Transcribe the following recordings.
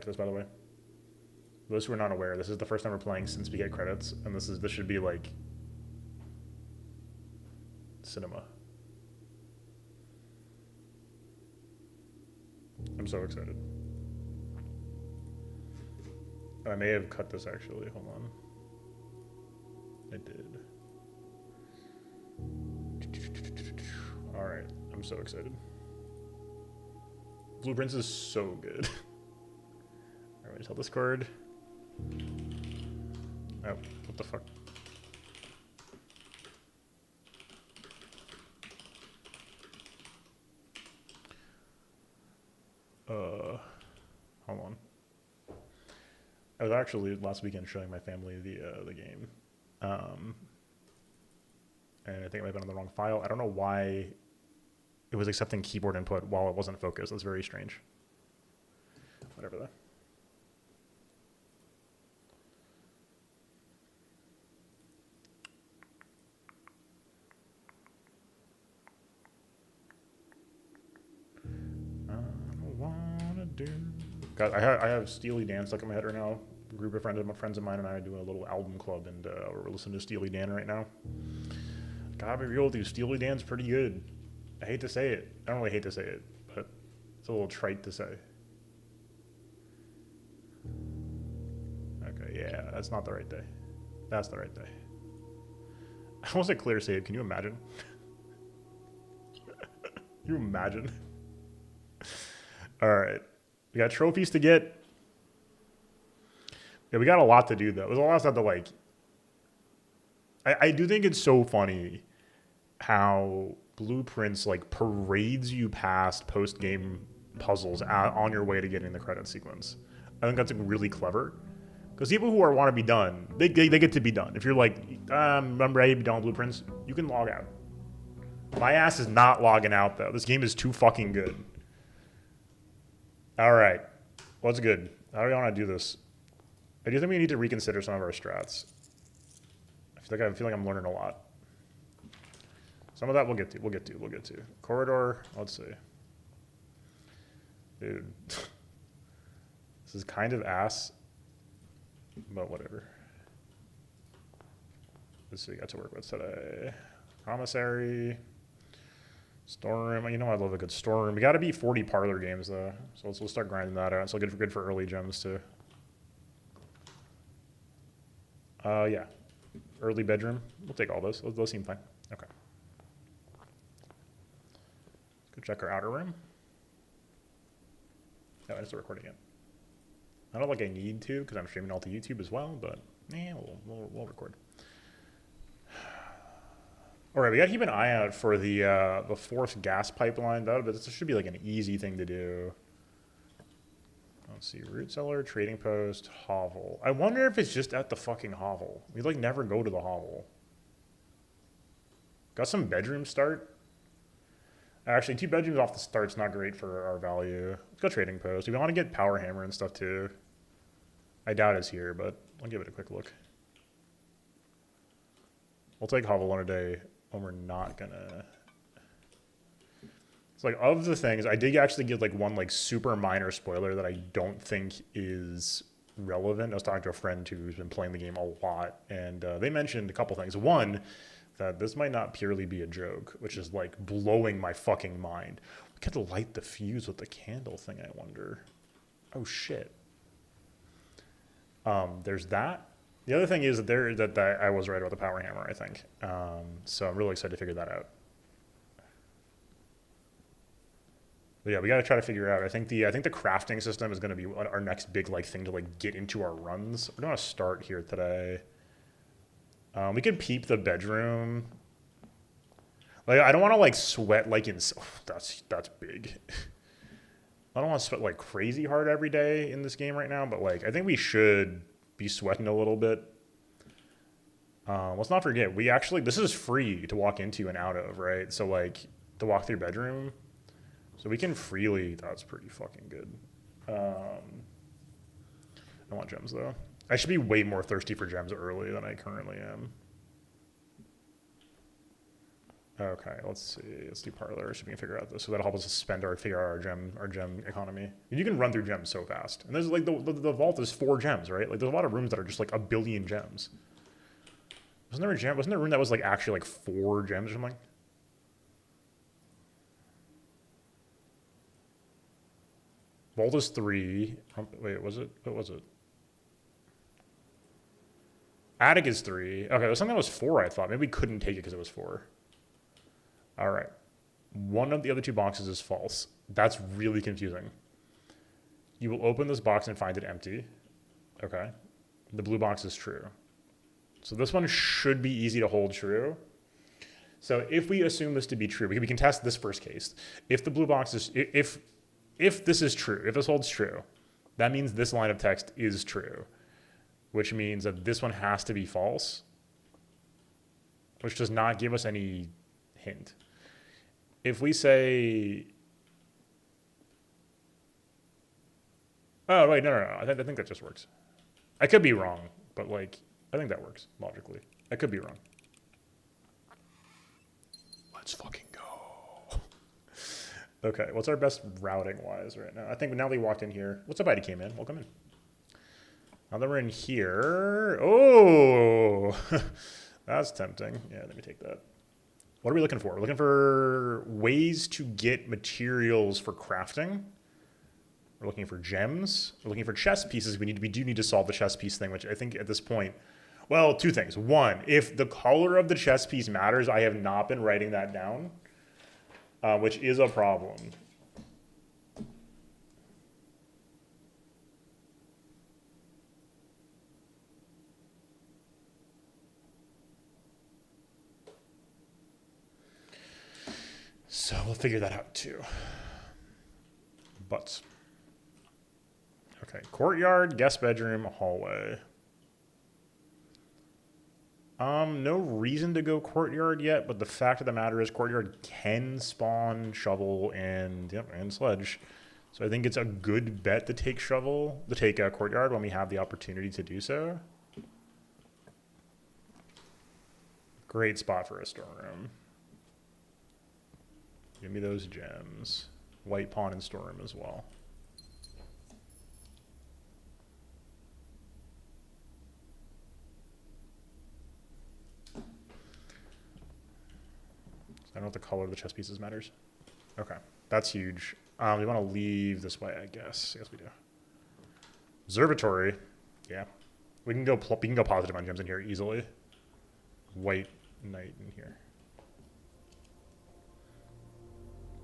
to this, by the way. For those who are not aware, this is the first time we're playing since we get credits, and this should be like cinema. I'm so excited. I may have cut this actually. Hold on. I did. All right, I'm so excited. Blueprints is so good. All right, tell Discord. Oh, what the fuck? Hold on. I was actually last weekend showing my family the game, and I think I might have been on the wrong file. I don't know why it was accepting keyboard input while it wasn't focused. That's very strange. Whatever though. God, I have Steely Dan stuck in my head right now. A group of friends of mine and I are doing a little album club, and we're listening to Steely Dan right now. Gotta be real with you, Steely Dan's pretty good. I hate to say it. I don't really hate to say it, but it's a little trite to say. Okay, yeah, that's not the right day. That's the right day. I almost said clear save. Can you imagine? Can you imagine? All right. We got trophies to get. Yeah, we got a lot to do, though. There's a lot of stuff to like. I do think it's so funny how Blueprints like parades you past post-game puzzles on your way to getting the credit sequence. I think that's like, really clever. Because people who want to be done, they get to be done. If you're like, I'm ready to be done with Blueprints, you can log out. My ass is not logging out, though. This game is too fucking good. All right. What's good? How do we want to do this? I do think we need to reconsider some of our strats. I feel like I'm learning a lot. Some of that we'll get to. Corridor, let's see. Dude. This is kind of ass, but whatever. Let's see, got to work with today. Commissary. Storeroom, you know I love a good storeroom. We got to beat 40 parlor games though, so we'll start grinding that out. So good for early gems too. Yeah, early bedroom. We'll take all those. Those seem fine. Okay. Let's go check our outer room. Oh, I just recording it. I don't like I need to because I'm streaming all to YouTube as well, but we'll record. All right, we got to keep an eye out for the fourth gas pipeline. This should be like an easy thing to do. Let's see, root cellar, trading post, hovel. I wonder if it's just at the fucking hovel. We like never go to the hovel. Got some bedroom start. Actually, 2 bedrooms off the start's not great for our value. Let's go trading post. We want to get power hammer and stuff too. I doubt it's here, but I'll give it a quick look. We'll take hovel one a day. When we're not gonna. It's like of the things I did actually get like one like super minor spoiler that I don't think is relevant. I was talking to a friend who's been playing the game a lot, and they mentioned a couple things. One, that this might not purely be a joke, which is like blowing my fucking mind. We could light the fuse with the candle thing. I wonder. Oh shit. There's that. The other thing is that I was right about the power hammer, I think. So I'm really excited to figure that out. But yeah, we got to try to figure out. I think the crafting system is going to be our next big like thing to like get into our runs. We're going to start here today. We could peep the bedroom. Like I don't want to like sweat like in. Oh, that's big. I don't want to sweat like crazy hard every day in this game right now, but like I think we should be sweating a little bit. Let's not forget, this is free to walk into and out of, right? So like the walk through bedroom, so we can freely. That's pretty fucking good. I want gems though. I should be way more thirsty for gems early than I currently am. Okay, let's see. Let's do parlor so we can figure out this. So that'll help us spend our figure out our gem economy. And you can run through gems so fast. And there's like the vault is 4 gems, right? Like there's a lot of rooms that are just like a billion gems. Wasn't there a gem? Wasn't there a room that was like actually like 4 gems or something? Vault is 3. Wait, was it? What was it? Attic is 3. Okay, there's something that was 4, I thought. Maybe we couldn't take it because it was 4. All right. One of the other 2 boxes is false. That's really confusing. You will open this box and find it empty. Okay. The blue box is true. So this one should be easy to hold true. So if we assume this to be true, we can test this first case. If the blue box is, if this is true, if this holds true, that means this line of text is true, which means that this one has to be false, which does not give us any hint. If we say, oh, wait, no. I think that just works. I could be wrong, but like, I think that works logically. I could be wrong. Let's fucking go. Okay, what's our best routing wise right now? I think now we walked in here. What's up, IDK man? Welcome in. Now that we're in here, oh, that's tempting. Yeah, let me take that. What are we looking for? We're looking for ways to get materials for crafting. We're looking for gems. We're looking for chess pieces. We do need to solve the chess piece thing, which I think at this point, well, 2 things. 1, if the color of the chess piece matters, I have not been writing that down, which is a problem. So we'll figure that out too. But, okay, courtyard, guest bedroom, hallway. No reason to go courtyard yet, but the fact of the matter is courtyard can spawn shovel and sledge. So I think it's a good bet to take courtyard when we have the opportunity to do so. Great spot for a storeroom. Give me those gems. White pawn and storeroom as well. I don't know if the color of the chess pieces matters. Okay, that's huge. We want to leave this way, I guess. Yes, we do. Observatory. Yeah. We can go positive on gems in here easily. White knight in here.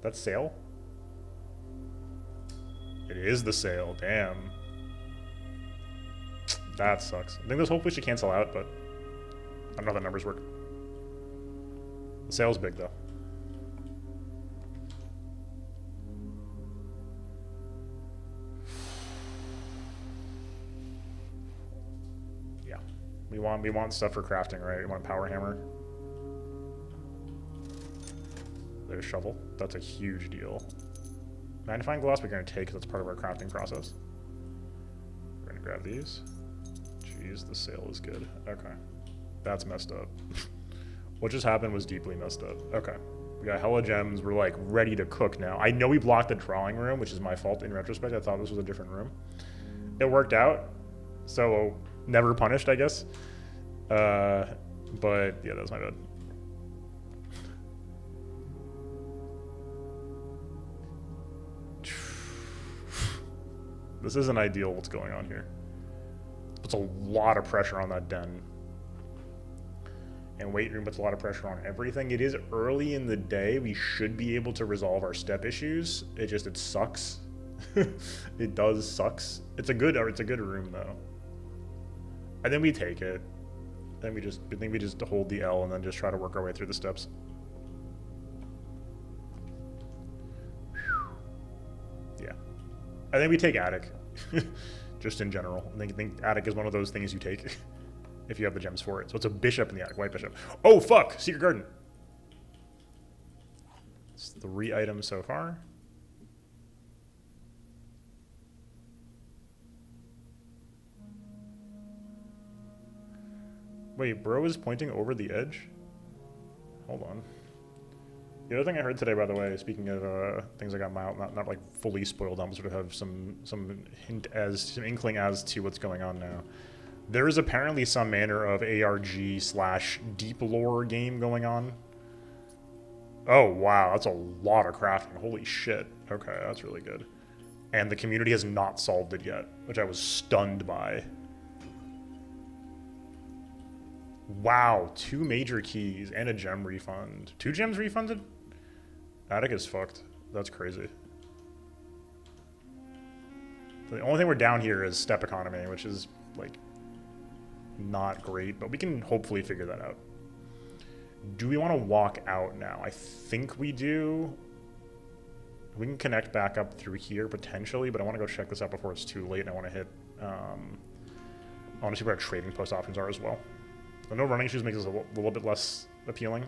That's sale? It is the sale, damn. That sucks. I think this hopefully should cancel out, but I don't know how the numbers work. The sale's big though. Yeah. We want stuff for crafting, right? We want a power hammer. There's shovel. That's a huge deal. Magnifying glass we're going to take because that's part of our crafting process. We're going to grab these. Jeez, the sale is good. Okay. That's messed up. What just happened was deeply messed up. Okay. We got hella gems. We're like ready to cook now. I know we blocked the drawing room, which is my fault in retrospect. I thought this was a different room. It worked out. So never punished, I guess. But yeah, that was my bad. This isn't ideal what's going on here. Puts a lot of pressure on that den. And weight room puts a lot of pressure on everything. It is early in the day. We should be able to resolve our step issues. It sucks. It does sucks. It's a good room though. I think we take it. I think we just hold the L and then just try to work our way through the steps. Yeah. I think we take attic. Just in general. I think attic is one of those things you take if you have the gems for it. So it's a bishop in the attic, white bishop. Oh fuck! Secret garden. It's 3 items so far. Wait, bro is pointing over the edge? Hold on. The other thing I heard today, by the way, speaking of things that got mild, not like fully spoiled, I'm sort of have some inkling as to what's going on now. There is apparently some manner of ARG/deep lore game going on. Oh wow, that's a lot of crafting. Holy shit. Okay, that's really good. And the community has not solved it yet, which I was stunned by. Wow, 2 major keys and a gem refund. 2 gems refunded? Attic is fucked. That's crazy. The only thing we're down here is step economy, which is, like, not great, but we can hopefully figure that out. Do we want to walk out now? I think we do. We can connect back up through here, potentially, but I want to go check this out before it's too late, and I want to hit... I want to see what our trading post options are as well. So no running shoes makes us a little bit less appealing.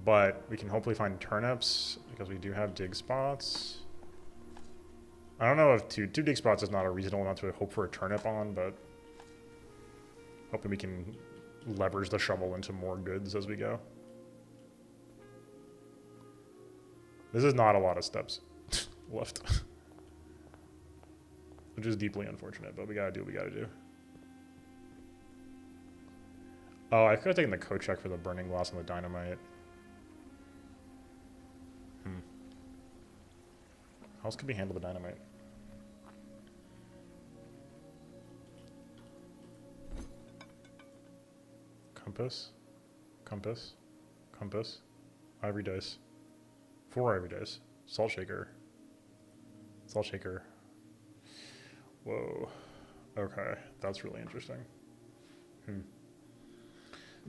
But we can hopefully find turnips, because we do have dig spots. I don't know if two dig spots is not a reasonable amount to hope for a turnip on, but hoping we can leverage the shovel into more goods as we go. This is not a lot of steps left. Which is deeply unfortunate, but we gotta do what we gotta do. Oh, I could have taken the code check for the burning glass and the dynamite. How else could we handle the dynamite? Compass. Compass. Compass. Ivory dice. 4 ivory dice. Salt shaker. Salt shaker. Whoa. Okay, that's really interesting.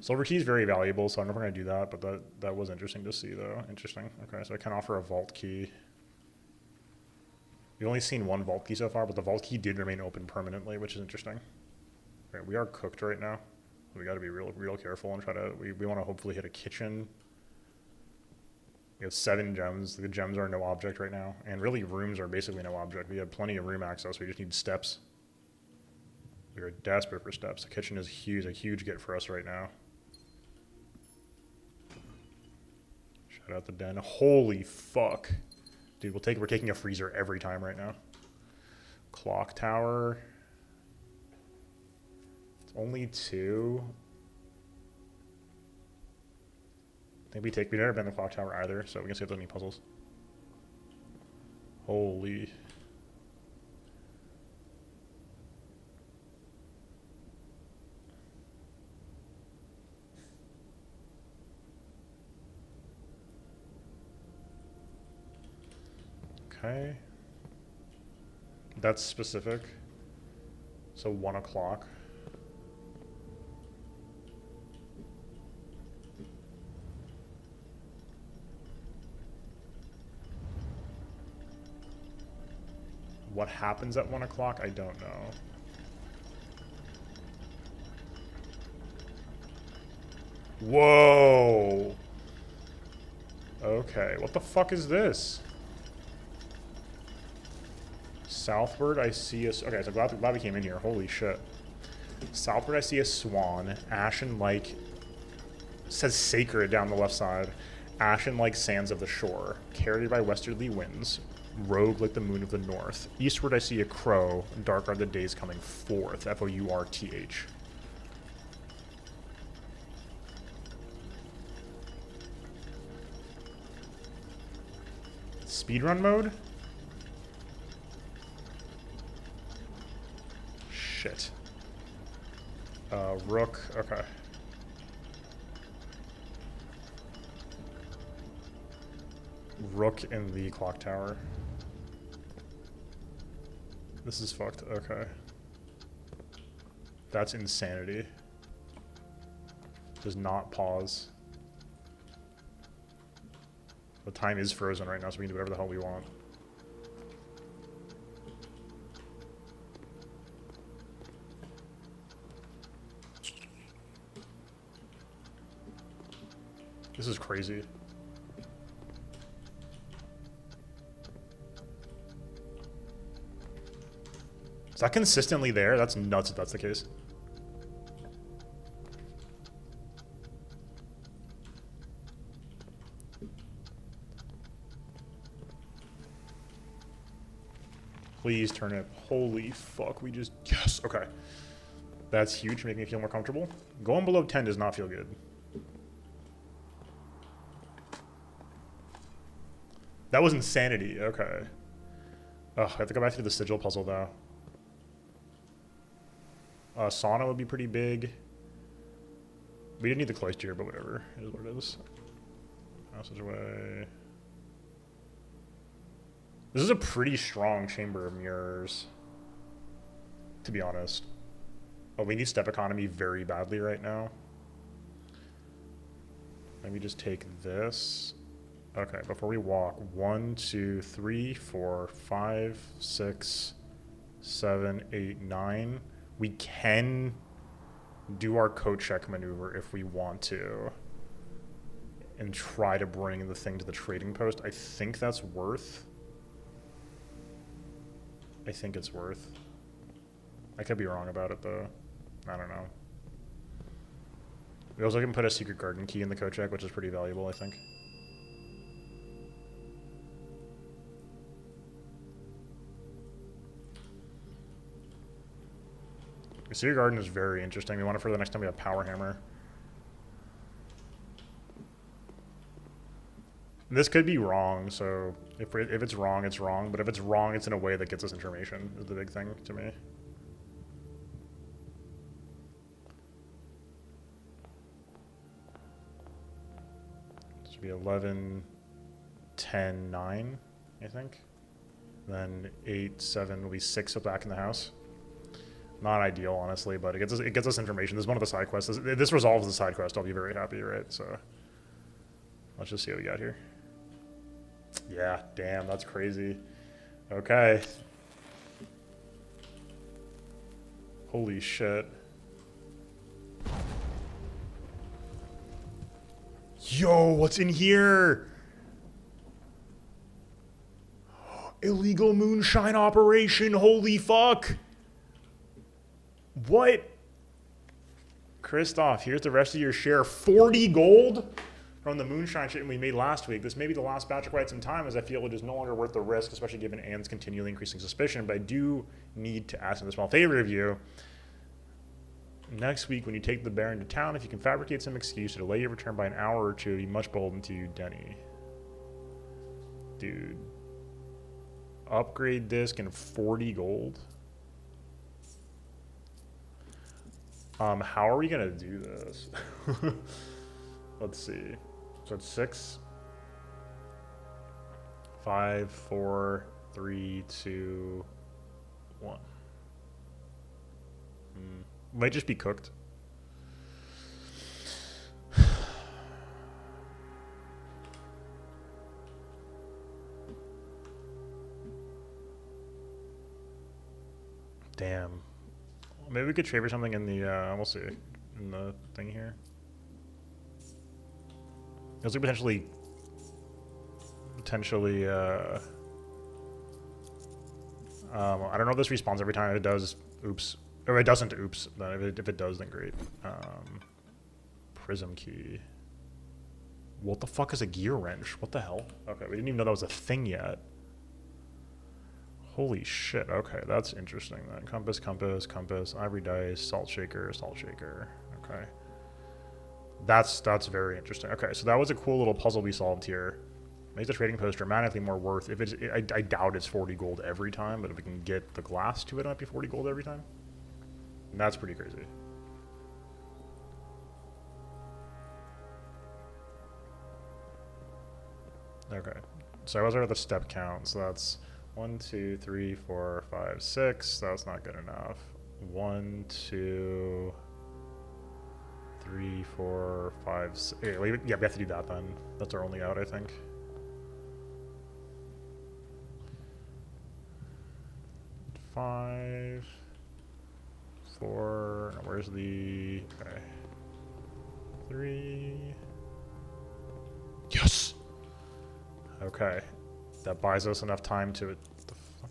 Silver key is very valuable, so I'm never going to do that, but that was interesting to see, though. Interesting. Okay, so I can offer a vault key. We've only seen 1 vault key so far, but the vault key did remain open permanently, which is interesting. Right, we are cooked right now. We got to be real careful and try to... We want to hopefully hit a kitchen. We have 7 gems. The gems are no object right now. And really, rooms are basically no object. We have plenty of room access. We just need steps. We are desperate for steps. The kitchen is huge, a huge get for us right now. Shout out the den. Holy fuck. Dude, we're taking a freezer every time right now. Clock tower. It's only 2. I think we've never been in the clock tower either, so we can see if there's any puzzles. Holy. Okay. That's specific. So 1 o'clock. What happens at 1 o'clock? I don't know. Whoa. Okay, what the fuck is this? Southward, I see a... Okay, so glad we came in here. Holy shit. Southward, I see a swan. Ashen-like... Says sacred down the left side. Ashen-like sands of the shore. Carried by westerly winds. Rogue like the moon of the north. Eastward, I see a crow. Dark are the days coming forth. F-O-U-R-T-H. Speedrun mode? Shit. Rook, okay. Rook in the clock tower. This is fucked, okay. That's insanity. Does not pause. The time is frozen right now, so we can do whatever the hell we want. This is crazy. Is that consistently there? That's nuts if that's the case. Please turn it. Holy fuck, we just... Yes, okay. That's huge, making me feel more comfortable. Going below 10 does not feel good. That was insanity, okay. Ugh, I have to go back to the sigil puzzle, though. Sauna would be pretty big. We didn't need the cloister, but whatever. It is what it is. Passageway. This is a pretty strong chamber of mirrors, to be honest. Oh, we need step economy very badly right now. Let me just take this. Okay, before we walk, 1, 2, 3, 4, 5, 6, 7, 8, 9. We can do our coat check maneuver if we want to and try to bring the thing to the trading post. I think that's worth. I think it's worth. I could be wrong about it, though. I don't know. We also can put a secret garden key in the coat check, which is pretty valuable, I think. The secret garden is very interesting. We want it for the next time we have Power Hammer. This could be wrong, so if it's wrong, it's wrong. But if it's wrong, it's in a way that gets us information, is the big thing to me. This should be 11, 10, 9, I think. Then 8, 7 will be 6 back in the house. Not ideal, honestly, but it gets us information. This is one of the side quests. This resolves the side quest. I'll be very happy, right? So let's just see what we got here. Yeah, damn, that's crazy. Okay. Holy shit. Yo, what's in here? Illegal moonshine operation, holy fuck. What? Christoph, here's the rest of your share. 40 gold from the moonshine shit we made last week. This may be the last batch of quite some time, as I feel it is no longer worth the risk, especially given Anne's continually increasing suspicion. But I do need to ask him a small favor of you. Next week, when you take the Baron to town, if you can fabricate some excuse to delay your return by an hour or two, be much beholden to you, Denny. Dude. Upgrade disc and 40 gold? How are we gonna do this? Let's see. So it's 6, 5, 4, 3, 2, 1. Might just be cooked. Damn. Maybe we could trade for something in the, we'll see, in the thing here. It's like potentially, I don't know if this respawns every time. If it does, oops. Or it doesn't, oops. But if it does, then great. Prism key. What the fuck is a gear wrench? What the hell? Okay, we didn't even know that was a thing yet. Holy shit, okay, that's interesting then. Compass, compass, compass, ivory dice, salt shaker, salt shaker. Okay. That's very interesting. Okay, so that was a cool little puzzle we solved here. Makes the trading post dramatically more worth. If it's, I doubt it's 40 gold every time, but if we can get the glass to it, it might be 40 gold every time. And that's pretty crazy. Okay, so I was at the step count, so that's 1, 2, 3, 4, 5, 6. That's not good enough. 1, 2, 3, 4, 5, 6. Yeah, we have to do that then. That's our only out, I think. 5, 4. No, where's the? Okay. 3. Yes. Okay. That buys us enough time to. What the fuck?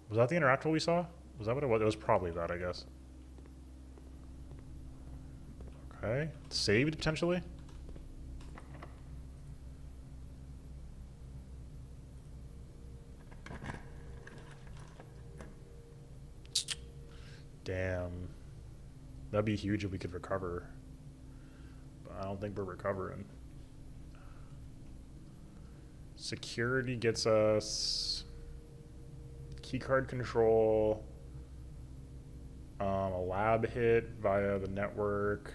Was that the interactable we saw? Was that what it was? It was probably that, I guess. Okay. Saved potentially? Damn. That'd be huge if we could recover. But I don't think we're recovering. Security gets us keycard control, a lab hit via the network.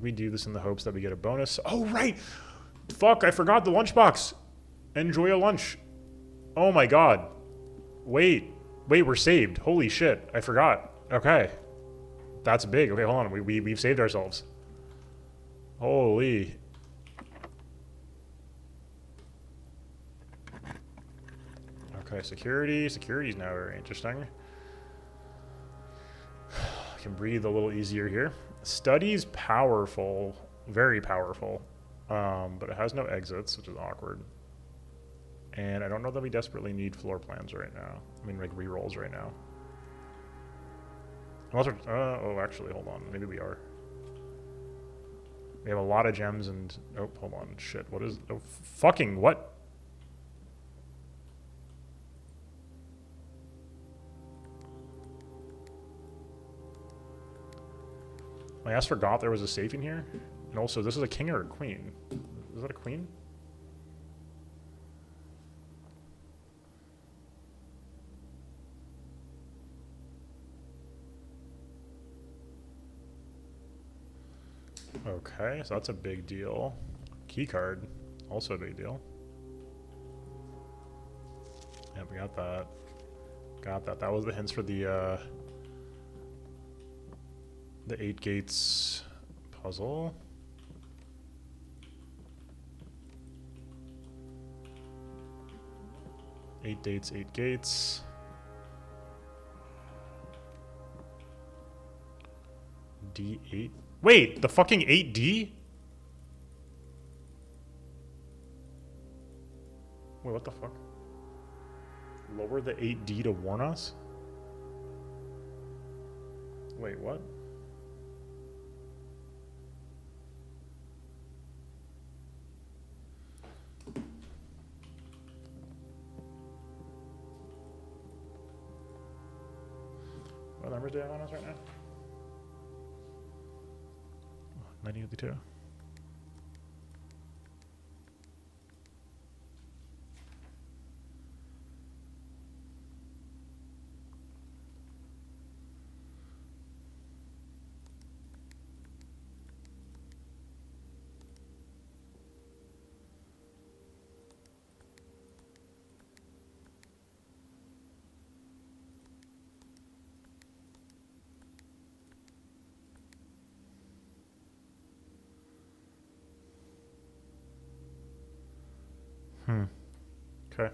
We do this in the hopes that we get a bonus. Oh, right. Fuck, I forgot the lunchbox. Enjoy a lunch. Oh my god. Wait, we're saved. Holy shit, I forgot. Okay. That's big. Okay, hold on. We've saved ourselves. Holy. Okay, security. Security's now very interesting. I can breathe a little easier here. Study's powerful. Very powerful. But it has no exits, which is awkward. And I don't know that we desperately need floor plans right now. I mean, like re-rolls right now. Unless we're, oh, actually, hold on. Maybe we are. We have a lot of gems and... Oh, hold on. Shit, what is... Oh, fucking what? I just forgot there was a safe in here. And also, this is a king or a queen? Is that a queen? Okay, so that's a big deal. Key card, also a big deal. Yeah, we got that. Got that. That was the hints for the 8 gates puzzle. Eight dates, 8 gates. D8. Wait, the fucking 8D? Wait, what the fuck? Lower the 8D to warn us? Wait, what? What numbers do I have on us right now? 982. Okay.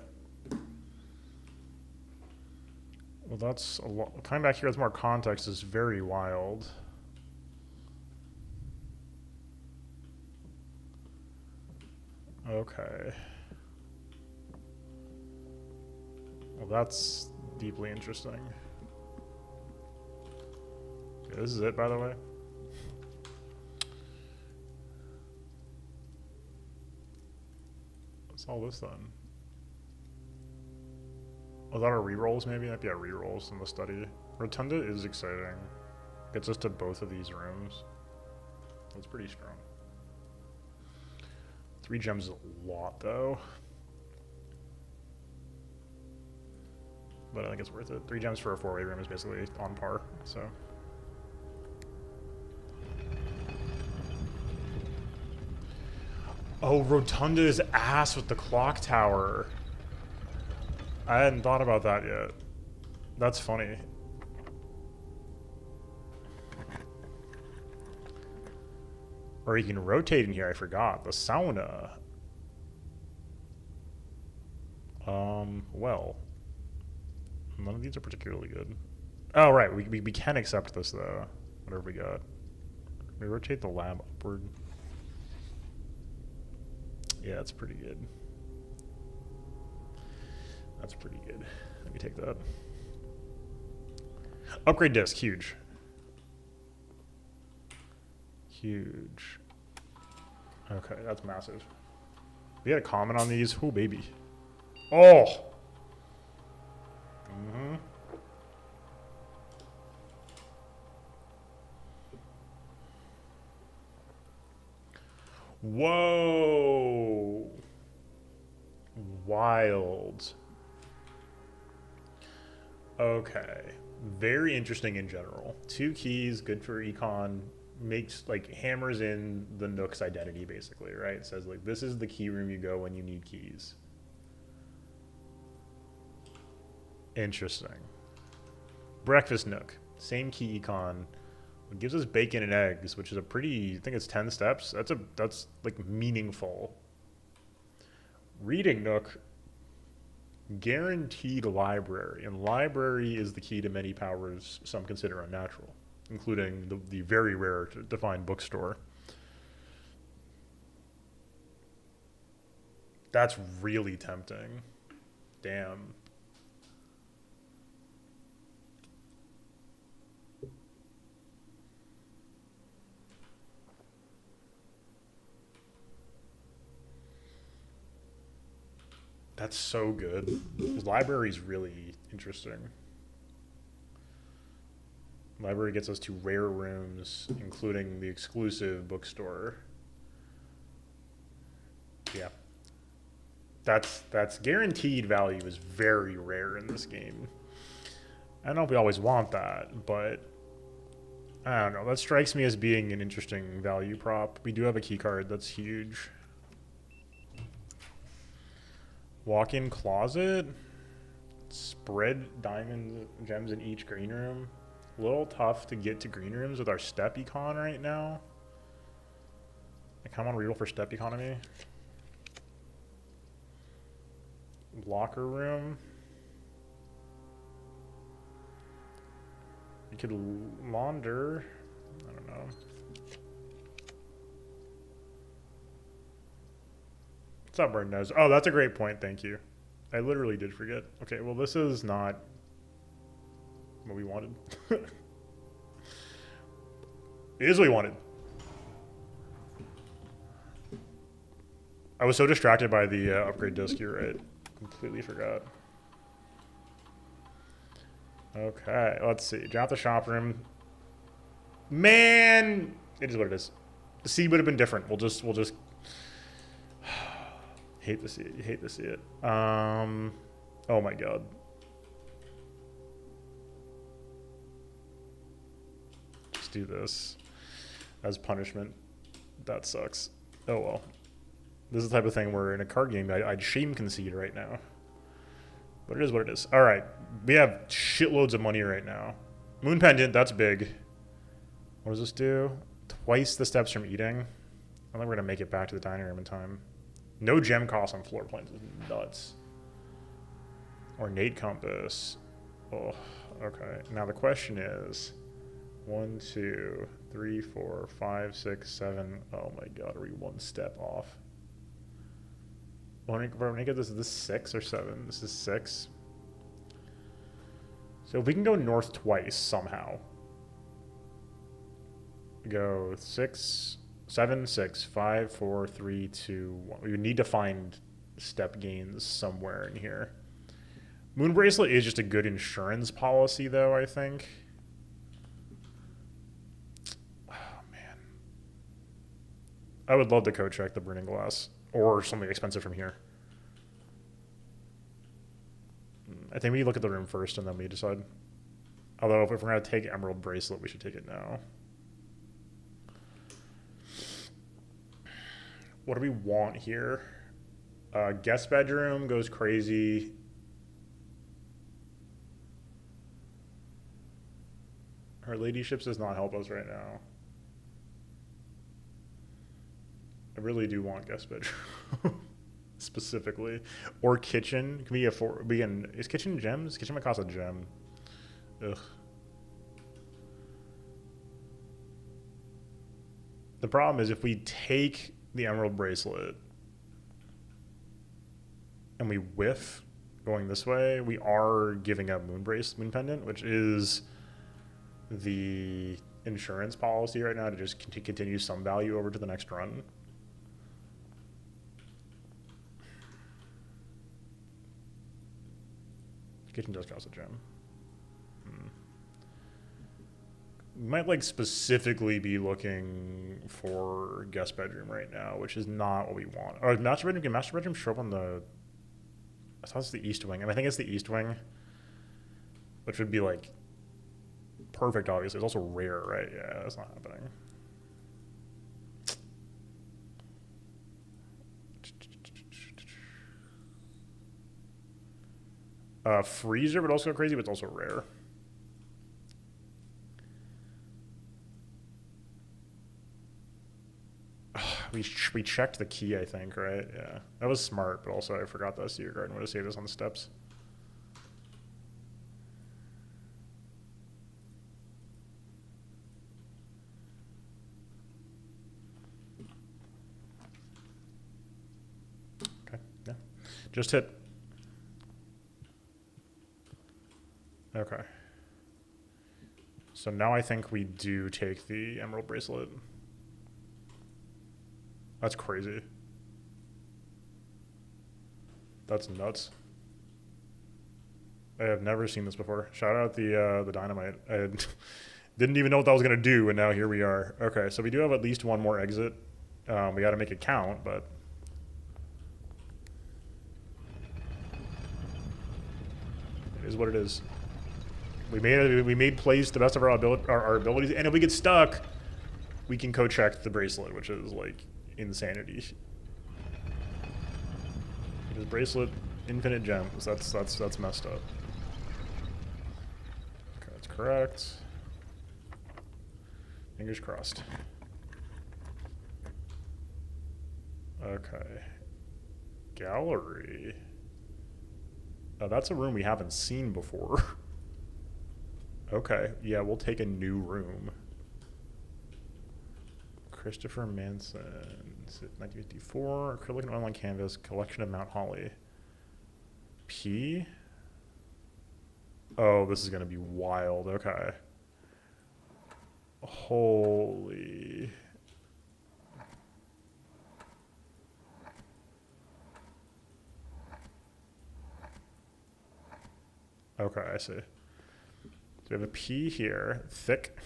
Well, that's a lot. Coming back here with more context is very wild. Okay. Well, that's deeply interesting. Okay, this is it, by the way. What's all this then? Was that our rerolls maybe? That'd be our rerolls in the study. Rotunda is exciting. Gets us to both of these rooms. That's pretty strong. 3 gems is a lot though. But I think it's worth it. 3 gems for a 4-way room is basically on par, so. Oh, Rotunda is ass with the clock tower. I hadn't thought about that yet. That's funny. Or you can rotate in here, I forgot. The sauna. Well. None of these are particularly good. Oh, right. We can accept this, though. Whatever we got. We rotate the lab upward. Yeah, that's pretty good. That's pretty good. Let me take that. Upgrade disc, huge. Huge. Okay, that's massive. We had a comment on these. Oh, baby. Oh! Mm-hmm. Whoa. Wild. Okay. Very interesting in general. 2 keys, good for econ. Makes like hammers in the Nook's identity basically, right? It says like this is the key room you go when you need keys. Interesting. Breakfast Nook. Same key econ. It gives us bacon and eggs, which is a pretty I think it's 10 steps. That's like meaningful. Reading Nook. Guaranteed library, and library is the key to many powers some consider unnatural, including the very rare to find bookstore. That's really tempting. Damn. That's so good. His library is really interesting. Library gets us to rare rooms, including the exclusive bookstore. Yeah. That's guaranteed value is very rare in this game. I don't know if we always want that, but I don't know. That strikes me as being an interesting value prop. We do have a key card that's huge. Walk-in closet. Spread diamonds, gems in each green room. A little tough to get to green rooms with our step econ right now. I kind of want to reroll for step economy. Locker room. We could launder. I don't know. What's up, Bird Nose? Oh, that's a great point. Thank you. I literally did forget. Okay, well, this is not what we wanted. It is what we wanted. I was so distracted by the upgrade disc, you're right. Completely forgot. Okay, let's see. Drop the shop room. Man, it is what it is. The seed would have been different. We'll just hate to see it. You hate to see it. Oh my god. Just do this as punishment. That sucks. Oh well. This is the type of thing where in a card game I'd shame concede right now. But it is what it is. All right. We have shitloads of money right now. Moon Pendant, that's big. What does this do? Twice the steps from eating. I don't think we're going to make it back to the dining room in time. No gem cost on floor plans is nuts. Ornate compass. Oh, okay. Now the question is 1, 2, 3, 4, 5, 6, 7. Oh my god, are we one step off? This is this 6 or 7? This is 6. So if we can go north twice somehow. Go 6, 7, 6, 5, 4, 3, 2, 1. We would need to find step gains somewhere in here. Moon Bracelet is just a good insurance policy, though, I think. Oh, man. I would love to co-check the Burning Glass. Or something expensive from here. I think we look at the room first and then we decide. Although if we're going to take Emerald Bracelet, we should take it now. What do we want here? Guest bedroom goes crazy. Her ladyships does not help us right now. I really do want guest bedroom specifically, or kitchen. Can we afford? Is kitchen gems? Kitchen might cost a gem. Ugh. The problem is if we take the Emerald Bracelet and we whiff going this way, we are giving up Moon Pendant, which is the insurance policy right now to just continue some value over to the next run. Kitchen does cost a gem. Might like specifically be looking for guest bedroom right now, which is not what we want. Or master bedroom, can master bedroom show up on the, I thought it's the east wing. I mean, I think it's the east wing, which would be like perfect, obviously. It's also rare, right? Yeah, that's not happening. Freezer would also go crazy, but it's also rare. We checked the key, I think, right? Yeah. That was smart, but also I forgot the Seer Garden would have saved us on the steps. Okay, yeah. Just hit. Okay. So now I think we do take the Emerald Bracelet. That's crazy. That's nuts. I have never seen this before. Shout out the dynamite. I didn't even know what that was gonna do, and now here we are. Okay, so we do have at least one more exit. We got to make it count, but it is what it is. We made plays to the best of our abilities, and if we get stuck, we can co-check the bracelet, which is like insanity. Because bracelet, infinite gems. That's messed up. Okay, that's correct. Fingers crossed. Okay. Gallery. That's a room we haven't seen before. Okay, yeah, we'll take a new room. Christopher Manson, 1954, acrylic and oil on canvas, collection of Mount Holly. P? Oh, this is gonna be wild, okay. Holy. Okay, I see. So we have a P here, thick.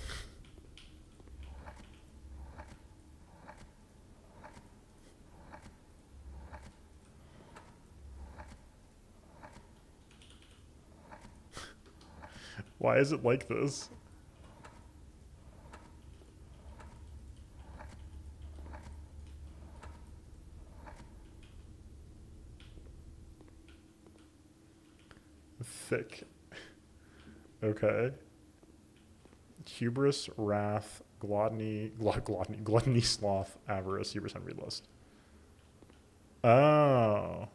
Why is it like this? Thick. Okay. Hubris, wrath, gluttony, sloth, avarice, hubris, envy, lust. Oh.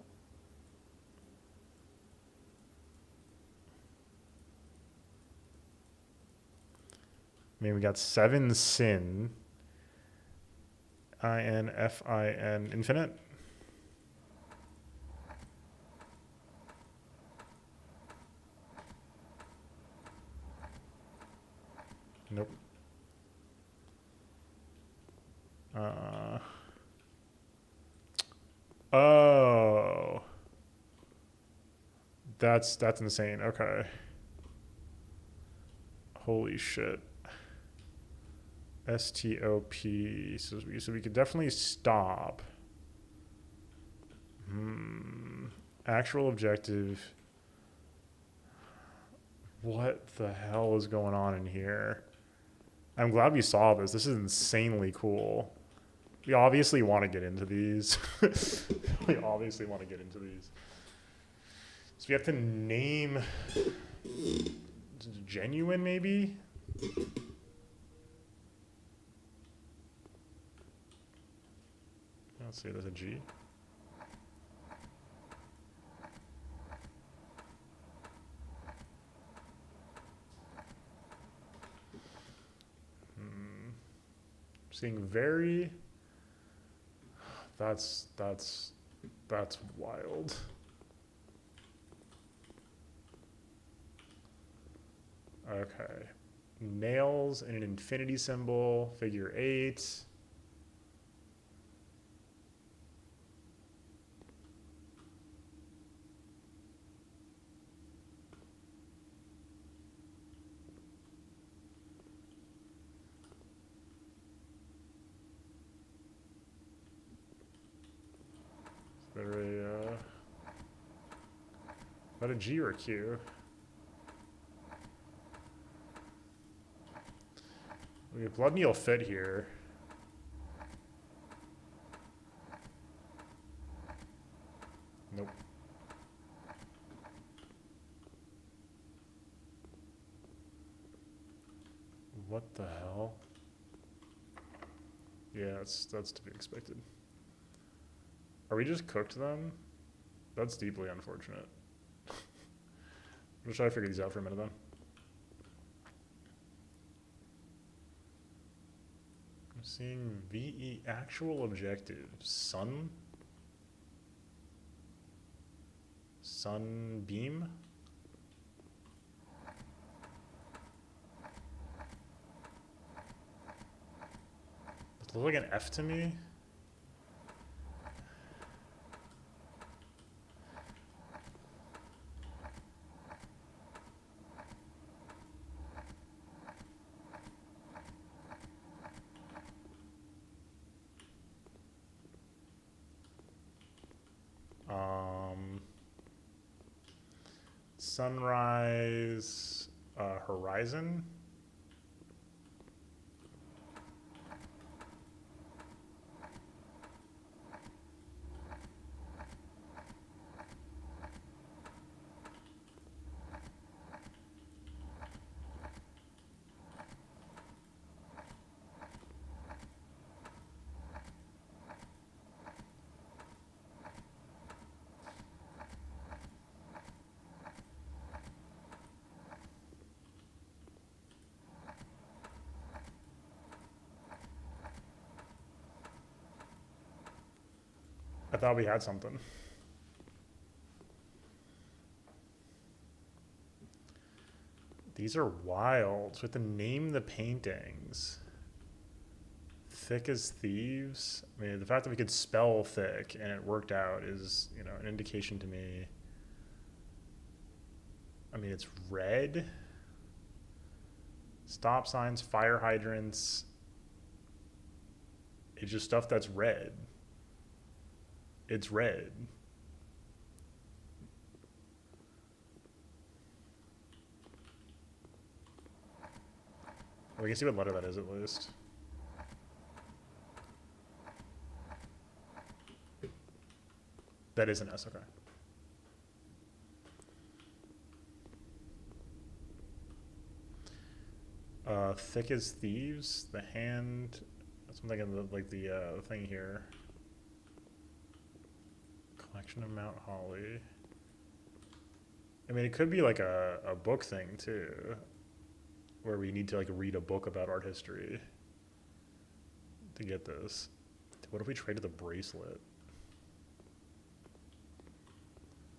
I mean, we got 7 sin. INFIN, infinite. Nope. Oh. That's insane. Okay. Holy shit. STOP. So we could definitely stop. Actual objective. What the hell is going on in here? I'm glad we saw this. This is insanely cool. We obviously want to get into these. We obviously want to get into these. So we have to name genuine, maybe? Let's see, there's a G. Seeing very, that's wild. Okay. Nails and an infinity symbol, figure 8. About a G or a Q? Okay, Blood Meal fit here. Nope. What the hell? Yeah, that's to be expected. Are we just cooked then? That's deeply unfortunate. We'll try to figure these out for a minute then. I'm seeing VE actual objectives. Sunbeam? It looks like an F to me. Sunrise, Horizon. I thought we had something. These are wild. So we have to name the paintings. Thick as Thieves. I mean, the fact that we could spell thick and it worked out is, you know, an indication to me. I mean, it's red. Stop signs, fire hydrants. It's just stuff that's red. It's red. We can see what letter that is at least. That is an S, okay. Thick as Thieves, the hand, something in the, like the thing here. Collection of Mount Holly. I mean, it could be like a book thing too, where we need to like read a book about art history to get this. What if we traded the bracelet?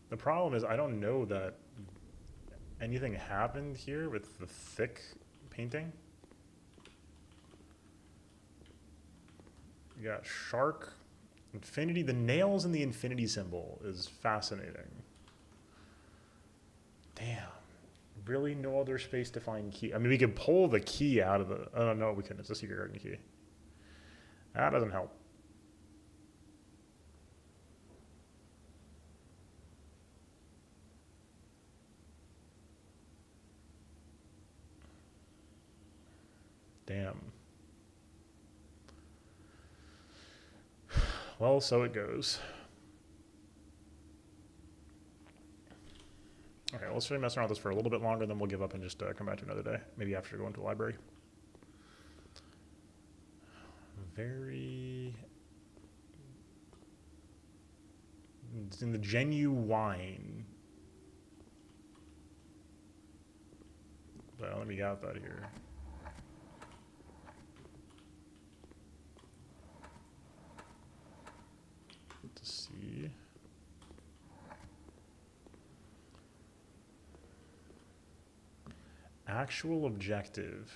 The problem is I don't know that anything happened here with the thick painting. We got shark, infinity. The nails in the infinity symbol is fascinating. Damn. Really no other space to find key. I mean, we could pull the key out of the... Oh, no, we couldn't. It's a secret garden key. That doesn't help. Damn. Well, so it goes. Okay, let's try to mess around with this for a little bit longer, then we'll give up and just come back to another day. Maybe after going to the library. It's in the Genuine. Well, let me get out that here. To see. Actual objective.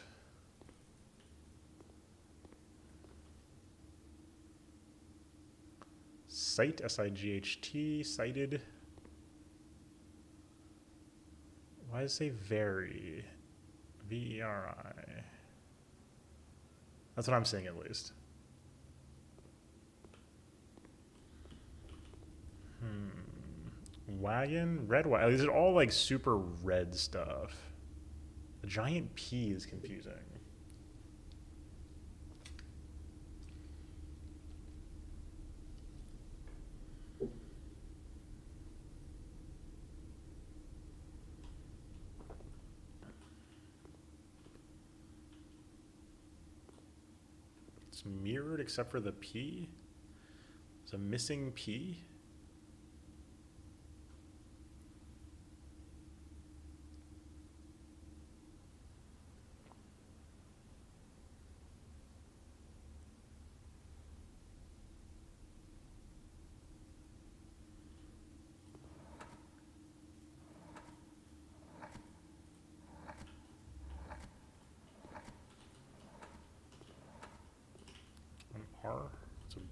Sight, S-I-G-H-T, cited. Why does it say vary? V-E-R-I. That's what I'm seeing at least. Wagon, red wagon. These are all like super red stuff. The giant P is confusing. It's mirrored except for the P. It's a missing P. An R. It's a B.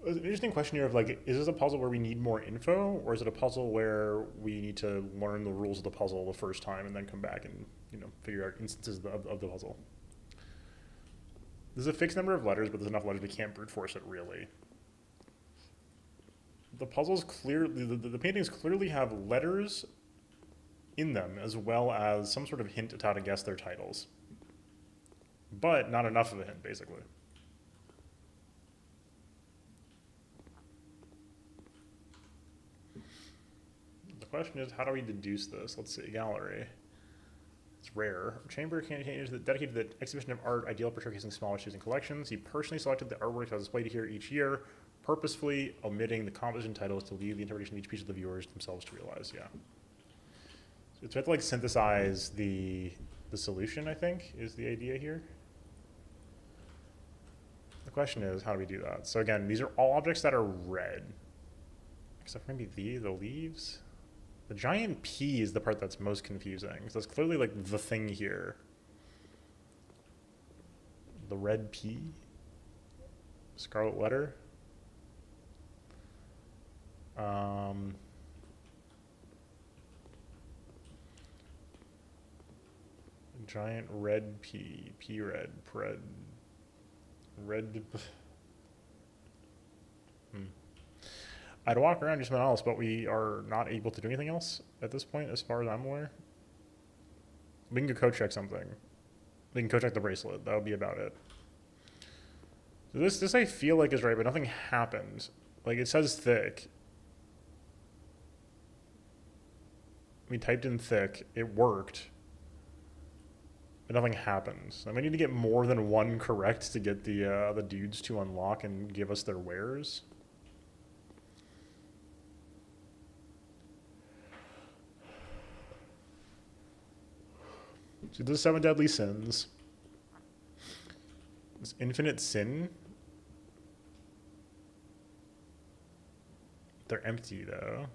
It's an interesting question here of like, is this a puzzle where we need more info, or is it a puzzle where we need to learn the rules of the puzzle the first time and then come back and figure out instances of the puzzle? There's a fixed number of letters, but there's enough letters we can't brute force it really. The puzzles clearly, the paintings clearly have letters in them as well as some sort of hint at how to guess their titles, but not enough of a hint, basically. The question is, how do we deduce this? Let's see, gallery. It's rare. Chamber contains dedicated to the exhibition of art ideal for showcasing smaller student collections. He personally selected the artworks that was displayed here each year, purposefully omitting the composition titles to leave the interpretation of each piece of the viewers themselves to realize. Yeah. So it's meant to like synthesize the solution, I think, is the idea here. The question is, how do we do that? So again, these are all objects that are red, except for maybe the leaves. The giant P is the part that's most confusing. So it's clearly like the thing here. The red P. Scarlet letter. Giant red P. P red. Pred. Red. I'd walk around and do something else, but we are not able to do anything else at this point, as far as I'm aware. We can go code check something. We can code check the bracelet. That would be about it. So this I feel like is right, but nothing happened. Like, it says thick. We typed in thick. It worked. But nothing happens. And we need to get more than one correct to get the dudes to unlock and give us their wares. So the 7 deadly sins. This infinite sin. They're empty though.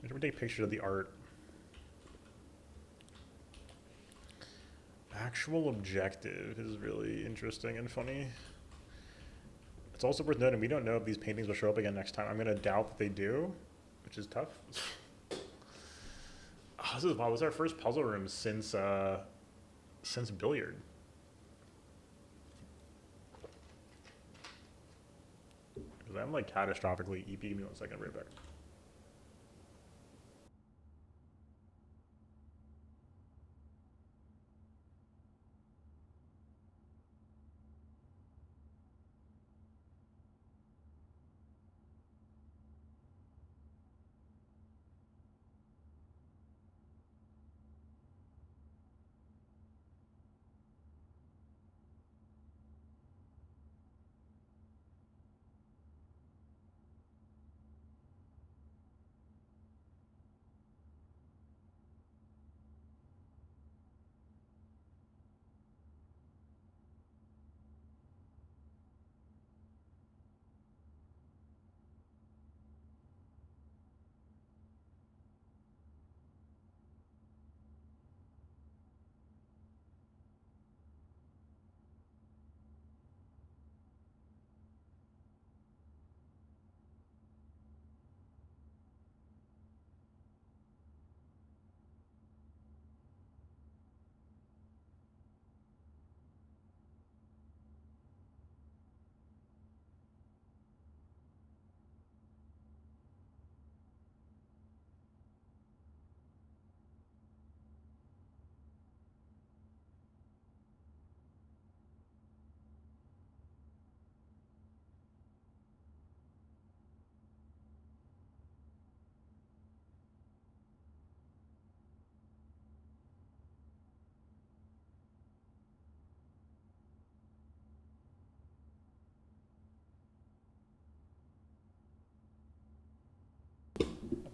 Let me take pictures of the art. Actual objective is really interesting and funny. It's also worth noting we don't know if these paintings will show up again next time. I'm gonna doubt that they do, which is tough. Oh, this was our first puzzle room since billiard. Because I'm like catastrophically EP. Give me 1 second, I'll be right back.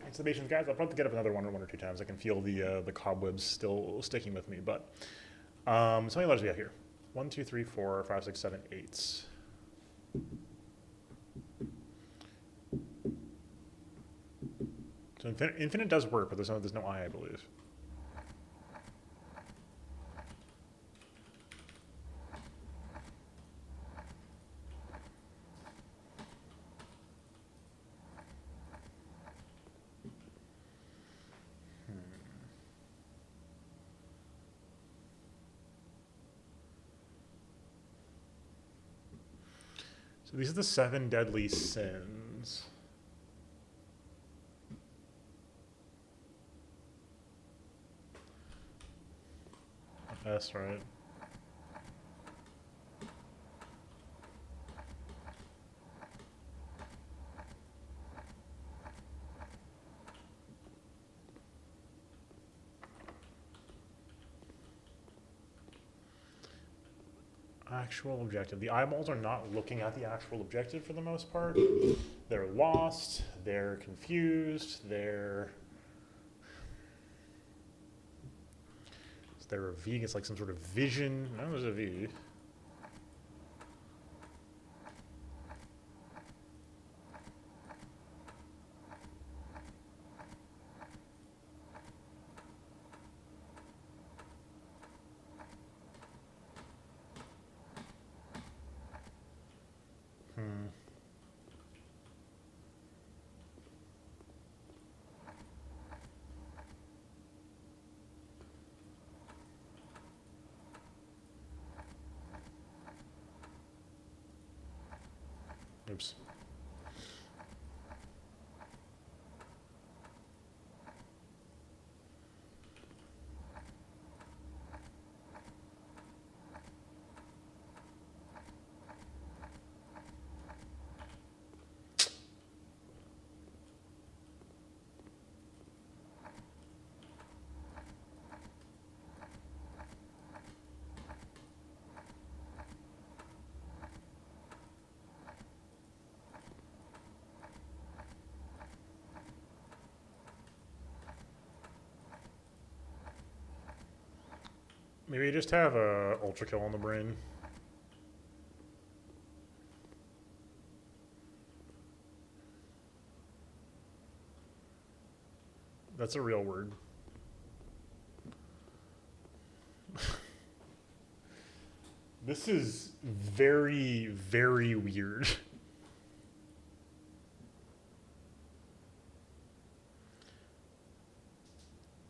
Exclamations, guys. I'll probably get up another one or two times. I can feel the cobwebs still sticking with me. But so how many letters do we have here? 1, 2, 3, 4, 5, 6, 7, 8. So infinite does work, but there's no I believe. So these are the 7 deadly sins. That's right. Actual objective. The eyeballs are not looking at the actual objective for the most part. They're lost, they're confused, they're a V? It's like some sort of vision. No, there's a V. Oops. Maybe just have a ultra kill on the brain. That's a real word. This is very, very weird.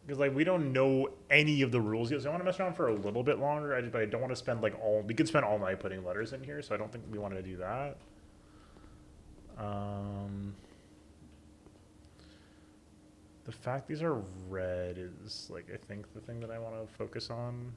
Because like we don't know any of the rules yet, so I want to mess around for a little bit longer. But I don't want to spend like we could spend all night putting letters in here, so I don't think we want to do that. The fact these are red is like I think the thing that I want to focus on.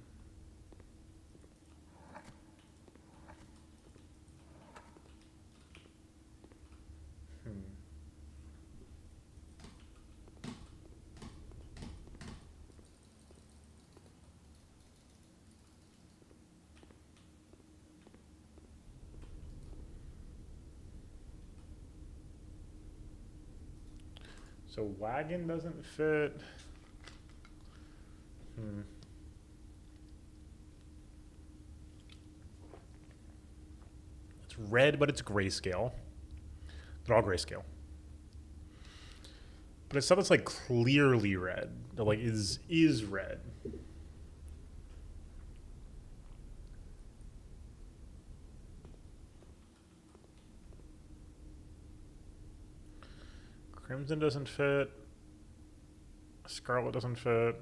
So wagon doesn't fit. It's red, but it's grayscale. They're all grayscale. But it's stuff that's like clearly red. That like is red. Crimson doesn't fit. Scarlet doesn't fit.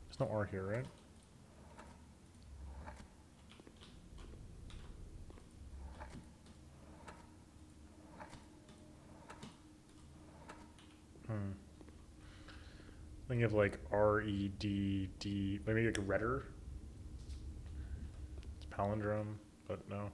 There's no R here, right? Think of like R-E-D-D, maybe like redder. It's palindrome, but no.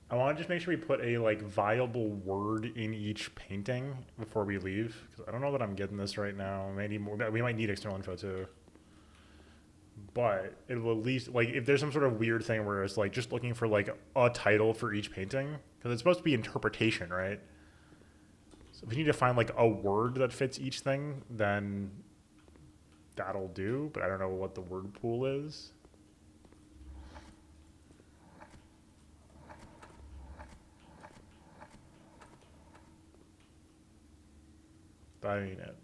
I want to just make sure we put a like viable word in each painting before we leave, because I don't know that I'm getting this right now. Maybe more. We might need external info too. But it will at least, like, if there's some sort of weird thing where it's like just looking for like a title for each painting, because it's supposed to be interpretation, right? So if we need to find like a word that fits each thing, then that'll do. But I don't know what the word pool is. But I mean it.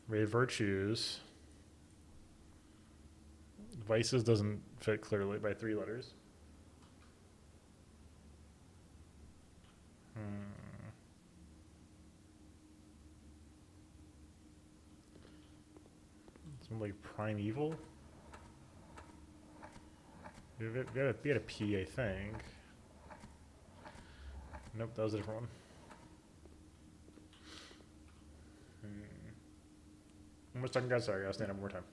We have virtues. Vices doesn't fit clearly by 3 letters. Something like primeval. We had a P, I think. Nope, that was a different one. One more second, guys. Sorry, I'll stand up one more time.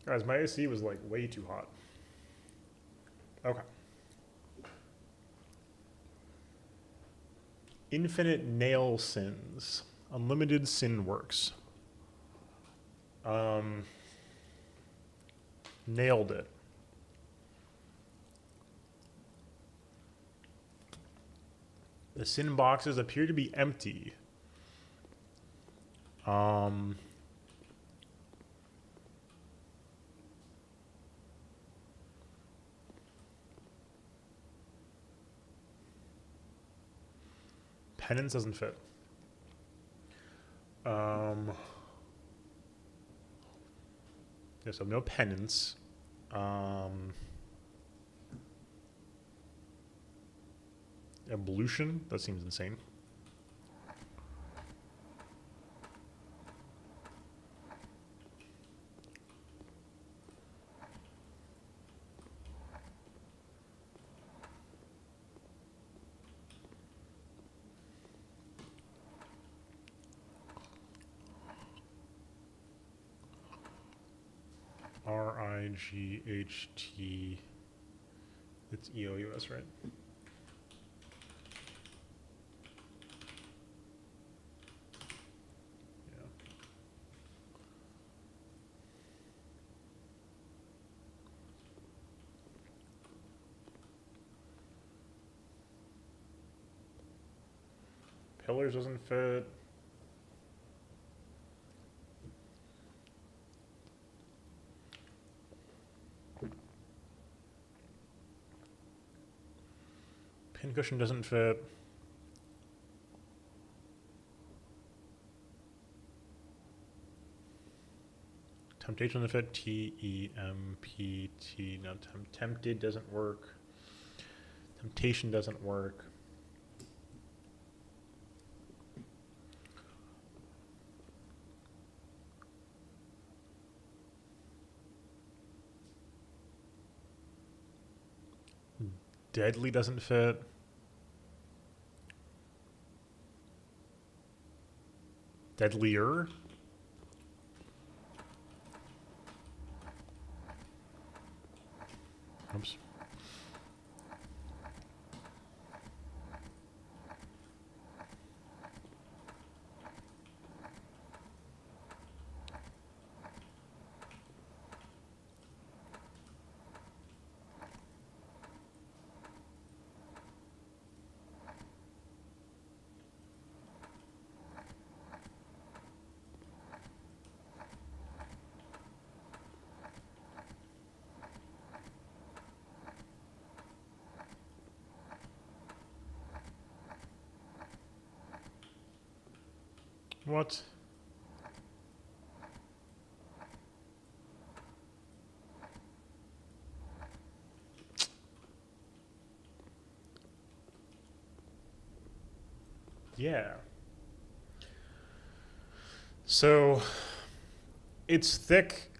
Guys, my AC was like way too hot. Okay. Infinite nail sins. Unlimited sin works. Nailed it. The sin boxes appear to be empty. Penance doesn't fit. Yeah, so no penance. Ablution? That seems insane. RIGHT. It's EOUS, right? Yeah. Pillars doesn't fit. Pincushion doesn't fit. Temptation doesn't fit. TEMPT. No, tempted doesn't work. Temptation doesn't work. Deadly doesn't fit. Deadlier? Oops. What? Yeah. So it's thick.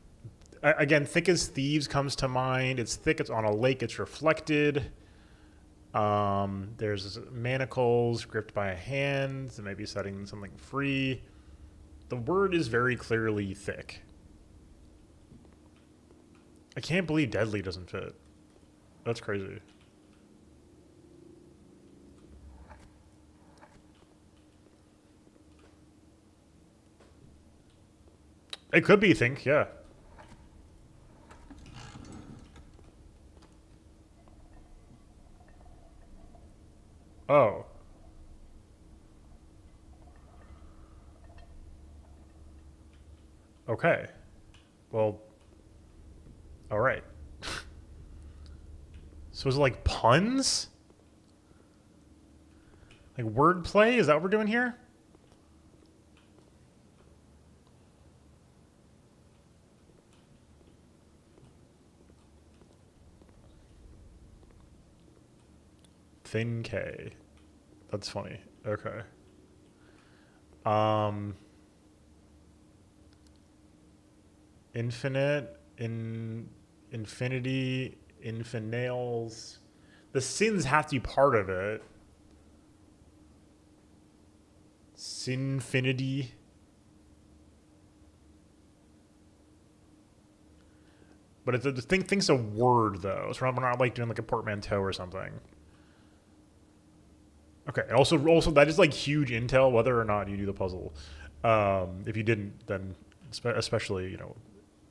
Again, thick as thieves comes to mind. It's thick. It's on a lake. It's reflected. There's manacles gripped by a hand that may be setting something free. The word is very clearly thick. I can't believe deadly doesn't fit. That's crazy. It could be think, yeah. Oh. Okay. Well, all right. So is it like puns? Like wordplay? Is that what we're doing here? Thin K. That's funny. Okay. Infinite, infinity, infinales. The sins have to be part of it. Sinfinity. But it's a thing's a word though, so we're not like doing like a portmanteau or something. Okay. Also, that is like huge intel, whether or not you do the puzzle. If you didn't, then especially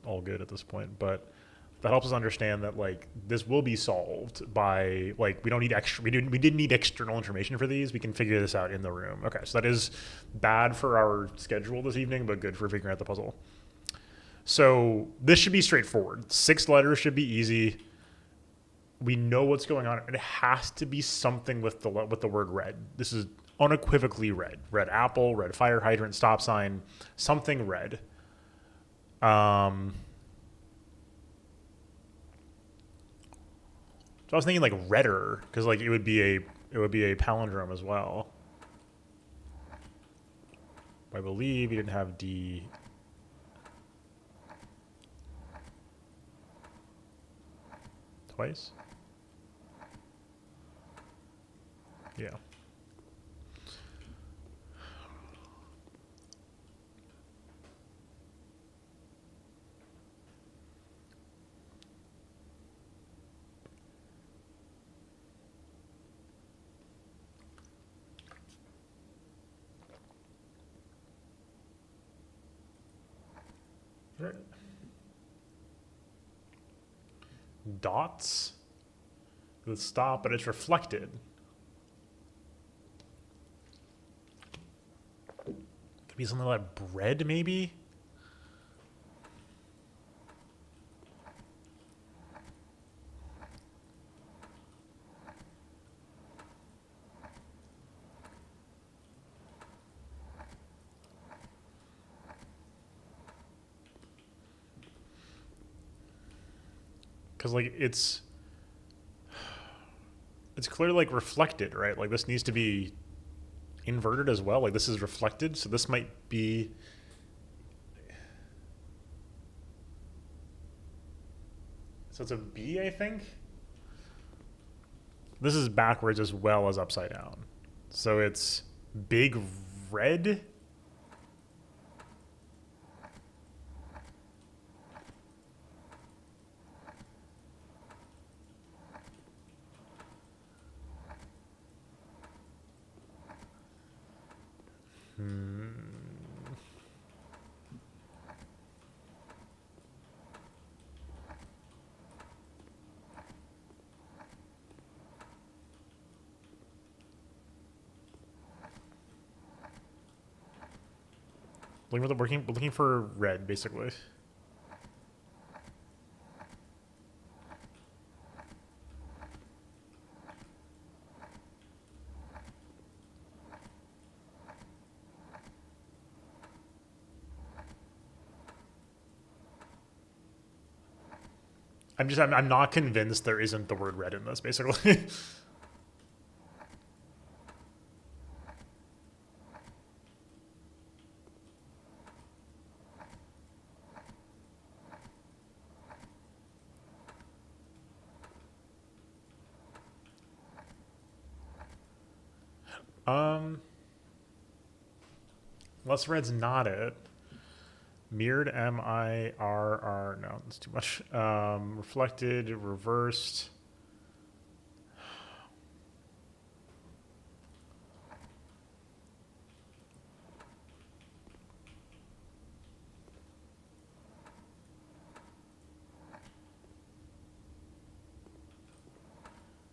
all good at this point. But that helps us understand that like this will be solved by like we don't need extra. We didn't need external information for these. We can figure this out in the room. Okay, so that is bad for our schedule this evening, but good for figuring out the puzzle. So this should be straightforward. 6 letters should be easy. We know what's going on. It has to be something with the word red. This is unequivocally red. Red apple, red fire hydrant, stop sign, something red. So I was thinking like redder because like it would be a palindrome as well. I believe you didn't have D. Twice? Yeah. Right. Dots? The stop, but it's reflected. Could be something like bread, maybe? Because like it's clearly like reflected, right? Like this needs to be inverted as well. Like this is reflected, so this might be. So it's a B, I think. This is backwards as well as upside down. So it's big red. Looking for red, basically. I'm not convinced there isn't the word red in this, basically. Unless red's not it. Mirrored, M-I-R-R, no, that's too much. Reflected, reversed.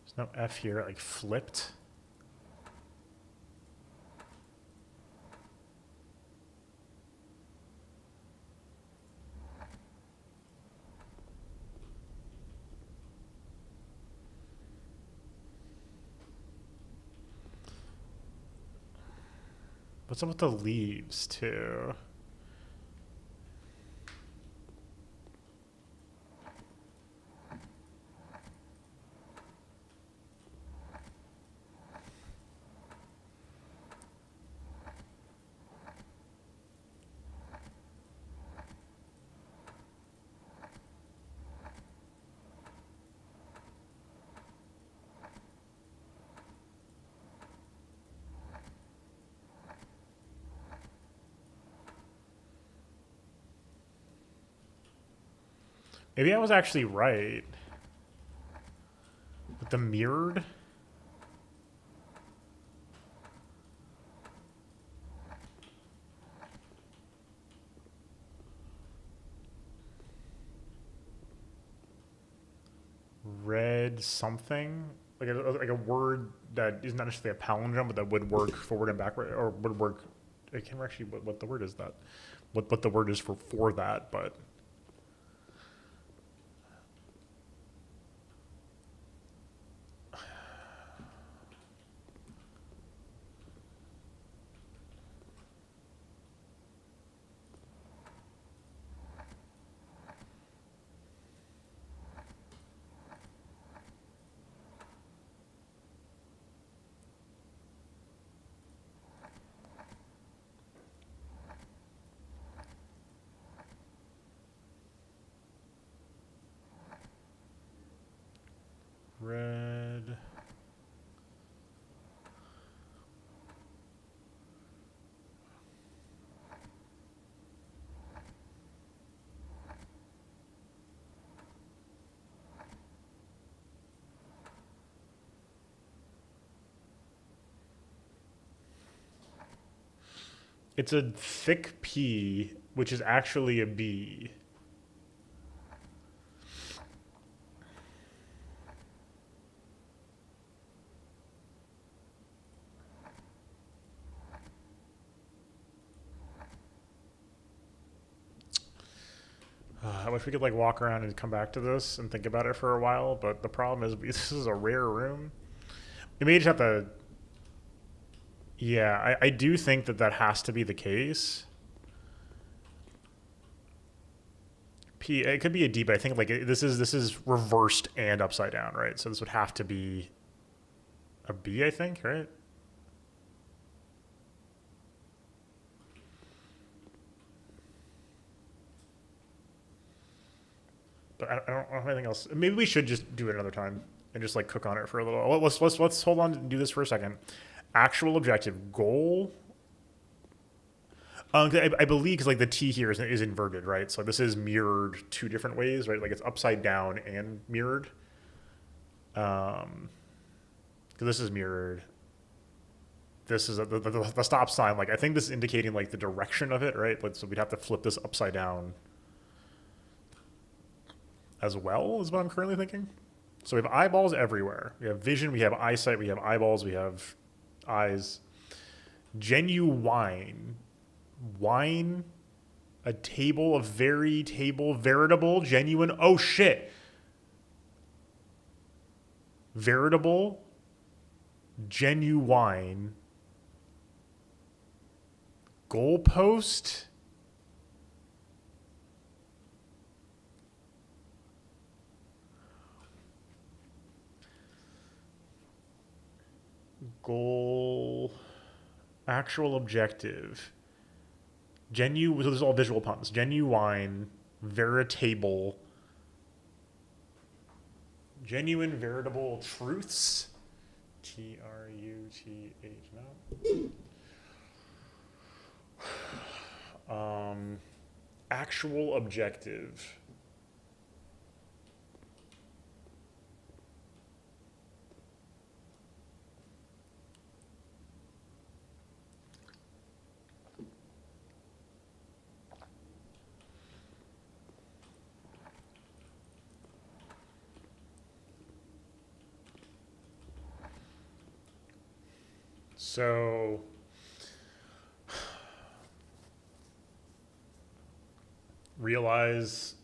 There's no F here, like flipped. What's up with the leaves, too? Maybe I was actually right. With the mirrored? Red something? Like a word that is not necessarily a palindrome, but that would work forward and backward, or would work. I can't remember actually what the word is that. What the word is for that, but. Red. It's a thick P, which is actually a B. I wish we could like walk around and come back to this and think about it for a while, but the problem is this is a rare room. We may just have to. Yeah, I do think that has to be the case. P, it could be a D, but I think like this is reversed and upside down, right? So this would have to be a B, I think, right? But I don't have anything else. Maybe we should just do it another time. and just like cook on it for a little. Let's hold on and do this for a second. Actual objective goal. I believe because like the T here is inverted, right? So this is mirrored two different ways, right? Like it's upside down and mirrored. Because this is mirrored. This is the stop sign. Like I think this is indicating like the direction of it, right? Like so we'd have to flip this upside down as well, is what I'm currently thinking. So we have eyeballs everywhere. We have vision, we have eyesight, we have eyeballs, we have eyes. Genuine. Wine. A table, veritable, genuine. Oh shit. Veritable, genuine. Goalpost. Goal. Actual objective. Genuine. So this is all visual puns. Genuine. Veritable. Genuine, veritable truths. Truth. No. Actual objective. So realize.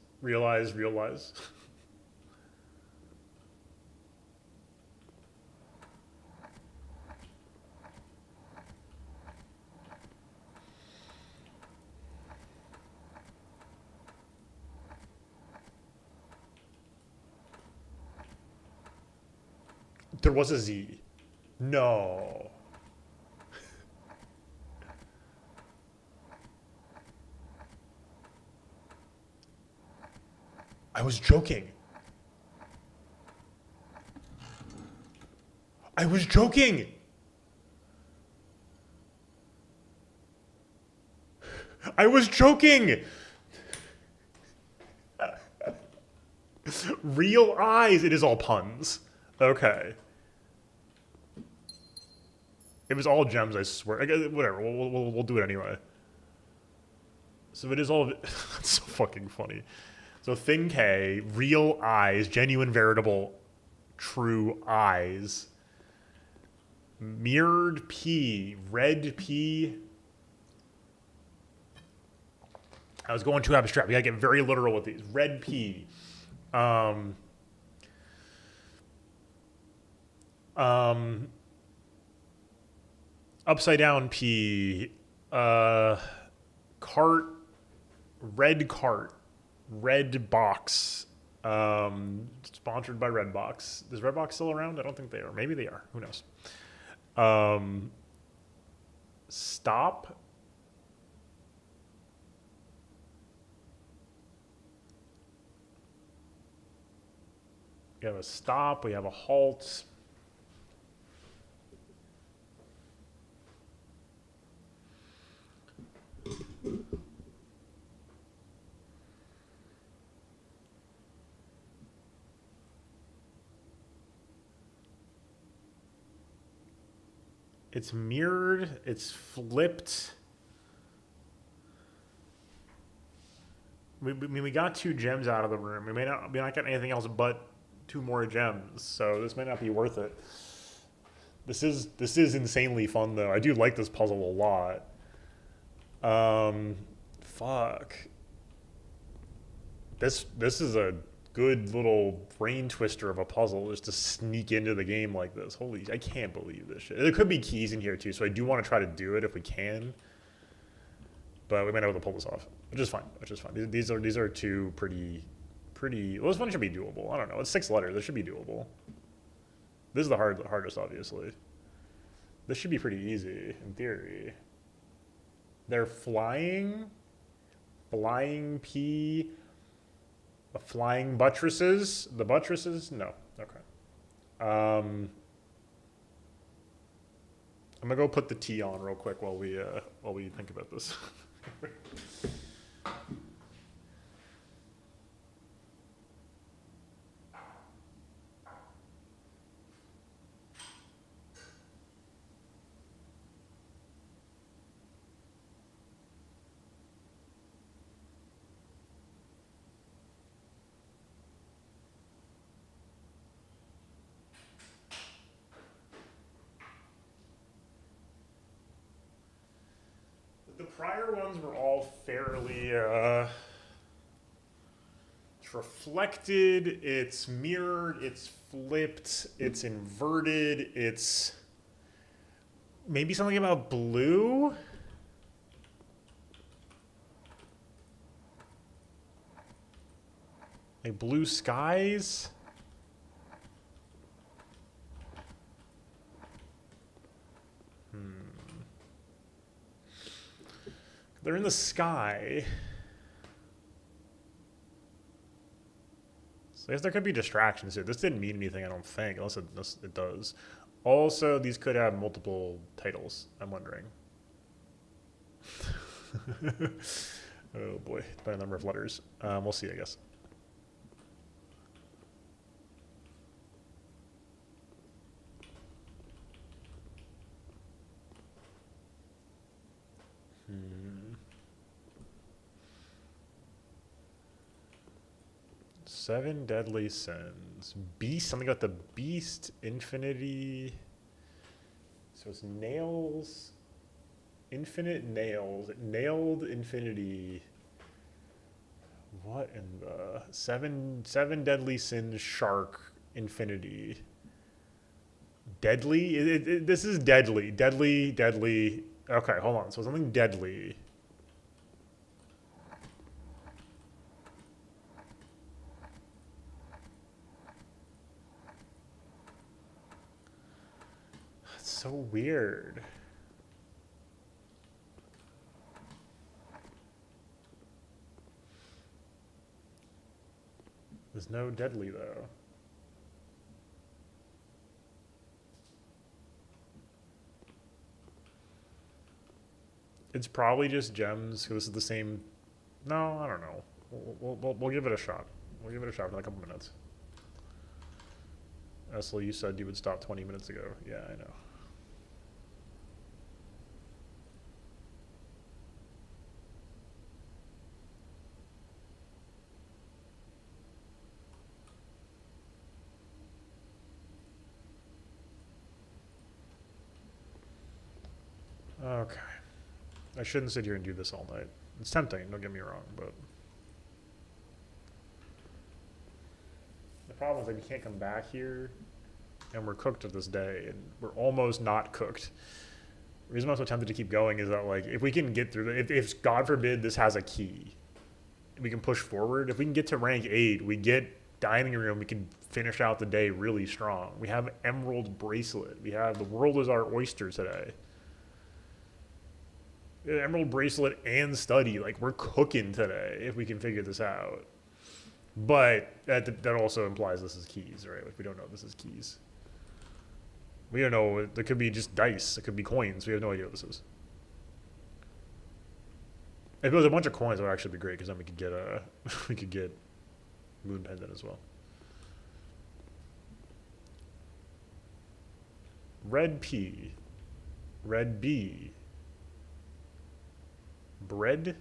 There was a Z. No. I was joking. I was joking. I was joking. Real eyes. It is all puns. Okay. It was all gems, I swear. Whatever. We'll do it anyway. So it is all. That's so fucking funny. So thing K, real eyes, genuine, veritable, true eyes. Mirrored P, red P. I was going too abstract. We gotta get very literal with these. Red P. Upside down P. Cart. Red cart. Red box. Sponsored by Redbox. Is Redbox still around? I don't think they are. Maybe they are. Who knows? Stop. We have a stop. We have a halt. It's mirrored. It's flipped. We got 2 gems out of the room. We may not get anything else but 2 more gems, so this might not be worth it. This is insanely fun though. I do like this puzzle a lot. Fuck. This is a good little brain twister of a puzzle just to sneak into the game like this. Holy, I can't believe this shit. There could be keys in here too, so I do want to try to do it if we can. But we might not be able to pull this off, which is fine. These are 2 pretty. Well, this one should be doable. I don't know. It's 6 letters. This should be doable. This is the hardest, obviously. This should be pretty easy in theory. They're flying. Flying P. Flying buttresses. The buttresses? No. Okay. I'm gonna go put the tea on real quick while we think about this. The prior ones were all fairly it's reflected, it's mirrored, it's flipped, it's inverted, it's maybe something about blue. Like blue skies. They're in the sky. So I guess there could be distractions here. This didn't mean anything, I don't think, unless it does. Also, these could have multiple titles, I'm wondering. Oh boy, by a number of letters. We'll see, I guess. Seven deadly sins. Beast, something about the beast, infinity. So it's nails, infinite nails, nailed infinity. What in the seven deadly sins? Shark infinity. Deadly. This is deadly. Deadly. Okay, hold on. So something deadly. So weird. There's no deadly though. It's probably just gems because this is the same. No, I don't know. We'll give it a shot. We'll give it a shot for a couple minutes. Esli, you said you would stop 20 minutes ago. Yeah, I know. Okay. I shouldn't sit here and do this all night. It's tempting, don't get me wrong, but the problem is that we can't come back here and we're cooked to this day and we're almost not cooked. The reason I'm so tempted to keep going is that like if we can get through if God forbid this has a key, we can push forward. If we can get to rank 8, we get dining room, we can finish out the day really strong. We have Emerald Bracelet. We have the world is our oyster today. Emerald Bracelet and study. Like we're cooking today if we can figure this out. But that also implies this is keys, right? Like we don't know this is keys. We don't know. There could be just dice. It could be coins. We have no idea what this is. If it was a bunch of coins, it would actually be great because then we could get Moon Pendant as well. Red P, red B, bread.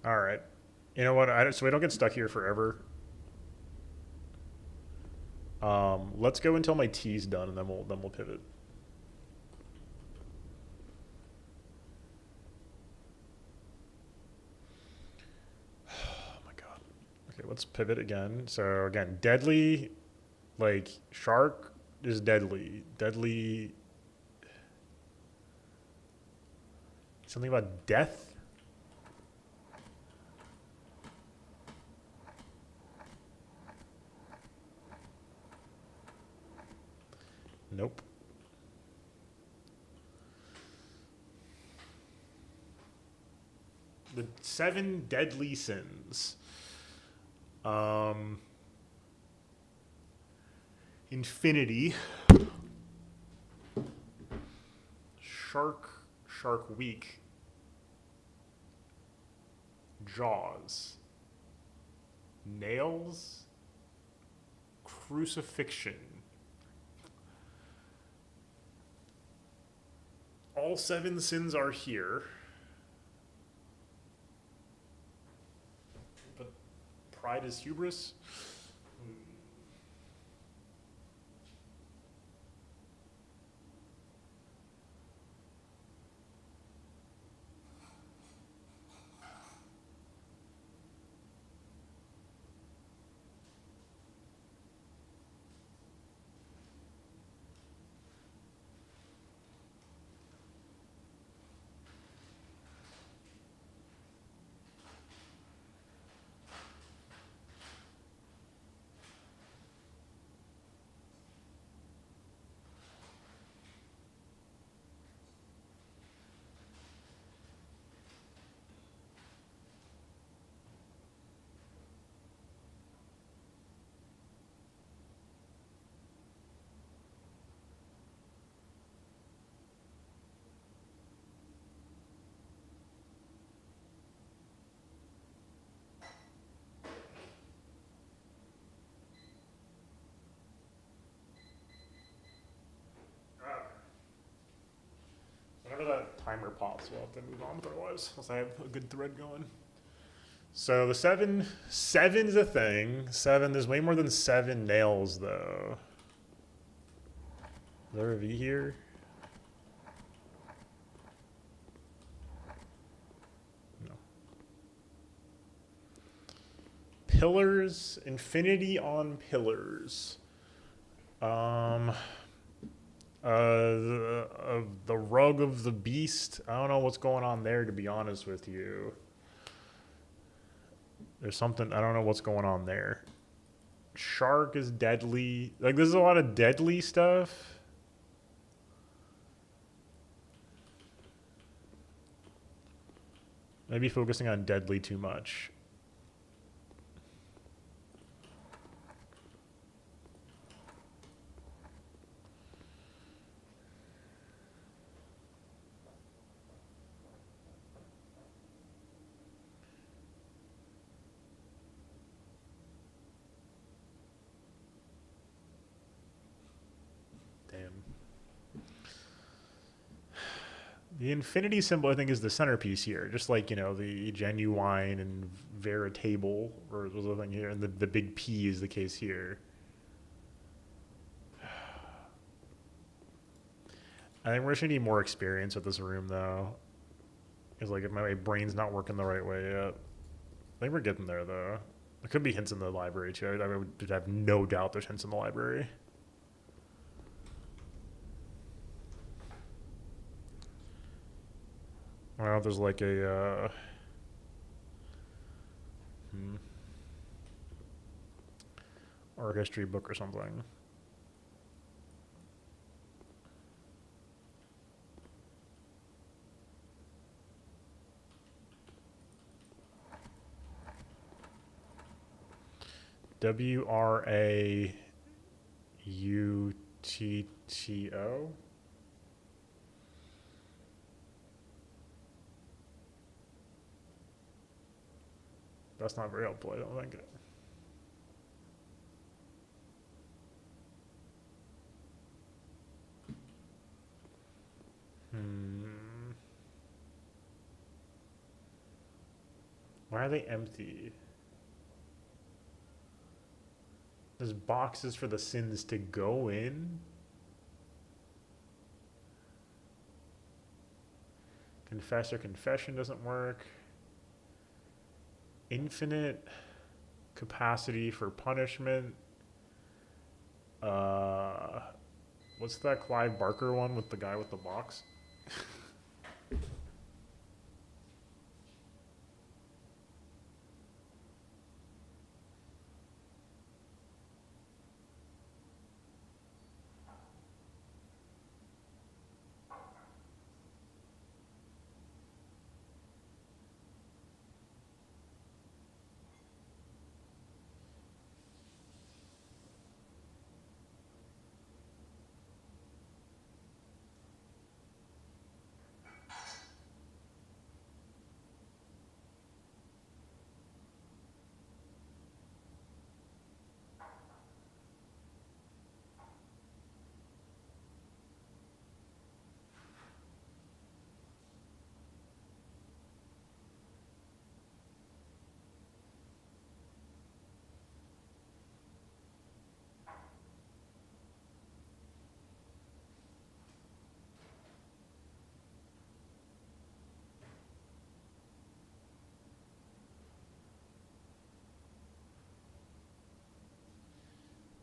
All right. You know what? So we don't get stuck here forever. Let's go until my tea's done, and then we'll pivot. Oh my god. Okay, let's pivot again. So again, deadly, like shark is deadly. Deadly. Something about death? Nope. The 7 deadly sins. Infinity. Shark weak. Jaws. Nails. Crucifixion. All 7 sins are here. But pride is hubris. Whenever that timer pops, we'll have to move on otherwise, unless I have a good thread going. So the seven's a thing. 7, there's way more than 7 nails, though. Is there a V here? No. Pillars, infinity on pillars. The rug of the beast. I don't know what's going on there, to be honest with you. There's something, I don't know what's going on there. Shark is deadly. Like, there's a lot of deadly stuff. Maybe focusing on deadly too much. The infinity symbol, I think, is the centerpiece here. Just like, the genuine and veritable, or the thing here, and the big P is the case here. I think we're just going to need more experience with this room, though. Because, like, if my brain's not working the right way yet. I think we're getting there, though. There could be hints in the library, too. I would have no doubt there's hints in the library. Well, there's like a art history book or something. WRAUTTO. That's not very helpful, I don't think. Why are they empty? There's boxes for the sins to go in? Confess or confession doesn't work. Infinite capacity for punishment. What's that Clive Barker one with the guy with the box?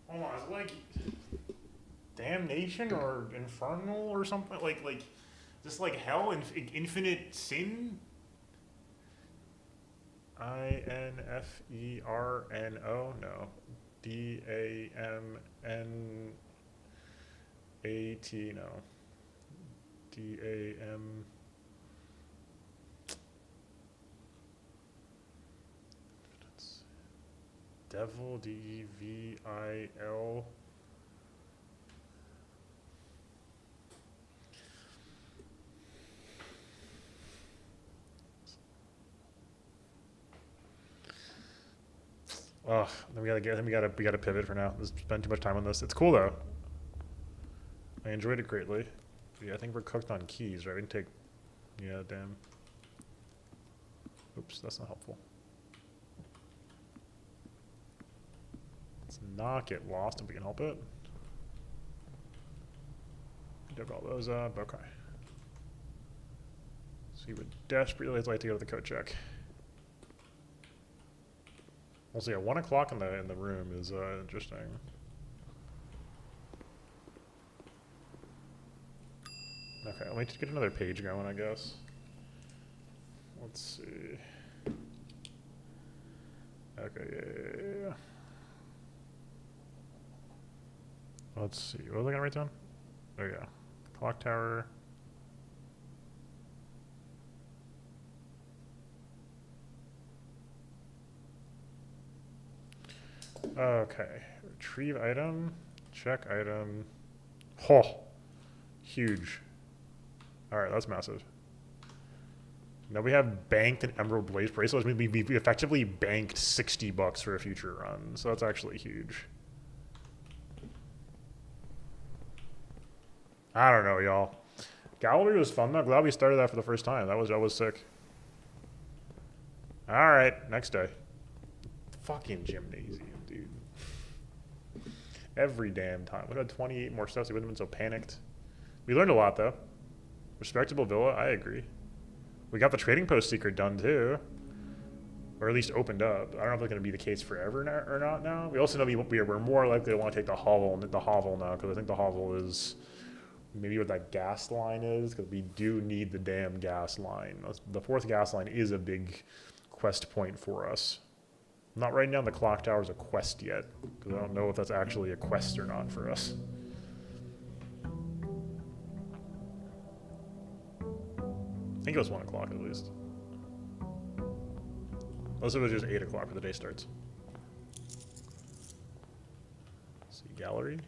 Hold on, is it like damnation or infernal or something? Like just like hell, infinite sin? INFERNO? No. DAMNAT? No. DAM. Devil, DEVIL. Ugh, then we gotta pivot for now. Let's spend too much time on this. It's cool though. I enjoyed it greatly. But yeah, I think we're cooked on keys, right? We can take, yeah, damn. Oops, that's not helpful. Let's not get lost if we can help it. Dug all those up, okay. So you would desperately like to go to the code check. Also, yeah, 1 o'clock in the room is interesting. Okay, let me just get another page going, I guess. Let's see. Okay, yeah. Let's see. What was I gonna write down? Oh yeah, clock tower. Okay, retrieve item, check item. Oh, huge. All right, that's massive. Now we have banked an Emerald Blaze bracelet, which means we effectively banked $60 for a future run. So that's actually huge. I don't know, y'all. Gallery was fun though. Glad we started that for the first time. That was sick. All right, next day. Fucking gymnasium, dude. Every damn time. We had 28 more steps. We wouldn't have been so panicked. We learned a lot though. Respectable villa, I agree. We got the trading post secret done too, or at least opened up. I don't know if it's going to be the case forever or not now. We also know we're more likely to want to take the hovel now, because I think the hovel is maybe what that gas line is, because we do need the damn gas line. The 4th gas line is a big quest point for us. I'm not writing down the clock tower as a quest yet, because I don't know if that's actually a quest or not for us. I think it was 1 o'clock at least. Unless it was just 8 o'clock when the day starts. See, gallery.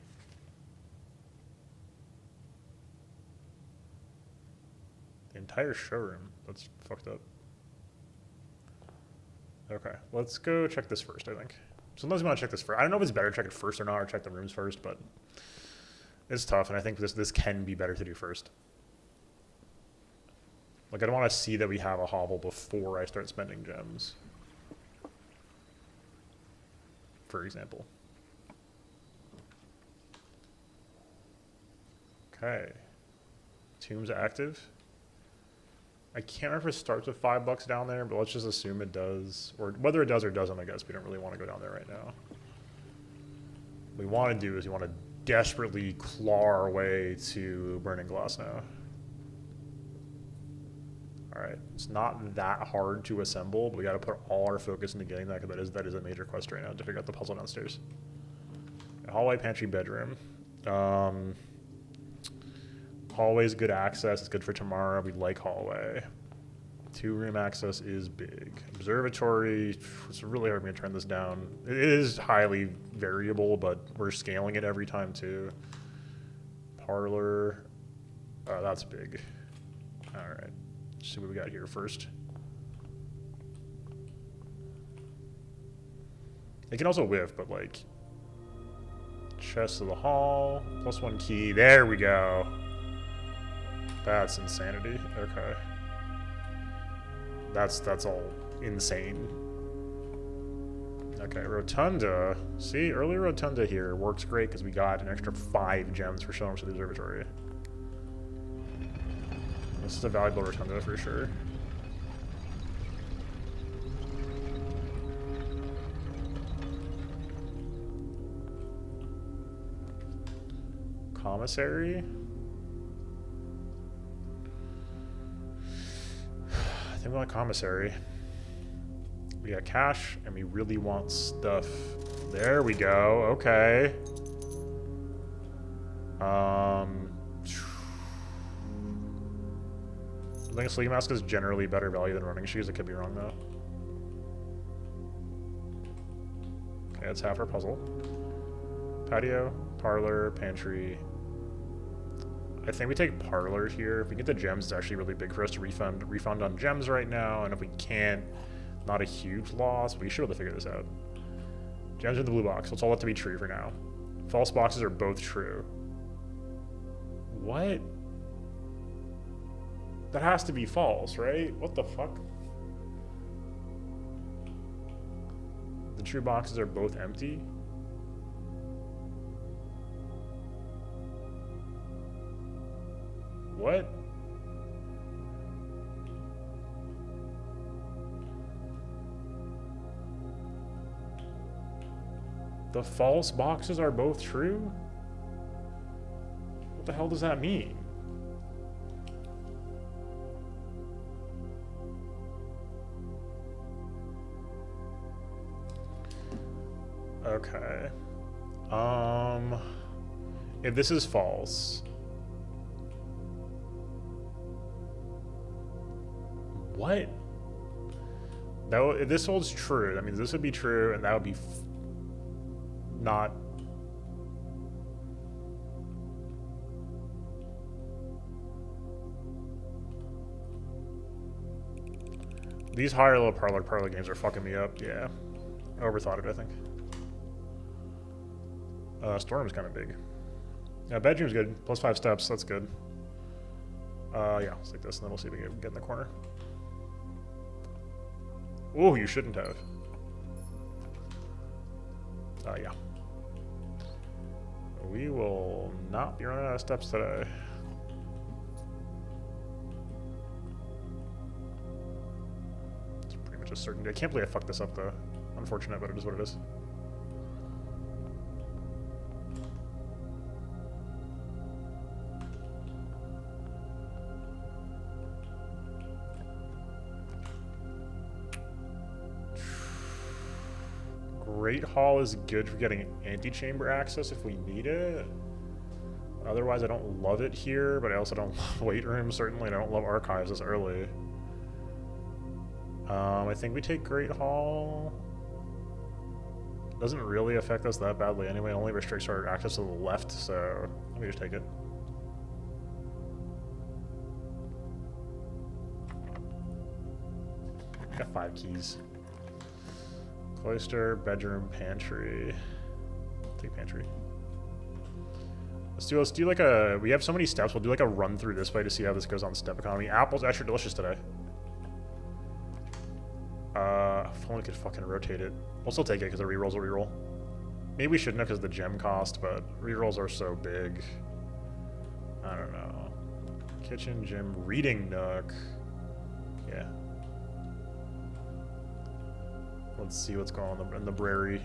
The entire showroom. That's fucked up. Okay, let's go check this first, I think. Sometimes we want to check this first. I don't know if it's better to check it first or not, or check the rooms first, but it's tough, and I think this can be better to do first. Like, I don't want to see that we have a hovel before I start spending gems. For example. Okay. Tomb's active. I can't remember if it starts with $5 down there, but let's just assume it does. Or whether it does or doesn't, I guess we don't really want to go down there right now. What we want to do is we want to desperately claw our way to Burning Glass now. Alright, it's not that hard to assemble, but we gotta put all our focus into getting that, because that is a major quest right now to figure out the puzzle downstairs. Hallway, pantry, bedroom. Hallway's good access, it's good for tomorrow, we like hallway. 2-room access is big. Observatory, it's really hard for me to turn this down. It is highly variable, but we're scaling it every time too. Parlor, that's big. Alright, let's see what we got here first. It can also whiff, but like, chest of the hall, +1 key, there we go. That's insanity, okay. That's all insane. Okay, Rotunda. See, early Rotunda here works great because we got an extra 5 gems for showing up to the observatory. This is a valuable Rotunda for sure. Commissary? I think we want commissary. We got cash, and we really want stuff. There we go. Okay. I think a sleep mask is generally better value than running shoes. I could be wrong though. Okay, that's half our puzzle. Patio, parlor, pantry. I think we take parlor here. If we get the gems, it's actually really big for us to refund on gems right now. And if we can't, not a huge loss. But we should be able to figure this out. Gems in the blue box. Let's all let to be true for now. False boxes are both true. What? That has to be false, right? What the fuck? The true boxes are both empty. What? The false boxes are both true? What the hell does that mean? Okay. If this is false, what? If this holds true, that means this would be true, and that would be not. These higher level parlor games are fucking me up. Yeah, I overthought it. I think. Storeroom's kind of big. Yeah, bedroom's good. +5 steps. That's good. Yeah, let's take this, and then we'll see if we can get in the corner. Oh, you shouldn't have. Yeah. We will not be running out of steps today. It's pretty much a certainty. I can't believe I fucked this up, though. Unfortunate, but it is what it is. Great Hall is good for getting antechamber access if we need it. Otherwise, I don't love it here, but I also don't love Weight Room, certainly, and I don't love Archives this early. I think we take Great Hall. Doesn't really affect us that badly anyway. It only restricts our access to the left, so let me just take it. Got 5 keys. Cloister, bedroom, pantry. Take pantry. Let's do like a, we have so many steps, we'll do like a run through this way to see how this goes on step economy. Apple's extra delicious today. If only we could fucking rotate it. We'll still take it because the rerolls will reroll. Maybe we shouldn't have because of the gem cost, but rerolls are so big. I don't know. Kitchen, gym, reading nook. Yeah. Let's see what's going on in the Brary.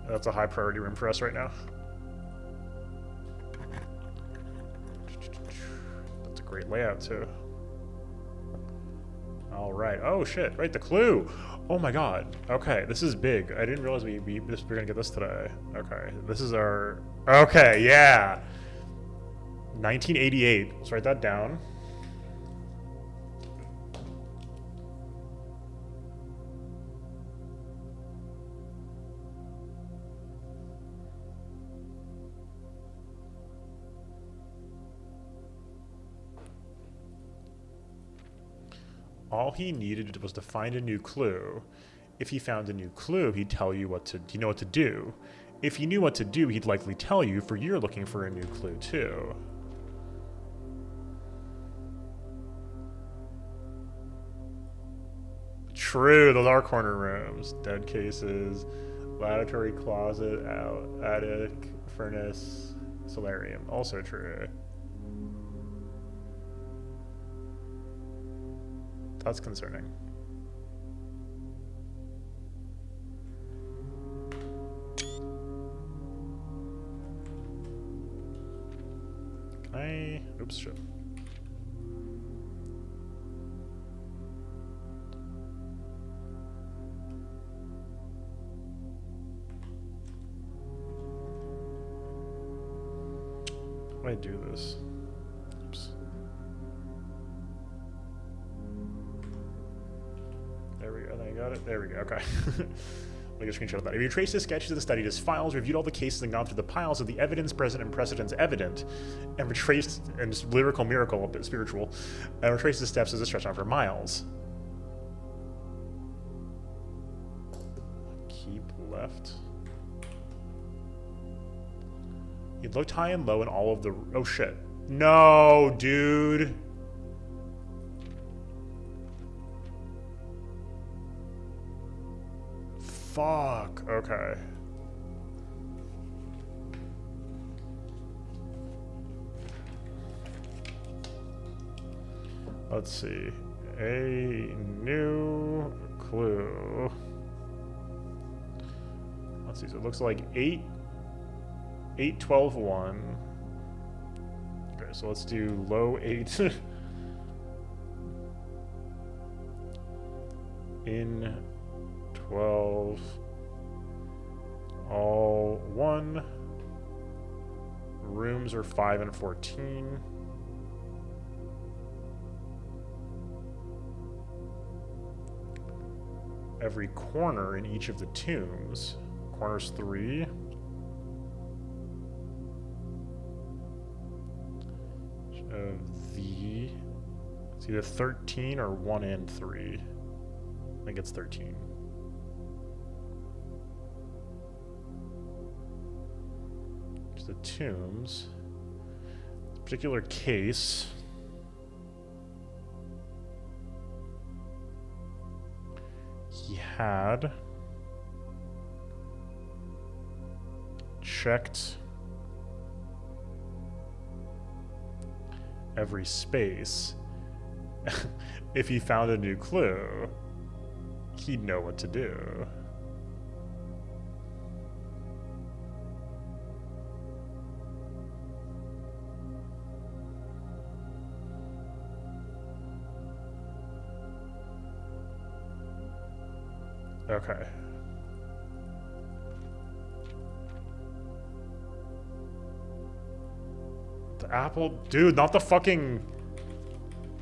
That's a high priority room for us right now. great layout too. All right. Oh shit! Right, the clue. Oh my god. Okay, this is big. I didn't realize we're gonna get this today. Okay, this is our. Okay, yeah. 1988. Let's write that down. All he needed was to find a new clue. If he found a new clue, he'd tell you he'd know what to do. If he knew what to do, he'd likely tell you, for you're looking for a new clue too. True, those are corner rooms. Dead cases, laboratory closet, attic, furnace, solarium. Also true. That's concerning. Oops, shit. How do I do this? Oops. There we go. I think I got it. There we go. Okay. I'll get a screenshot of that. If you trace the sketches and studied his files, reviewed all the cases and gone through the piles of the evidence present and precedents evident, and retraced, and just lyrical miracle, a bit spiritual, and retraced the steps as it stretched on for miles. Keep left. He looked high and low in all of the... Oh, shit. No, dude. Fuck. Okay. Let's see. A new clue. Let's see. So it looks like 8, 12, 1. Okay, so let's do low 8. In 12, all 1. Rooms are 5 and 14. Every corner in each of the tombs. Corners 3. It's either 13 or 1 and 3. I think it's 13. The tombs. This particular case. He had checked every space. If he found a new clue, he'd know what to do. Okay. The apple... Dude, not the fucking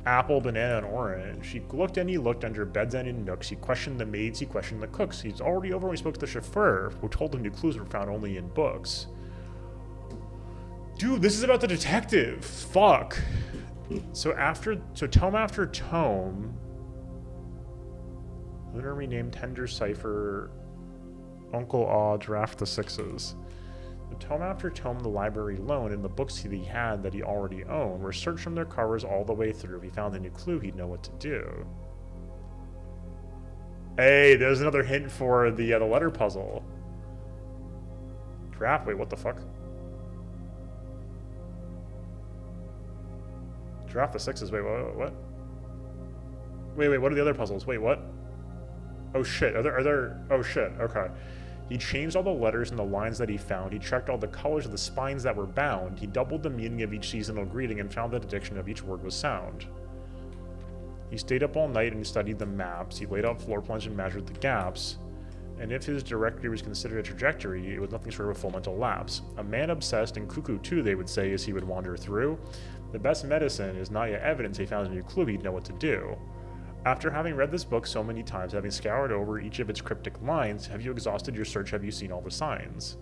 apple, banana, and orange. He looked and he looked under beds and in nooks. He questioned the maids, he questioned the cooks. He's already over when he spoke to the chauffeur, who told him new clues were found only in books. Dude, this is about the detective. Fuck. So tome after tome... Lunar renamed Tender Cipher, Uncle Aw, Draft the Sixes. The tome after tome the library loaned and the books he had that he already owned were searched from their covers all the way through. If he found a new clue, he'd know what to do. Hey, there's another hint for the letter puzzle. Draft, wait, what the fuck? Draft the Sixes, wait, what? Wait, what are the other puzzles? Wait, what? Oh shit, are there, oh shit, okay. He changed all the letters and the lines that he found. He checked all the colors of the spines that were bound. He doubled the meaning of each seasonal greeting and found that the diction of each word was sound. He stayed up all night and studied the maps. He laid out floor plans and measured the gaps. And if his directory was considered a trajectory, it was nothing short of a full mental lapse. A man obsessed and cuckoo too, they would say, as he would wander through. The best medicine is not yet evidence. He found a new clue, he'd know what to do. After having read this book so many times, having scoured over each of its cryptic lines, have you exhausted your search? Have you seen all the signs?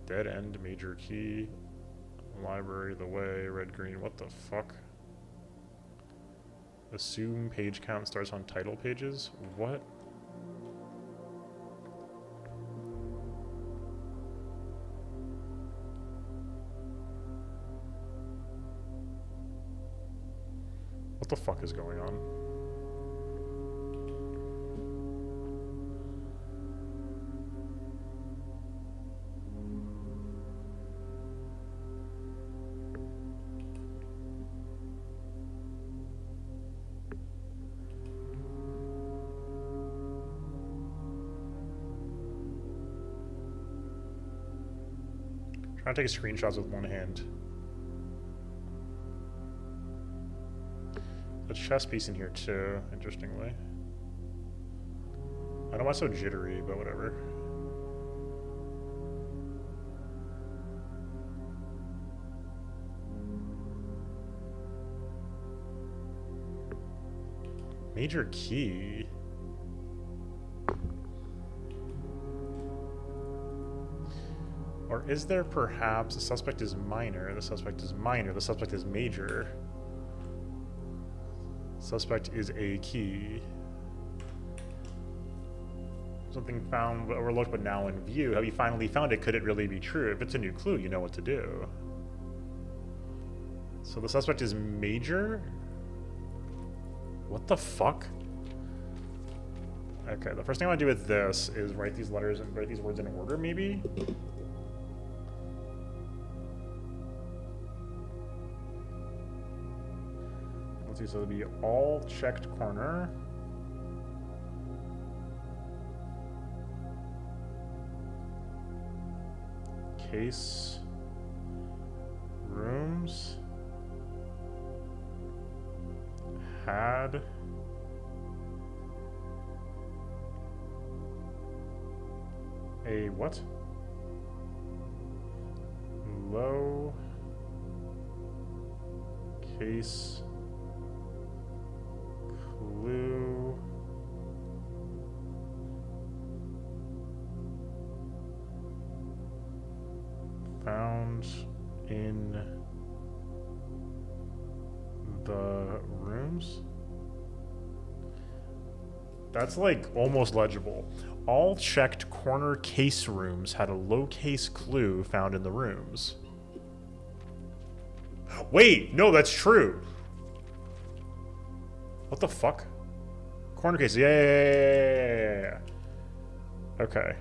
Dead end, major key, library, the way, red, green, what the fuck? Assume page count starts on title pages? What? What the fuck is going on? Trying to take screenshots with one hand. A chess piece in here too, interestingly. I don't know why it's so jittery, but whatever. Major key. Or is there perhaps the suspect is minor, the suspect is minor, the suspect is major. Suspect is a key. Something found but overlooked but now in view. Have you finally found it? Could it really be true? If it's a new clue, you know what to do. So the suspect is major? What the fuck? Okay, the first thing I want to do with this is write these letters and write these words in order, maybe? Let's see, so it'll be all checked corner. Case rooms had a what? Low case clue found in the rooms. That's like almost legible. All checked corner case rooms had a low case clue found in the rooms. Wait, no, that's true. What the fuck? Corner case, yeah. Okay.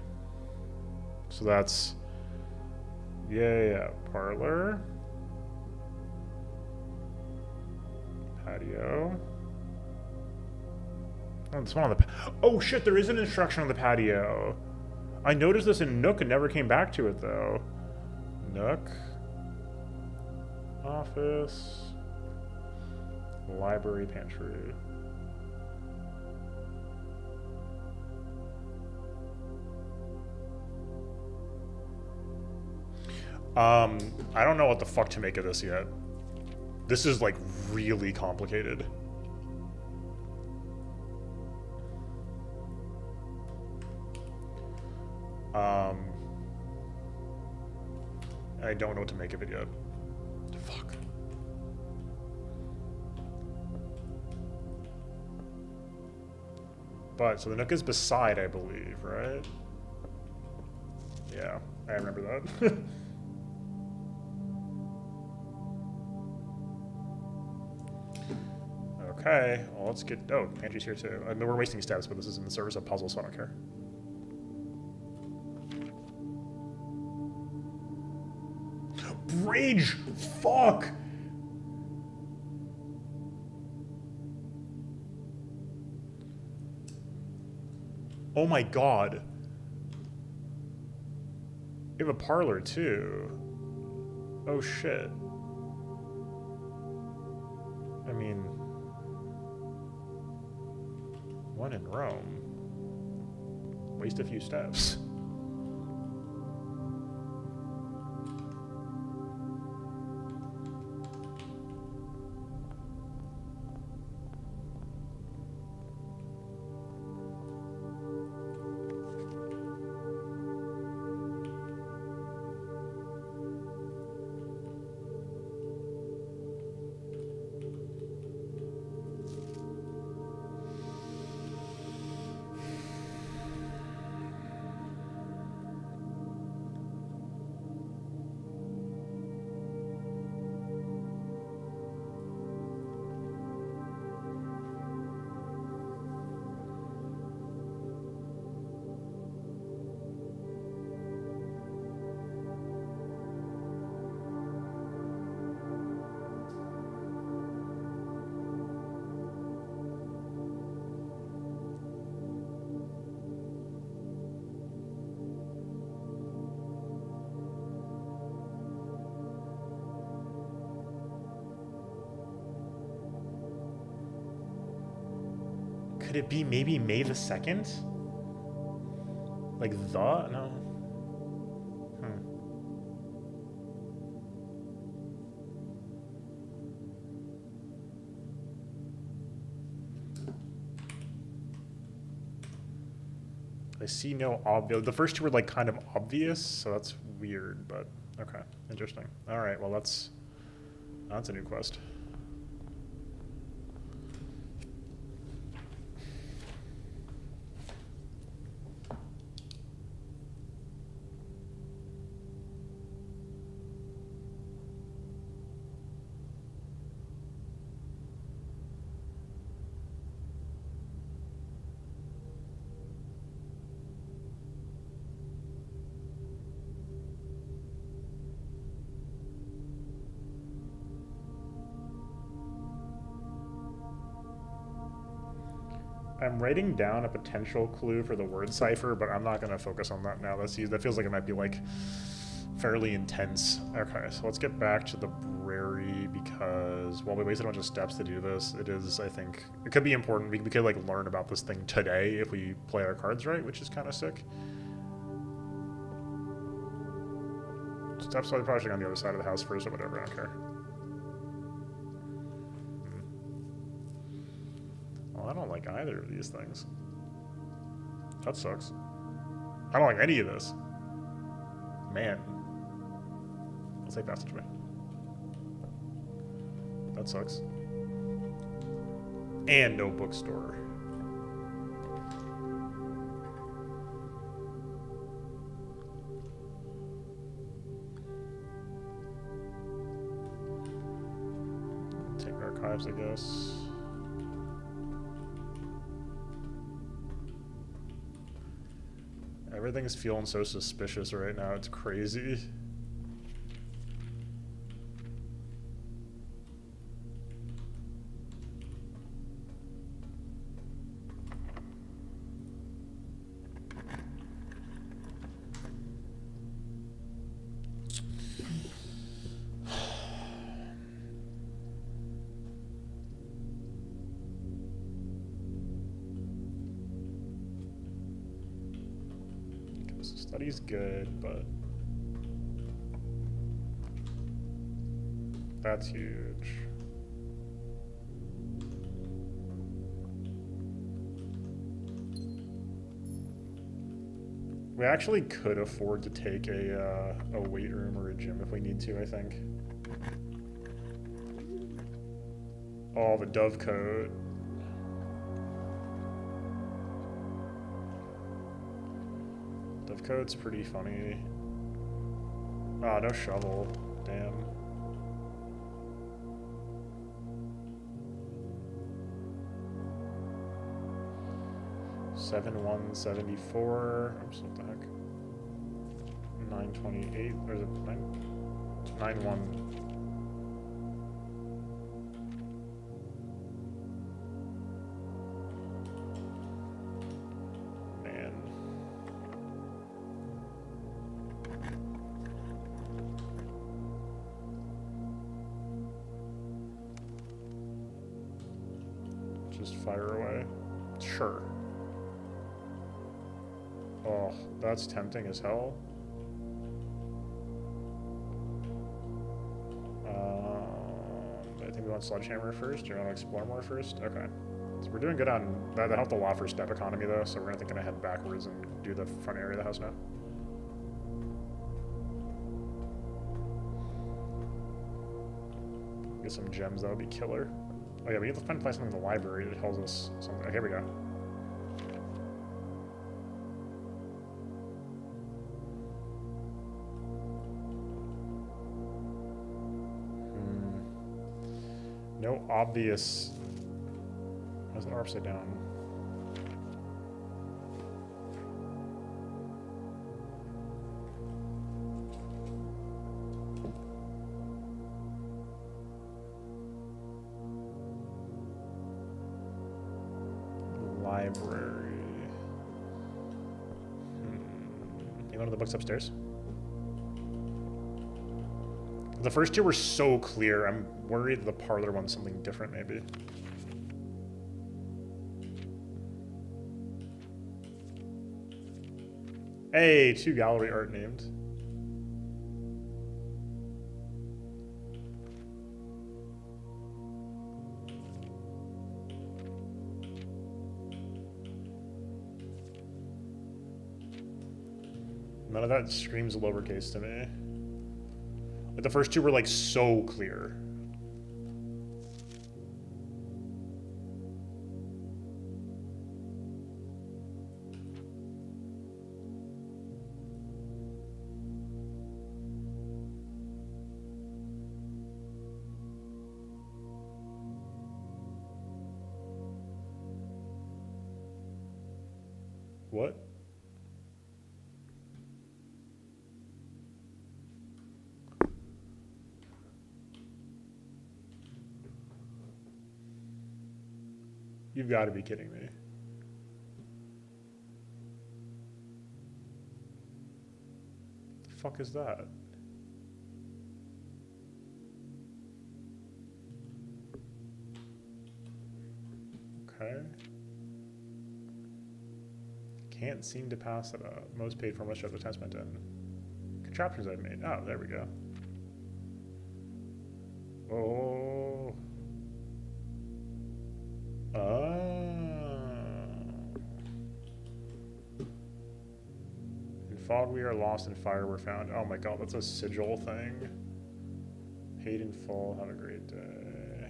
So that's, yeah. Parlor. Patio. Oh, this one on the, oh shit, there is an instruction on the patio. I noticed this in Nook and never came back to it though. Nook. Office. Library pantry. I don't know what the fuck to make of this yet. This is like really complicated. I don't know what to make of it yet. Fuck. But, so the Nook is beside, I believe, right? Yeah, I remember that. Okay, well, let's get, oh, Angie's here too. I mean, we're wasting steps, but this is in the service of puzzles, so I don't care. Bridge! Fuck! Oh my god. We have a parlor too. Oh shit. I mean, one in Rome. Waste a few steps. Could it be maybe May the 2nd? Like the? No. Hmm. I see no obvious. The first two were like kind of obvious, so that's weird, but okay. Interesting. Alright, well that's a new quest. I'm writing down a potential clue for the word cipher, but I'm not going to focus on that now. That feels like it might be like fairly intense. Okay, so let's get back to the brewery because while we wasted a bunch of steps to do this, it is, I think, it could be important. We could like learn about this thing today if we play our cards right, which is kind of sick. Steps are probably on the other side of the house first or whatever, I don't care. Well, I don't like either of these things. That sucks. I don't like any of this. Man. I'll take passageway. That sucks. And no bookstore. Take archives, I guess. Everything's feeling so suspicious right now, it's crazy. Study's good, but that's huge. We actually could afford to take a weight room or a gym if we need to, I think. Oh, the dove coat. Code's pretty funny. Ah, no shovel. Damn. $7,174. Oops, what the heck? 928. Or is it 9? 91. Man. just fire away. Sure. Oh, that's tempting as hell. I think we want Sledgehammer first, or you want to explore more first? Okay. So we're doing good on... That helped a lot for step economy, though, so we're I think going to head backwards and do the front area of the house now. Get some gems, that would be killer. Oh yeah, we need to find something in the library that tells us something. Okay, here we go. No obvious... How's the upside down? Library. You go to the books upstairs? The first two were so clear, I'm worried the parlor one's something different, maybe. Hey, 2 gallery art named. None of that screams lowercase to me. But the first two were like so clear. What? You've got to be kidding me. The fuck is that? Okay. Can't seem to pass it up. Most paid for, most shows, what time spent in. Contraptions I've made. Oh, there we go. Oh. In fog we are lost, in fire we're found. Oh my god, that's a sigil thing. Paid in full, have a great day.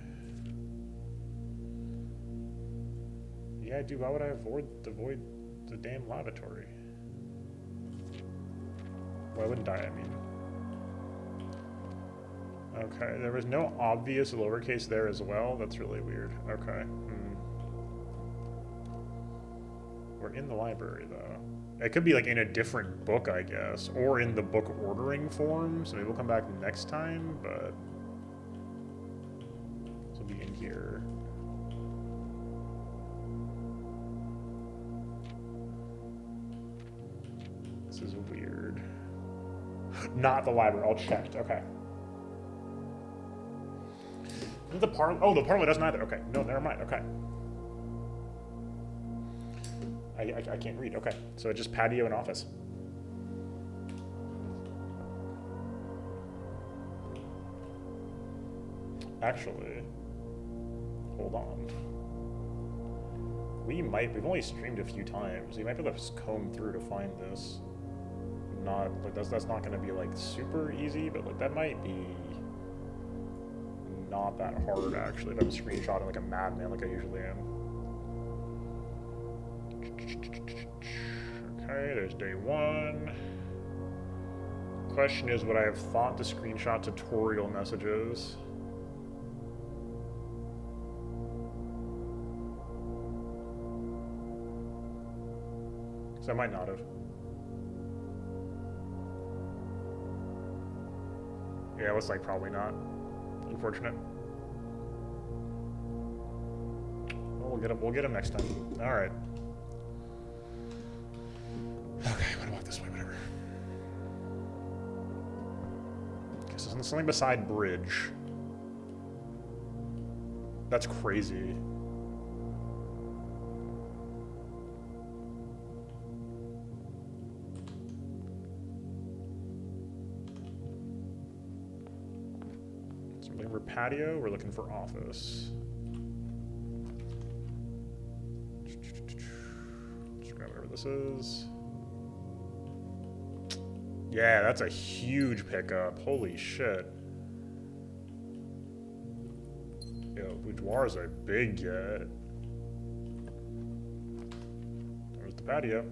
Yeah, dude, why would I avoid the damn lavatory? Well, I wouldn't die, I mean. Okay, there was no obvious lowercase there as well. That's really weird. Okay. We're in the library, though. It could be, like, in a different book, I guess. Or in the book ordering form. So maybe we'll come back next time, but... This will be in here. This is weird. Not the library. All checked. Okay. The parlor. Oh, the parlor doesn't either. Okay. No, never mind. Okay. I can't read. Okay. So just patio and office. Actually, hold on. We've only streamed a few times. We might be able to comb through to find this. Not like that's not going to be like super easy, but like that might be not that hard actually. If I'm screenshotting like a madman, like I usually am. Okay, there's day one. Question is, would I have thought to screenshot tutorial messages? So I might not have. Yeah, it was like probably not. Unfortunate. Well, we'll get him next time. All right. Okay, I'm gonna walk this way, whatever. Guess there's something beside bridge. That's crazy. patio. We're looking for office. Just grab whatever this is. Yeah, that's a huge pickup. Holy shit. Yo, boudoirs are big yet. There's the patio.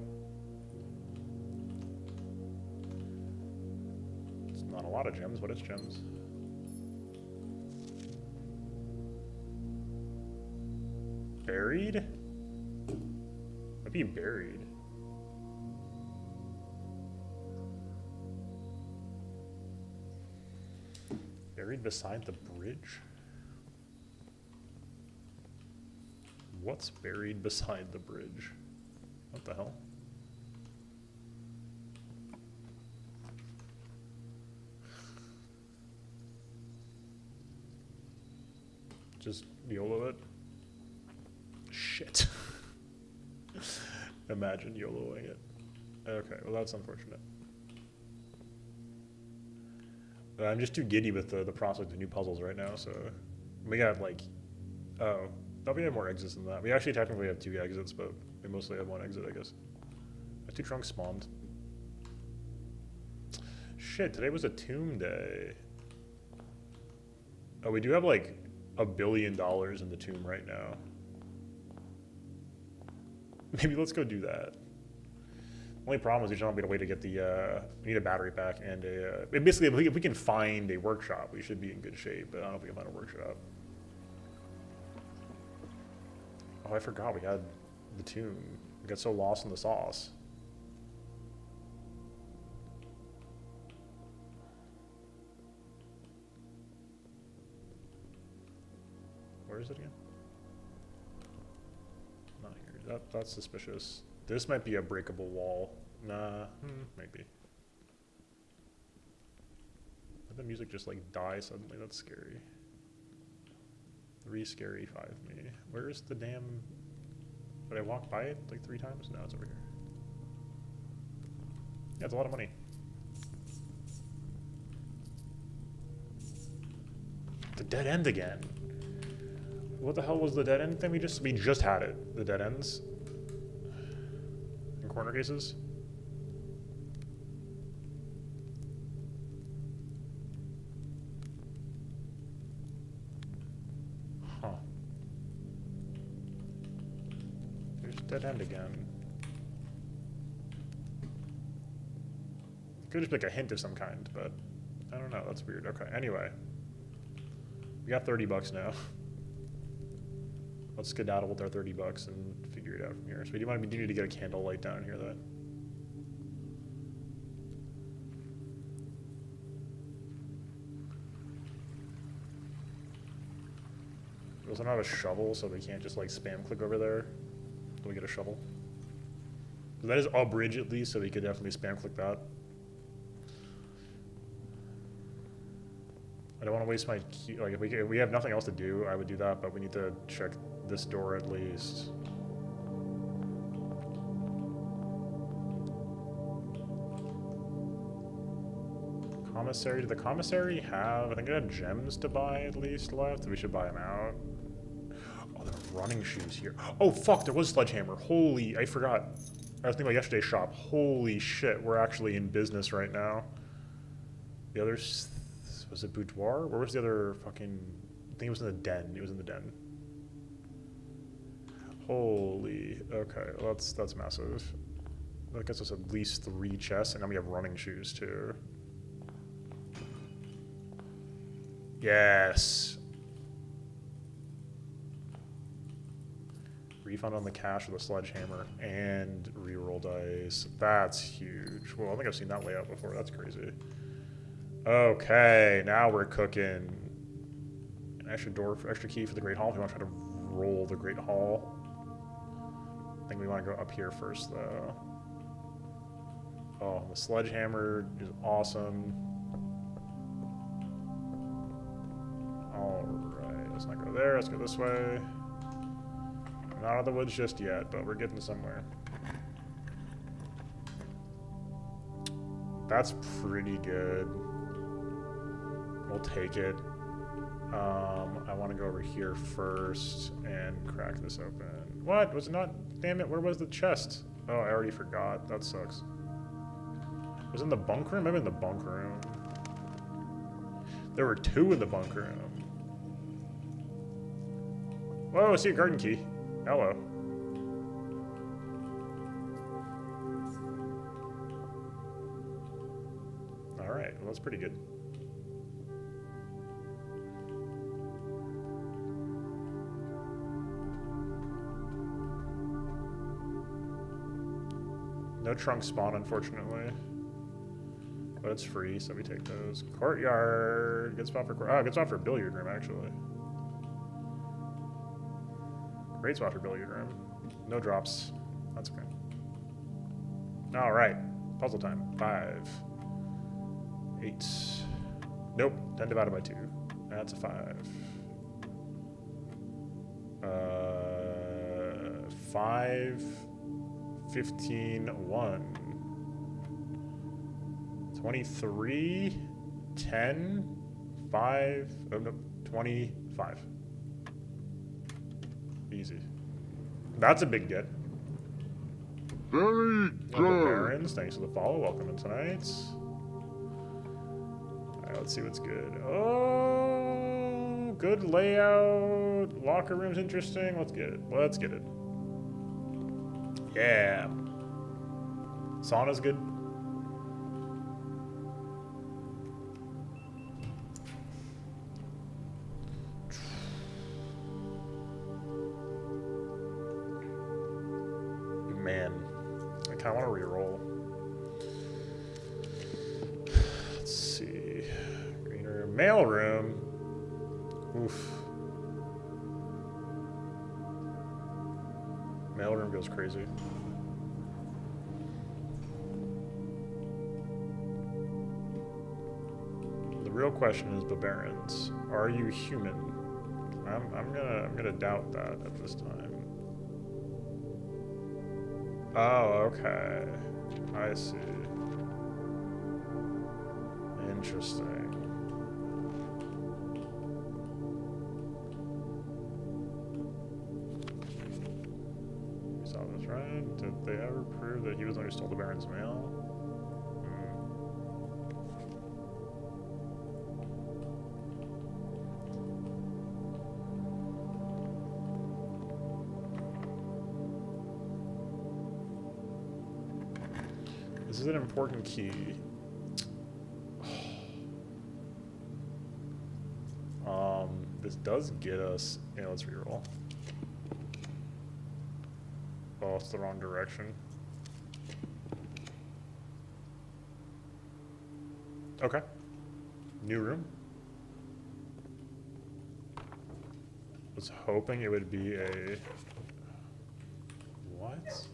It's not a lot of gems, but it's gems. Buried? Might be buried. Buried beside the bridge? What's buried beside the bridge? What the hell? Just YOLO it? Shit. Imagine YOLOing it. Okay, well that's unfortunate. I'm just too giddy with the prospect of new puzzles right now, so we got like, oh, thought we had more exits than that. We actually technically have 2 exits, but we mostly have 1 exit, I guess. 2 trunks spawned. Shit, today was a tomb day. Oh, we do have like $1 billion in the tomb right now. Maybe let's go do that. Only problem is we don't have a way to get the, we need a battery pack and a, basically if we can find a workshop, we should be in good shape, but I don't know if we can find a workshop. Oh, I forgot we had the tomb. We got so lost in the sauce. Where is it again? Not here. That's suspicious. This might be a breakable wall. Nah, maybe. Did the music just like die suddenly? That's scary. 3 scary, 5 me. Where's the damn... Did I walk by it like 3 times? No, it's over here. Yeah, it's a lot of money. The dead end again. What the hell was the dead end thing? We just had it. The dead ends. In corner cases. Huh. There's dead end again. Could just be like a hint of some kind, but I don't know. That's weird. Okay. Anyway, we got $30 now. Let's skedaddle with our $30 and figure it out from here. So we do need to get a candle light down here though. We also don't have a shovel, so we can't just like spam click over there. Do we get a shovel? So that is a bridge at least, so we could definitely spam click that. I don't want to waste my key. Like if we have nothing else to do, I would do that, but we need to check this door at least. Commissary, did the commissary have, I think it had gems to buy at least left. We should buy them out. Oh, there are running shoes here. Oh fuck, there was Sledgehammer. Holy, I forgot. I was thinking about yesterday's shop. Holy shit, we're actually in business right now. The others, was it boudoir? Where was the other fucking, I think it was in the den. It was in the den. Holy, okay, well, that's massive. That gets us at least 3 chests, and now we have running shoes too. Yes. Refund on the cash with a sledgehammer and reroll dice. That's huge. Well, I think I've seen that layout before. That's crazy. Okay, now we're cooking. An extra door, extra key for the Great Hall. If we want to try to roll the Great Hall. I think we want to go up here first, though. Oh, the sledgehammer is awesome. Alright, let's not go there. Let's go this way. Not out of the woods just yet, but we're getting somewhere. That's pretty good. We'll take it. I want to go over here first and crack this open. What? Was it not? Damn it, where was the chest? Oh, I already forgot. That sucks. Was it in the bunk room? Maybe in the bunk room. There were 2 in the bunk room. Whoa, I see a garden key. Hello. Alright, well that's pretty good. No trunk spawn, unfortunately. But it's free, so we take those. Courtyard. Good spot for good spot for billiard room, actually. Great spot for billiard room. No drops. That's okay. Alright. Puzzle time. 5. 8. Nope. 10 divided by 2. That's a 5. 5. 15, 1. 23, 10, 5, oh no, 25. Easy. That's a big get. Very good. Barons, thanks for the follow. Welcome in tonight. Alright, let's see what's good. Oh, good layout. Locker room's interesting. Let's get it. Let's get it. Yeah. Sauna's good. Man, I kind of want to re-roll. Let's see. Green room. Mail room. Oof. Mail room goes crazy. The real question is, Barons, are you human? I'm gonna doubt that at this time. Oh, okay. I see. Interesting. You saw this, right? Did they ever prove that he was the one who stole the Baron's mail? This is an important key. This does get us. Yeah, let's reroll. Oh, it's the wrong direction. Okay. New room. Was hoping it would be a. What?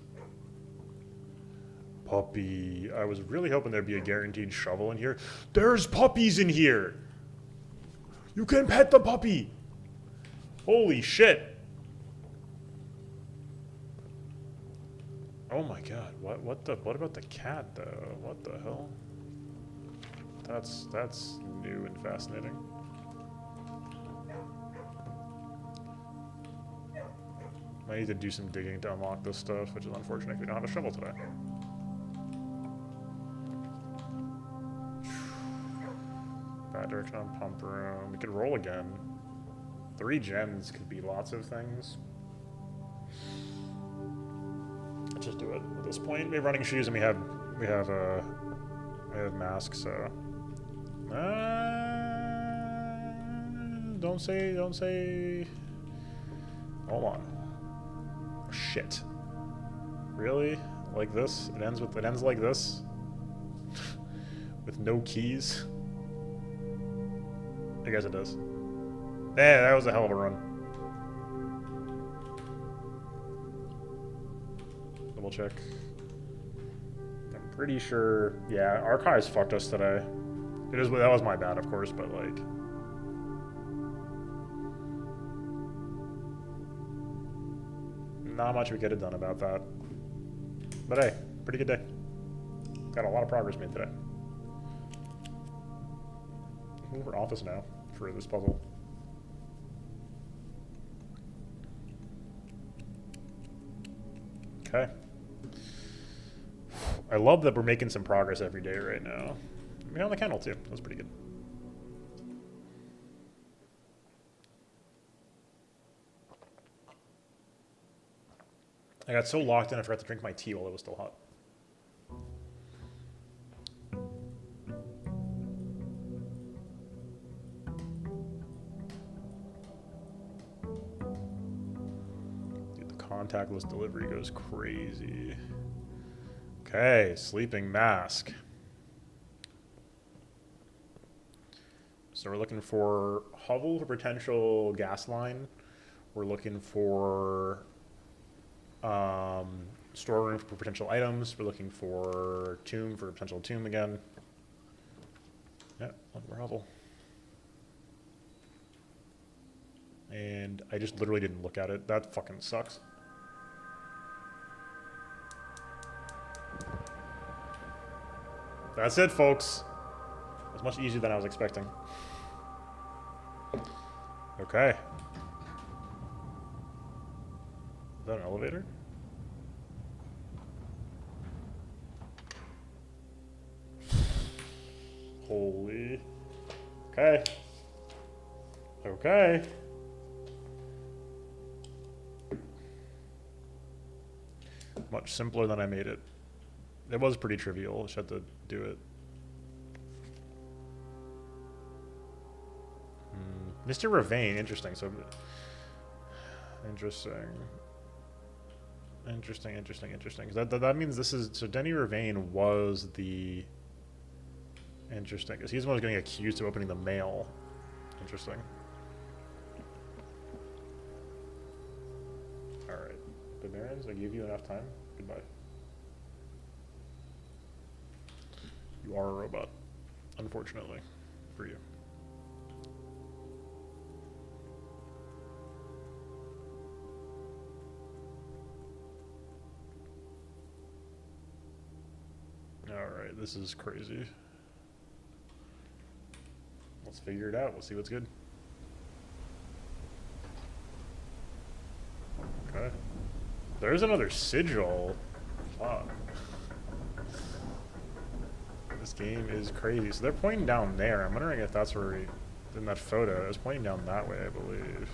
Puppy. I was really hoping there'd be a guaranteed shovel in here. There's puppies in here! You can pet the puppy! Holy shit! Oh my god, what about the cat though? What the hell? That's new and fascinating. Might need to do some digging to unlock this stuff, which is unfortunate if we don't have a shovel today. Bad direction on pump room. We could roll again. 3 gems could be lots of things. Let's just do it at this point. We have running shoes and we have masks, so. Don't say. Hold on. Shit. Really? Like this? It ends like this? With no keys? I guess it does. Yeah, that was a hell of a run. Double check. I'm pretty sure. Yeah, Archives fucked us today. That was my bad, of course, but like. Not much we could have done about that. But hey, pretty good day. Got a lot of progress made today. We're office now for this puzzle. Okay. I love that we're making some progress every day right now. We on the kennel too. That's pretty good. I got so locked in I forgot to drink my tea while it was still hot. Dude, the contactless delivery goes crazy. Okay, sleeping mask. So we're looking for hovel for potential gas line. We're looking for storeroom for potential items. We're looking for tomb for potential tomb again. Yeah, looking for hovel. And I just literally didn't look at it. That fucking sucks. That's it, folks. It was much easier than I was expecting. Okay. Is that an elevator? Holy. Okay. Okay. Much simpler than I made it. It was pretty trivial. I just had to do it. Mr. Ravane, interesting. So, interesting. That means this is, so Denny Ravane was the, interesting, because he's the one who's getting accused of opening the mail. Interesting. Alright. Barbarians, I gave you enough time. Goodbye. You are a robot, unfortunately, for you. Alright, this is crazy. Let's figure it out. We'll see what's good. Okay. There's another sigil. Wow. This game is crazy. So they're pointing down there. I'm wondering if that's where in that photo, it was pointing down that way, I believe.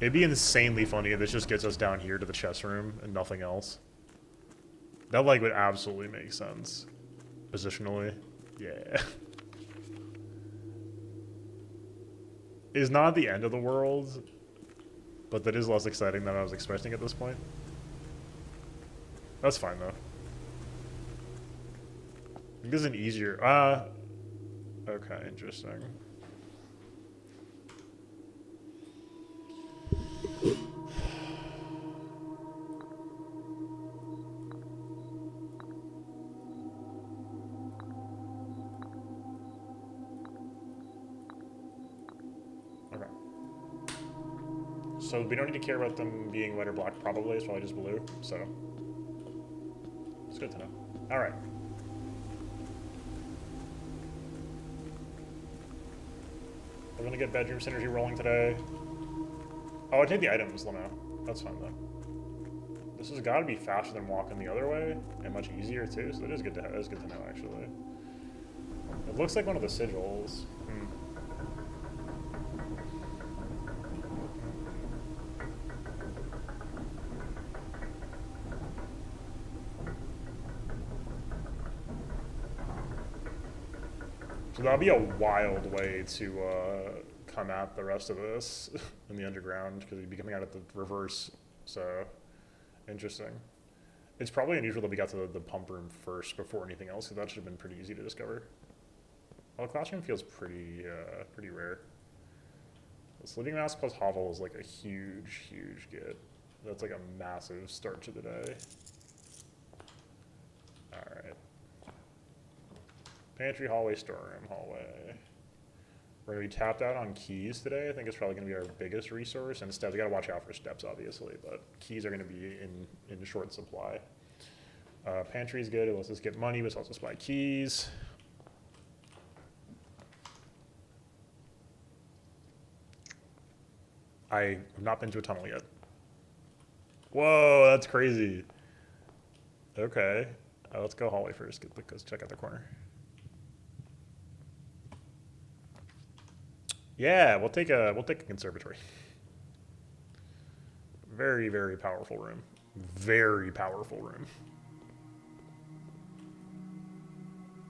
It'd be insanely funny if this just gets us down here to the chess room and nothing else. That, like, would absolutely make sense. Positionally. Yeah. It's not the end of the world, but that is less exciting than I was expecting at this point. That's fine, though. I think this is an easier... okay, interesting. So we don't need to care about them being white or black, probably. It's probably just blue, so it's good to know. All right. We're gonna get bedroom synergy rolling today. Oh, I take the items, Lamo. That's fine though. This has got to be faster than walking the other way, and much easier too. So that is good to have. That is good to know, actually. It looks like one of the sigils. So that'll be a wild way to come at the rest of this in the underground, because you'd be coming out at the reverse. So, interesting. It's probably unusual that we got to the pump room first before anything else, because that should have been pretty easy to discover. Well, the classroom feels pretty pretty rare. The sleeping mask plus hovel is like a huge, huge get. That's like a massive start to the day. All right. Pantry, hallway, storeroom, hallway. We're gonna be tapped out on keys today. I think it's probably gonna be our biggest resource. And steps, we gotta watch out for steps, obviously, but keys are gonna be in short supply. Pantry's good. It lets us get money, but it's also supply keys. I have not been to a tunnel yet. Whoa, that's crazy. Okay. Let's go Holly first. Let's check out the corner. Yeah, we'll take a conservatory. Very, very powerful room. Very powerful room.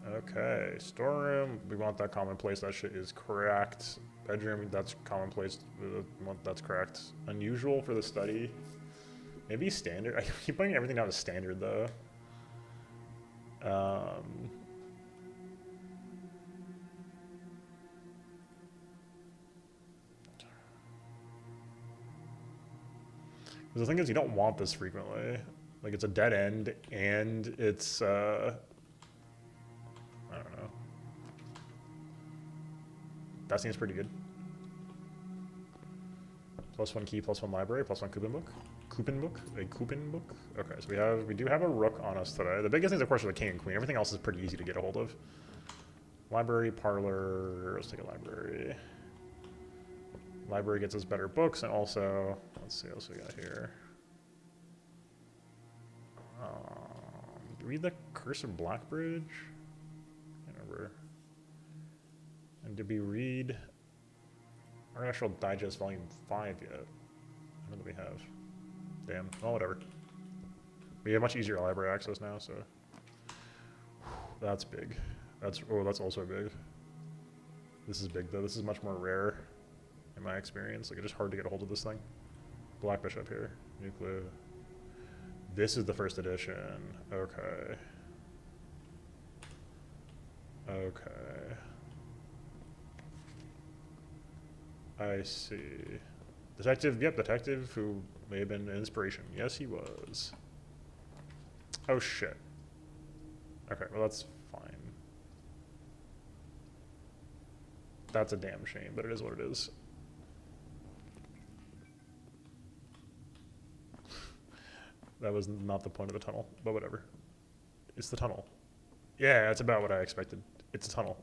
Okay, storeroom. We want that commonplace. That shit is correct. Bedroom. That's commonplace. That's correct. Unusual for the study. Maybe standard. I keep putting everything down to standard though. The thing is, you don't want this frequently. Like, it's a dead end, and it's, I don't know. That seems pretty good. +1 key, +1 library, +1 coupon book. Coupon book? A coupon book? Okay, so we do have a rook on us today. The biggest thing is, of course, are the king and queen. Everything else is pretty easy to get a hold of. Library, parlor. Let's take a library. Library gets us better books, and also, let's see what else we got here. Read the Curse of Blackbridge? I can't remember. And did we read Architectural Digest Volume 5 yet? What do we have? Damn. Oh, whatever. We have much easier library access now, so. That's big. That's also big. This is big, though. This is much more rare in my experience. Like, it's just hard to get a hold of this thing. Black Bishop here. Nuclear. This is the first edition. Okay. Okay. I see. Detective, yep, detective who may have been an inspiration. Yes, he was. Oh, shit. Okay, well, that's fine. That's a damn shame, but it is what it is. That was not the point of the tunnel, but whatever. It's the tunnel. Yeah, it's about what I expected. It's a tunnel.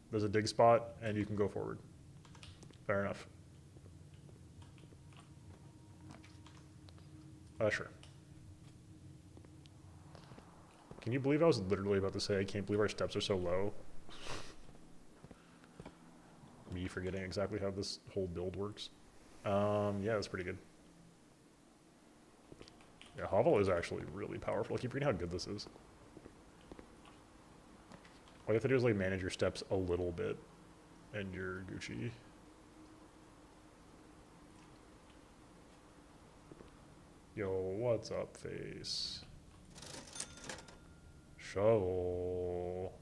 There's a dig spot, and you can go forward. Fair enough. Sure. Can you believe I was literally about to say I can't believe our steps are so low? Me forgetting exactly how this whole build works. Yeah, that's pretty good. Yeah, Hovel is actually really powerful. I keep reading how good this is. All you have to do is like manage your steps a little bit, and you're Gucci. Yo, what's up, face? Shovel.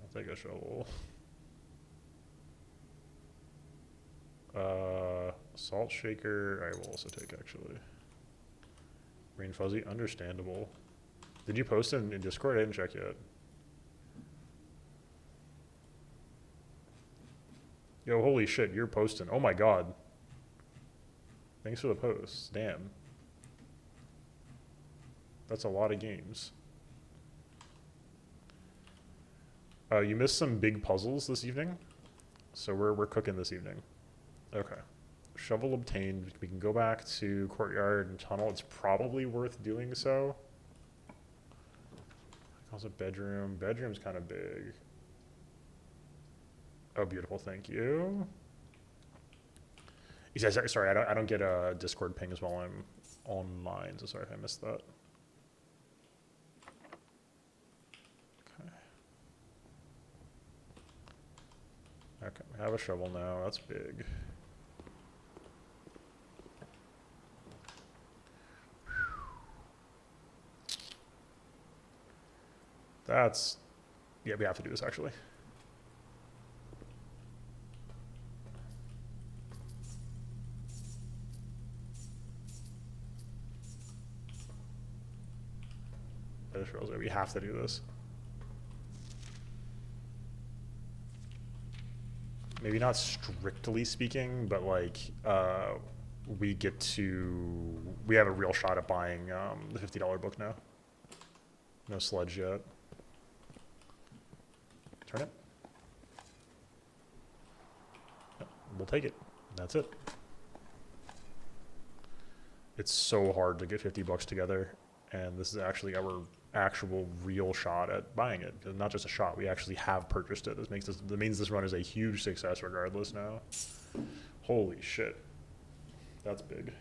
I'll take a shovel. Salt shaker, I will also take actually. Green fuzzy, understandable. Did you post in Discord? I didn't check yet. Yo, holy shit, you're posting. Oh my god. Thanks for the post. Damn. That's a lot of games. You missed some big puzzles this evening, so we're cooking this evening. Okay. Shovel obtained. We can go back to courtyard and tunnel. It's probably worth doing so. Also bedroom. Bedroom's kind of big. Oh, beautiful. Thank you. He says, sorry, I don't get a Discord pings while I'm online, so sorry if I missed that. Okay, we have a shovel now. That's big. That's... Yeah, we have to do this, actually. We have to do this. Maybe not strictly speaking, but like we have a real shot at buying the $50 book now. No sludge yet. Turn it. Yep, we'll take it. That's it. It's so hard to get 50 bucks together, and this is actually our actual real shot at buying it. Not just a shot, we actually have purchased it. That means this run is a huge success regardless now. Holy shit. That's big.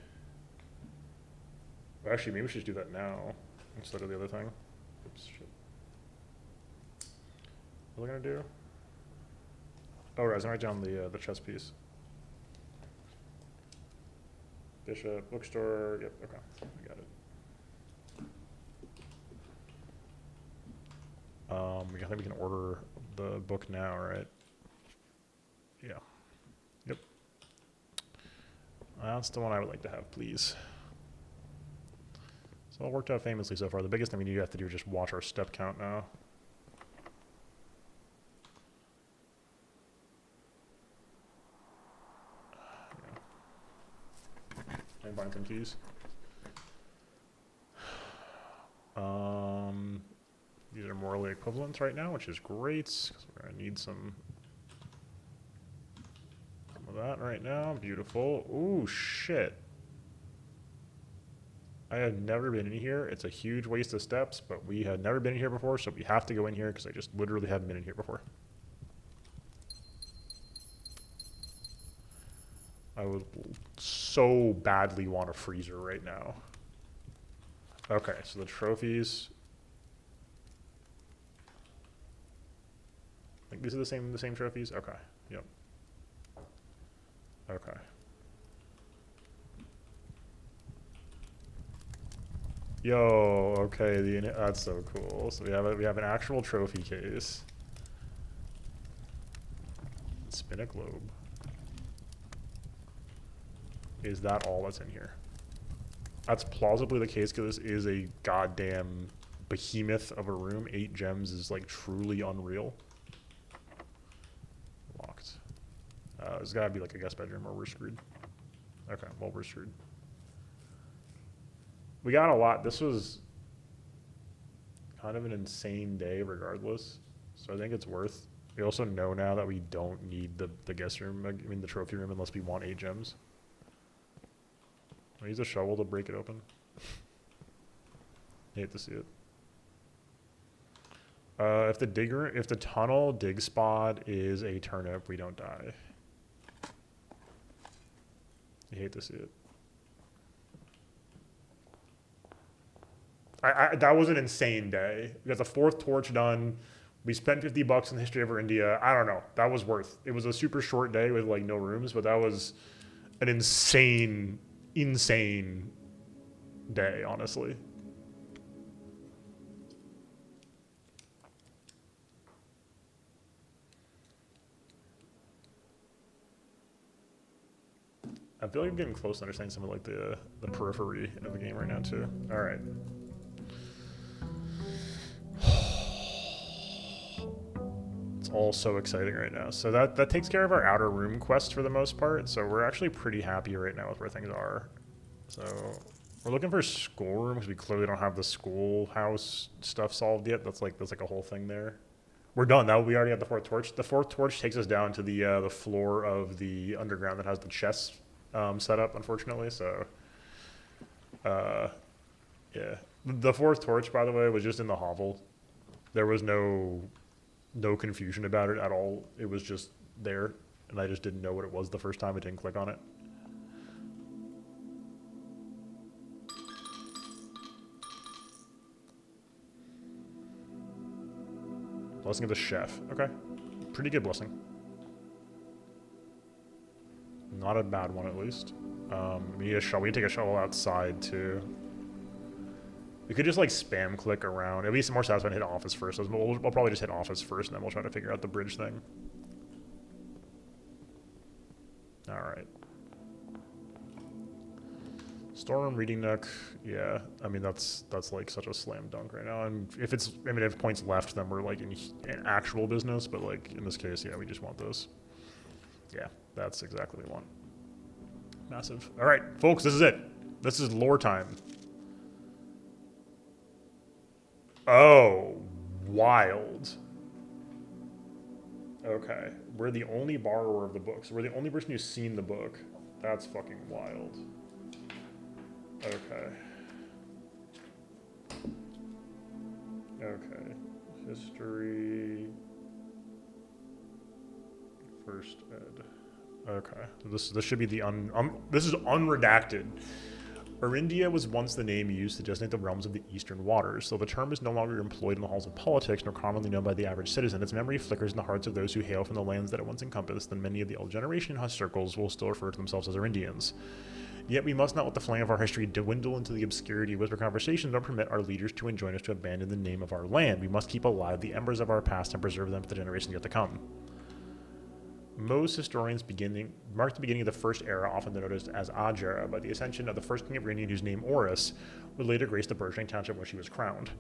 Actually, maybe we should just do that now instead of the other thing. Oops, shit. What was I gonna do? Oh, right, I was gonna write down the chess piece. Bishop, bookstore, yep, okay, I got it. I think we can order the book now, right? Yeah. Yep. That's the one I would like to have, please. So it worked out famously so far. The biggest thing we have to do is just watch our step count now. And find some keys. These are morally equivalent right now, which is great, because we're going to need some of that right now. Beautiful. Ooh, shit. I have never been in here. It's a huge waste of steps, but we had never been in here before, so we have to go in here because I just literally haven't been in here before. I would so badly want a freezer right now. Okay, so the trophies. I think these are the same trophies? Okay, yep. Okay. Yo, okay, that's so cool. So we have an actual trophy case. Spin a globe. Is that all that's in here? That's plausibly the case because this is a goddamn behemoth of a room. 8 gems is like truly unreal. Locked. There's gotta be like a guest bedroom or we're screwed. Okay, well we're screwed. We got a lot. This was kind of an insane day regardless. So I think it's worth. We also know now that we don't need the guest room, I mean the trophy room unless we want 8 gems. I use a shovel to break it open. I hate to see it. If the tunnel dig spot is a turnip, we don't die. I hate to see it. That was an insane day. We got the 4th torch done. We spent 50 bucks in the history of India. I don't know. That was worth. It was a super short day with like no rooms, but that was an insane day, honestly. I feel like I'm getting close to understanding some of like the periphery of the game right now too. All right. It's all so exciting right now. So that takes care of our outer room quest for the most part. So we're actually pretty happy right now with where things are. So we're looking for schoolroom because we clearly don't have the schoolhouse stuff solved yet. That's like a whole thing there. We're done. Now we already have the 4th torch. The 4th torch takes us down to the floor of the underground that has the chess set up, unfortunately. So yeah, the 4th torch, by the way, was just in the hovel. There was no confusion about it at all. It was just there, and I just didn't know what it was the first time. I didn't click on it. Blessing of the chef. Okay. Pretty good blessing. Not a bad one, at least. We need a shovel. We need to take a shovel outside, too. We could just, like, spam click around. It'd be more satisfying to hit office first. So we'll probably just hit office first, and then we'll try to figure out the bridge thing. All right. Storeroom, reading nook. Yeah, I mean, that's like such a slam dunk right now. And if if points left, then we're, like, in actual business. But, like, in this case, yeah, we just want this. Yeah, that's exactly what we want. Massive. All right, folks, this is it. This is lore time. Oh, wild. Okay, we're the only borrower of the book, so we're the only person who's seen the book. That's fucking wild. Okay. Okay. History. First ed. Okay. This should be the this is unredacted. Arindia was once the name used to designate the realms of the eastern waters. Though the term is no longer employed in the halls of politics nor commonly known by the average citizen, its memory flickers in the hearts of those who hail from the lands that it once encompassed, and many of the old generation in hush circles will still refer to themselves as Arindians. Yet we must not let the flame of our history dwindle into the obscurity. Whisper conversations don't permit our leaders to enjoin us to abandon the name of our land. We must keep alive the embers of our past and preserve them for the generations yet to come. Most historians mark the beginning of the first era, often noticed as Aj era, by the ascension of the first king of Rinian, whose name Horus would later grace the burgeoning township where she was crowned.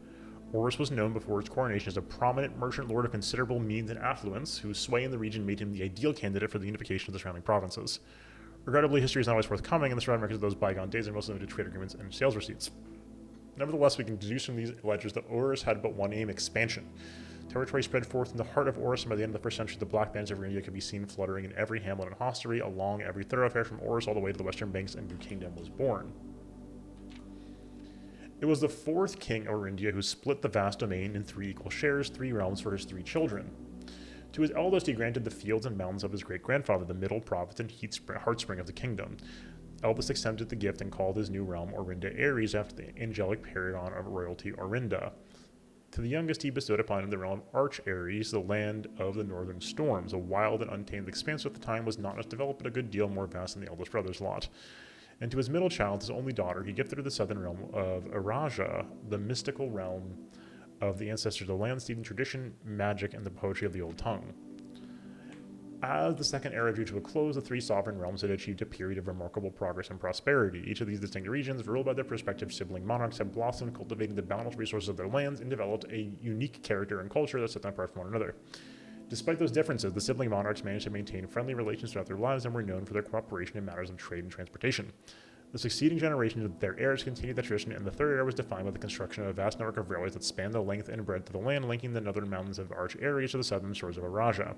Horus was known before his coronation as a prominent merchant lord of considerable means and affluence, whose sway in the region made him the ideal candidate for the unification of the surrounding provinces. Regrettably, history is not always forthcoming, and the surrounding records of those bygone days are mostly limited to trade agreements and sales receipts. Nevertheless, we can deduce from these ledgers that Horus had but one aim: expansion. Territory spread forth in the heart of Horus, and by the end of the first century, the black bands of India could be seen fluttering in every hamlet and hostelry along every thoroughfare from Horus all the way to the western banks, and a new kingdom was born. It was the fourth king of India who split the vast domain in 3 equal shares, 3 realms for his 3 children. To his eldest, he granted the fields and mountains of his great-grandfather, the middle province and heartspring of the kingdom. Eldest accepted the gift and called his new realm Orinda Aries, after the angelic paragon of royalty Orinda. To the youngest, he bestowed upon him the realm of Arch Aries, the land of the northern storms. A wild and untamed expanse at the time was not as developed, but a good deal more vast than the eldest brother's lot. And to his middle child, his only daughter, he gifted her the southern realm of Araja, the mystical realm of the ancestors, the land steeped in tradition, magic, and the poetry of the old tongue. As the second era drew to a close, the 3 sovereign realms had achieved a period of remarkable progress and prosperity. Each of these distinct regions, ruled by their prospective sibling monarchs, had blossomed, cultivating the boundless resources of their lands, and developed a unique character and culture that set them apart from one another. Despite those differences, the sibling monarchs managed to maintain friendly relations throughout their lives and were known for their cooperation in matters of trade and transportation. The succeeding generations of their heirs continued that tradition, and the third era was defined by the construction of a vast network of railways that spanned the length and breadth of the land, linking the northern mountains of Arch Aries to the southern shores of Araja.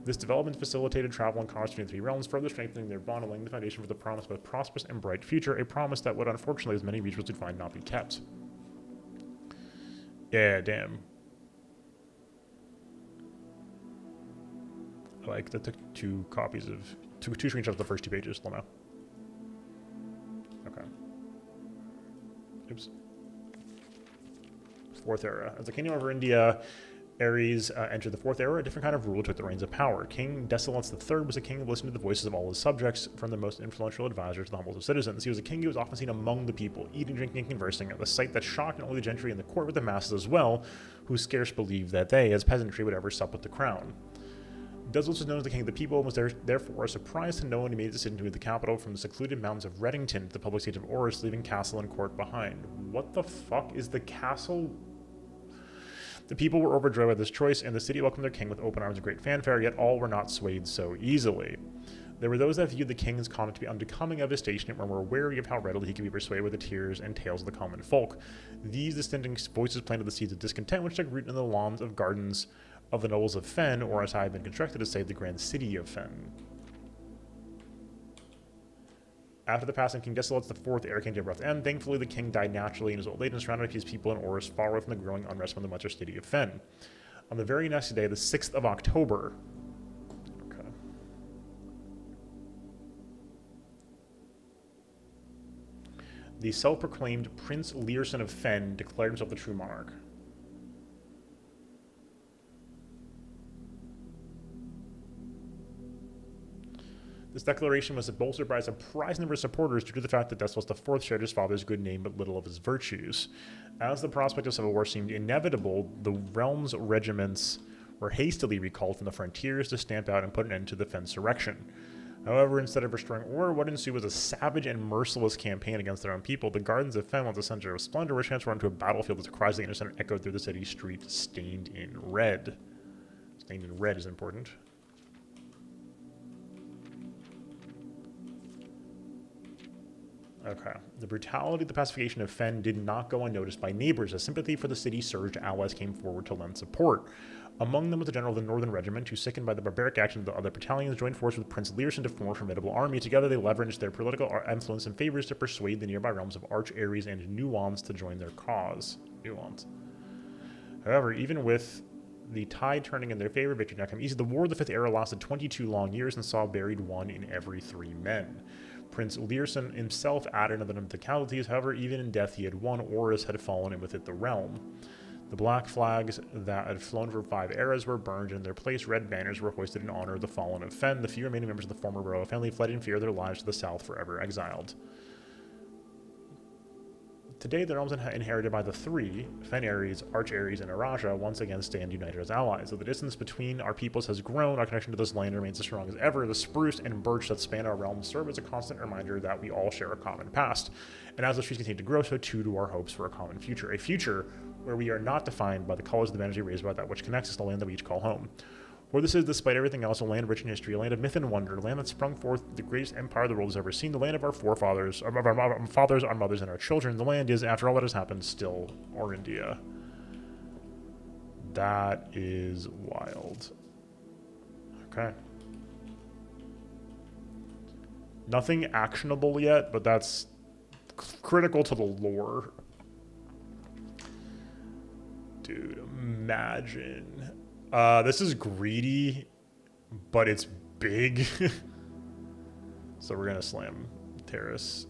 This development facilitated travel and commerce between the 3 realms, further strengthening their bond and laying the foundation for the promise of a prosperous and bright future, a promise that would unfortunately, as many regions would find, not be kept. Yeah, damn. Like, that took 2 screenshots of the first 2 pages, Lamo. Okay. Oops. 4th era. As the kingdom of India, Aries entered the 4th era, a different kind of rule took the reins of power. King Desilence III was a king who listened to the voices of all his subjects, from the most influential advisors to the humblest of citizens. He was a king who was often seen among the people, eating, drinking, and conversing, a sight that shocked not only the gentry and the court, but the masses as well, who scarce believed that they, as peasantry, would ever sup with the crown. Desilence was known as the king of the people, and was therefore surprised to know when he made a decision to move the capital from the secluded mountains of Reddington to the public seat of Horus, leaving castle and court behind. What the fuck is the castle? The people were overjoyed by this choice, and the city welcomed their king with open arms and great fanfare, yet all were not swayed so easily. There were those that viewed the king's conduct to be unbecoming of his station and were wary of how readily he could be persuaded with the tears and tales of the common folk. These dissenting voices planted the seeds of discontent which took root in the lawns of gardens of the nobles of Fen, or as I have been constructed to say, the grand city of Fen. After the passing of King Desilence, the 4th era came to a abrupt end. Thankfully, the king died naturally in his old age and surrounded by his people in Horus, far away from the growing unrest from the much city of Fen. On the very next day, the 6th of October, the self-proclaimed Prince Learson of Fen declared himself the true monarch. This declaration was bolstered by a surprising number of supporters due to the fact that Desilence IV shared his father's good name but little of his virtues. As the prospect of civil war seemed inevitable, the realm's regiments were hastily recalled from the frontiers to stamp out and put an end to the Fensurrection. However, instead of restoring order, what ensued was a savage and merciless campaign against their own people. The gardens of Fen, once a center of splendor, were transformed into a battlefield as the cries of the innocent echoed through the city streets, stained in red. Stained in red is important. Okay. The brutality of the pacification of Fen did not go unnoticed by neighbors, as sympathy for the city surged. Allies came forward to lend support. Among them was the general of the Northern Regiment, who, sickened by the barbaric action of the other battalions, joined forces with Prince Learson to form a formidable army. Together they leveraged their political influence and favors to persuade the nearby realms of Arch, Ares, and Nuance to join their cause. Nuance. However, even with the tide turning in their favor, victory did not come easy. The War of the Fifth Era lasted 22 long years and saw buried 1 in every 3 men. Prince Learson himself added another number of casualties. However, even in death he had won. Horus had fallen, and with it the realm. The black flags that had flown for 5 eras were burned, and in their place red banners were hoisted in honor of the fallen of Fen. The few remaining members of the former royal family fled in fear of their lives to the south, forever exiled. Today, the realms inherited by the 3, Fen Ares, Arch Ares, and Araja, once again stand united as allies. Though the distance between our peoples has grown, our connection to this land remains as strong as ever. The spruce and birch that span our realms serve as a constant reminder that we all share a common past. And as the trees continue to grow, so too do our hopes for a common future. A future where we are not defined by the colors of the energy raised by that which connects us to the land that we each call home. For this is, despite everything else, a land rich in history, a land of myth and wonder, a land that sprung forth the greatest empire the world has ever seen, the land of our forefathers, of our fathers, our mothers, and our children. The land is, after all that has happened, still our India. That is wild. Okay. Nothing actionable yet, but that's critical to the lore. Dude, imagine. This is greedy, but it's big. So we're gonna slam Terrace.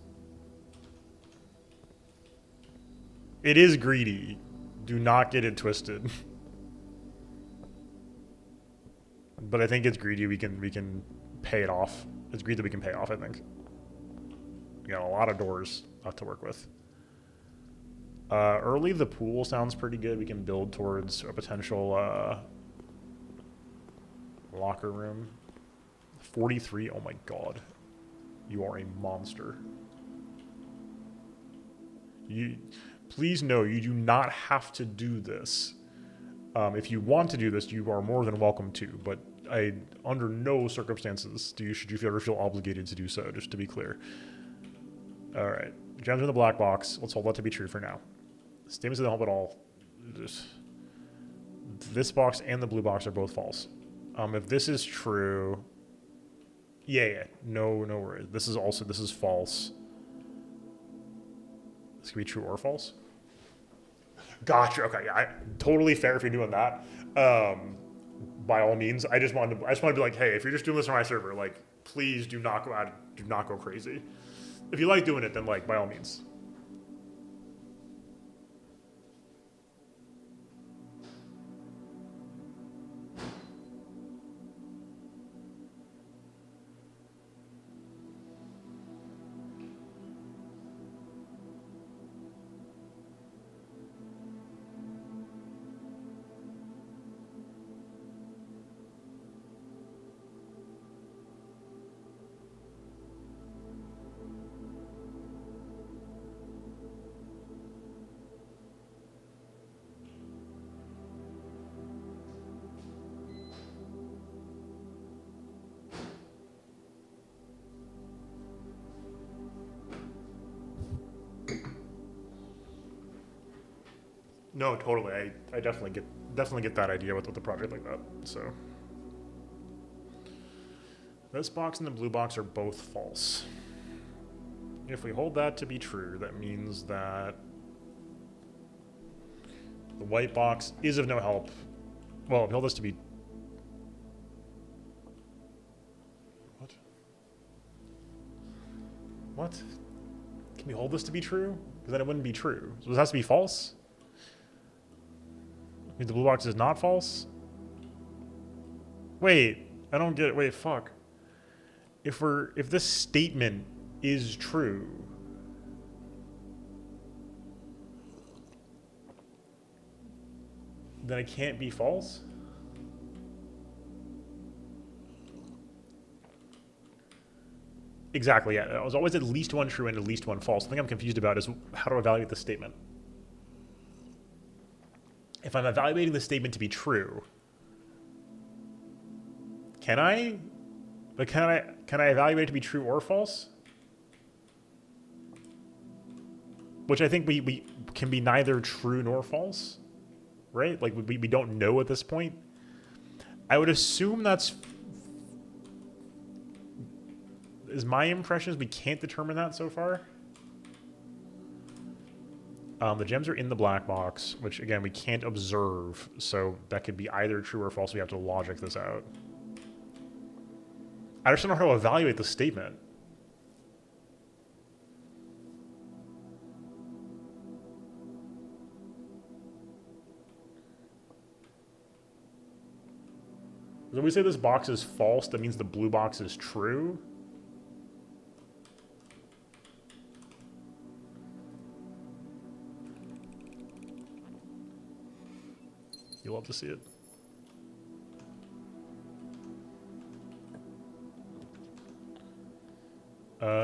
It is greedy. Do not get it twisted. But I think it's greedy. We can pay it off. It's greed that we can pay off, I think. We got a lot of doors to work with. Early, the pool sounds pretty good. We can build towards a potential locker room. 43. Oh my god. You are a monster. Please know you do not have to do this. If you want to do this, you are more than welcome to, but under no circumstances should you ever feel obligated to do so, just to be clear. Alright. Gems in the black box. Let's hold that to be true for now. Statements of the help at all. This box and the blue box are both false. If this is true, yeah, no worries. This is false. This could be true or false. Gotcha. Okay, yeah, totally fair if you're doing that. By all means, I just wanted to be like, hey, if you're just doing this on my server, like, please do not go crazy. If you like doing it, then like by all means. No, totally. I definitely get that idea with a project like that. So this box and the blue box are both false. If we hold that to be true, that means that the white box is of no help. Well, if we hold this to be... What? Can we hold this to be true? Because then it wouldn't be true. So this has to be false? I mean, the blue box is not false? Wait, I don't get it. Wait, fuck. If this statement is true, then it can't be false? Exactly, yeah. It was always at least one true and at least one false. The thing I'm confused about is how to evaluate the statement. If I'm evaluating the statement to be true, can I? But can I evaluate it to be true or false? Which I think we can be neither true nor false, right? Like we don't know at this point. I would assume that's... Is my impression is we can't determine that so far. The gems are in the black box, which, again, we can't observe, so that could be either true or false. We have to logic this out. I just don't know how to evaluate the statement. When we say this box is false, that means the blue box is true? You love to see it.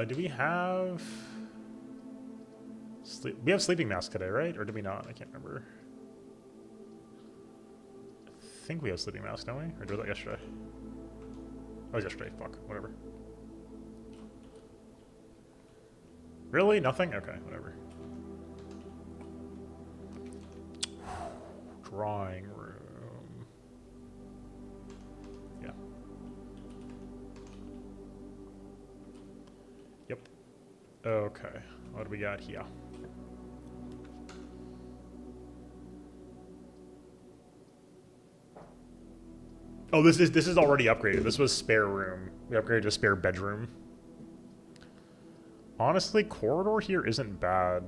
Do we have... We have Sleeping Mask today, right? Or did we not? I can't remember. I think we have Sleeping Mask, don't we? Or did we that yesterday? Oh, it was yesterday. Fuck. Whatever. Really? Nothing? Okay, whatever. Drawing room. Yeah. Yep. Okay. What do we got here? Oh, this is already upgraded. This was spare room. We upgraded to spare bedroom. Honestly, corridor here isn't bad.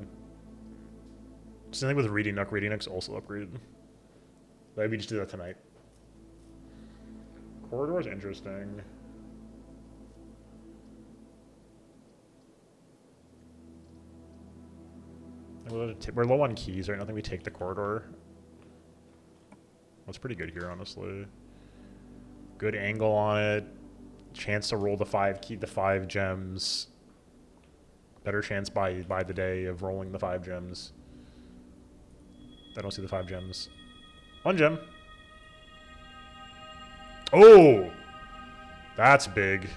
Same thing with Reading Nook. Reading Nook's also upgraded. Maybe we just do that tonight. Corridor's interesting. We're low on keys right now. I think we take the corridor. That's pretty good here, honestly. Good angle on it. Chance to roll the 5 gems. Better chance by the day of rolling the 5 gems. I don't see the 5 gems. 1 gem. Oh! That's big.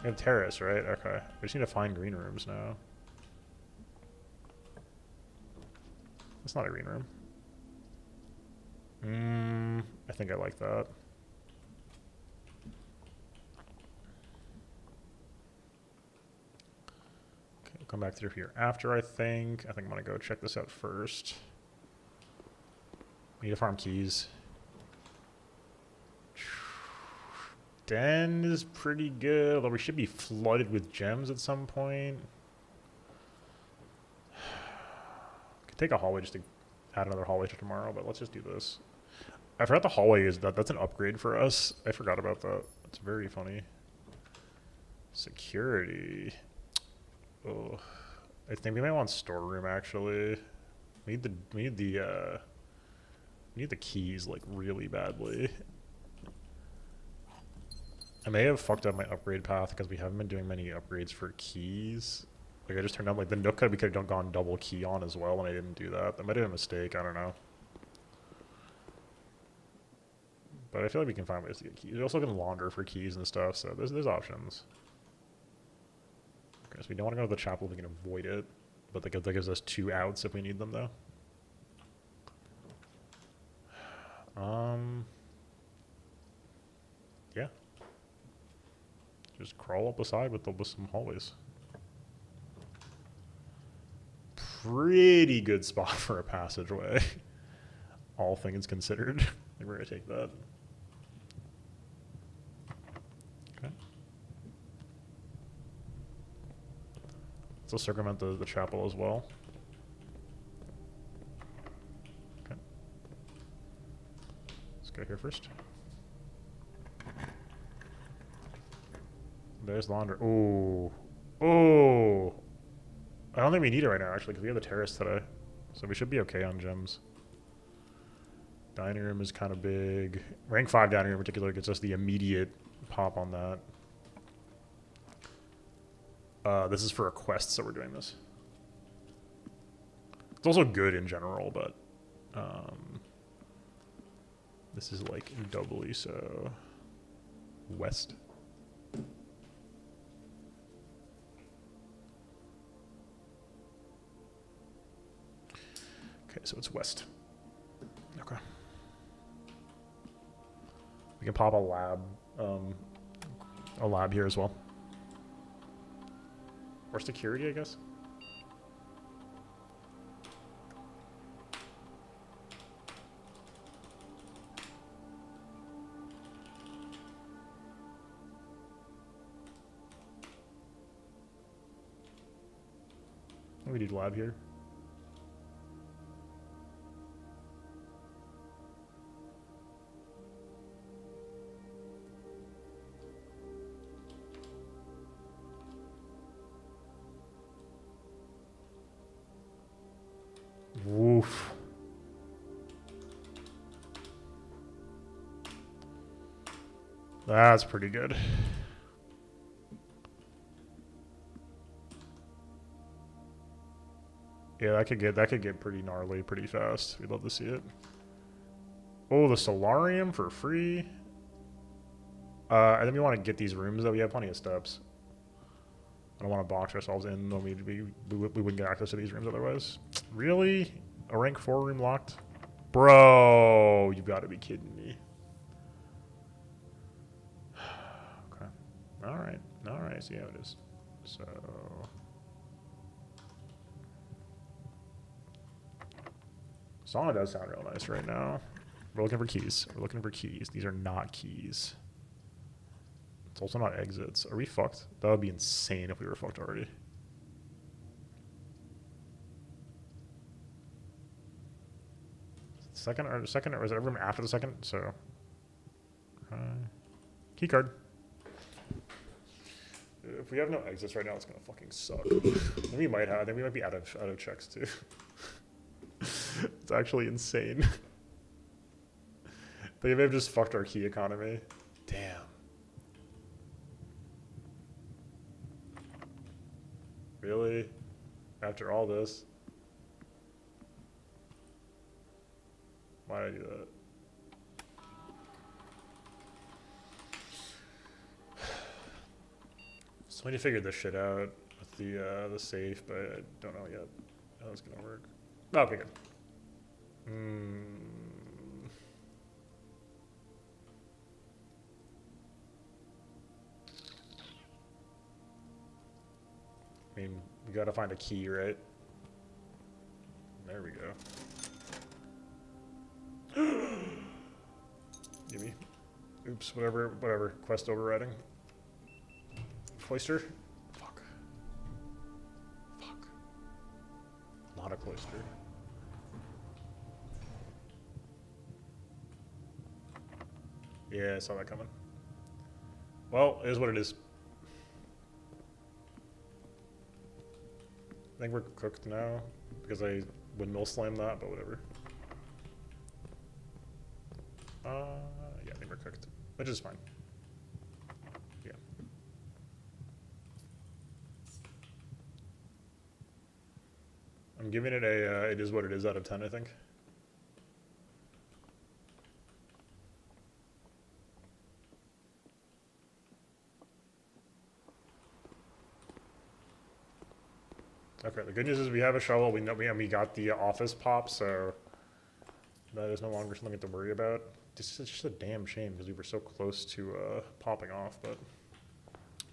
We have terrace, right? Okay. We just need to find green rooms now. That's not a green room. I think I like that. Okay, we'll come back through here after, I think. I think I'm gonna go check this out first. We need to farm keys. Den is pretty good, although we should be flooded with gems at some point. Could take a hallway just to add another hallway to tomorrow, but let's just do this. I forgot the hallway is that's an upgrade for us. I forgot about that. That's very funny. Security. Oh, I think we might want storeroom actually. We need the keys like really badly. I may have fucked up my upgrade path because we haven't been doing many upgrades for keys. Like I just turned on like the Nook we could have gone double key on as well, and I didn't do that. That might have been a mistake. I don't know. But I feel like we can find ways to get keys. We also can launder for keys and stuff, so there's options. Okay, so we don't want to go to the chapel if we can avoid it, but that gives us 2 outs if we need them though. Yeah. Just crawl up the side with some hallways. Pretty good spot for a passageway, all things considered. I think we're gonna take that. Okay. Let's circumvent the chapel as well. Okay. Let's go here first. There's launder. Ooh. Ooh. I don't think we need it right now, actually, because we have the terrace today. So we should be okay on gems. Dining room is kind of big. Rank 5 dining room in particular gets us the immediate pop on that. This is for a quest, so we're doing this. It's also good in general, but this is like doubly so. West. Okay, so it's west. Okay. We can pop a lab here as well. Or security, I guess. We need lab here. Woof. That's pretty good. Yeah, that could get pretty gnarly pretty fast. We'd love to see it. Oh, the solarium for free. And then we want to get these rooms though. We have plenty of steps. I don't want to box ourselves in. Though we wouldn't get access to these rooms otherwise. Really? A rank 4 room locked? Bro, you got to be kidding me. Okay. All right. All right. See how it is. So. Song does sound real nice right now. We're looking for keys. We're looking for keys. These are not keys. It's also not exits. Are we fucked? That would be insane if we were fucked already. Second, or is it a room after the second? So, key card. If we have no exits right now, it's gonna fucking suck. We might have. I think we might be out of checks too. It's actually insane. They may have just fucked our key economy. Damn. Really? After all this? Why did I do that? So we need to figure this shit out with the safe, but I don't know yet how it's gonna work. Oh, okay, good. I mean, we gotta find a key, right? There we go. Gimme. Oops, whatever. Quest overriding. Cloister? Fuck. Not a cloister. Yeah, I saw that coming. Well, it is what it is. I think we're cooked now because I windmill slammed that, but whatever. Yeah, I think we're cooked, which is fine. Yeah. I'm giving it a it is what it is out of 10, I think. Okay, the good news is we have a shovel. We know we got the office pop, so that is no longer something to worry about. This is just a damn shame because we were so close to popping off. But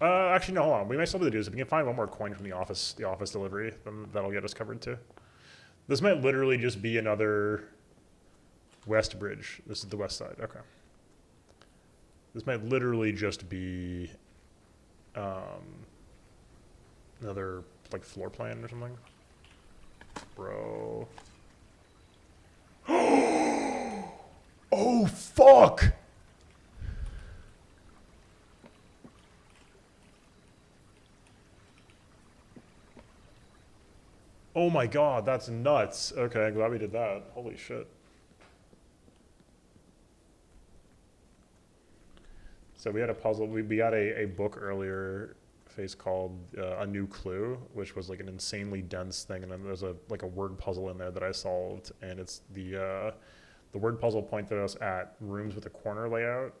actually, no, hold on. We might still be able to do this. If we can find one more coin from the office delivery, then that'll get us covered too. This might literally just be another west bridge. This is the west side. Okay. This might literally just be another like floor plan or something. Bro. Oh fuck! Oh my god, that's nuts. Okay, glad we did that. Holy shit. So we had a puzzle. We got a book earlier face called A New Clue, which was like an insanely dense thing, and then there's a word puzzle in there that I solved, and it's the word puzzle pointed us at rooms with a corner layout,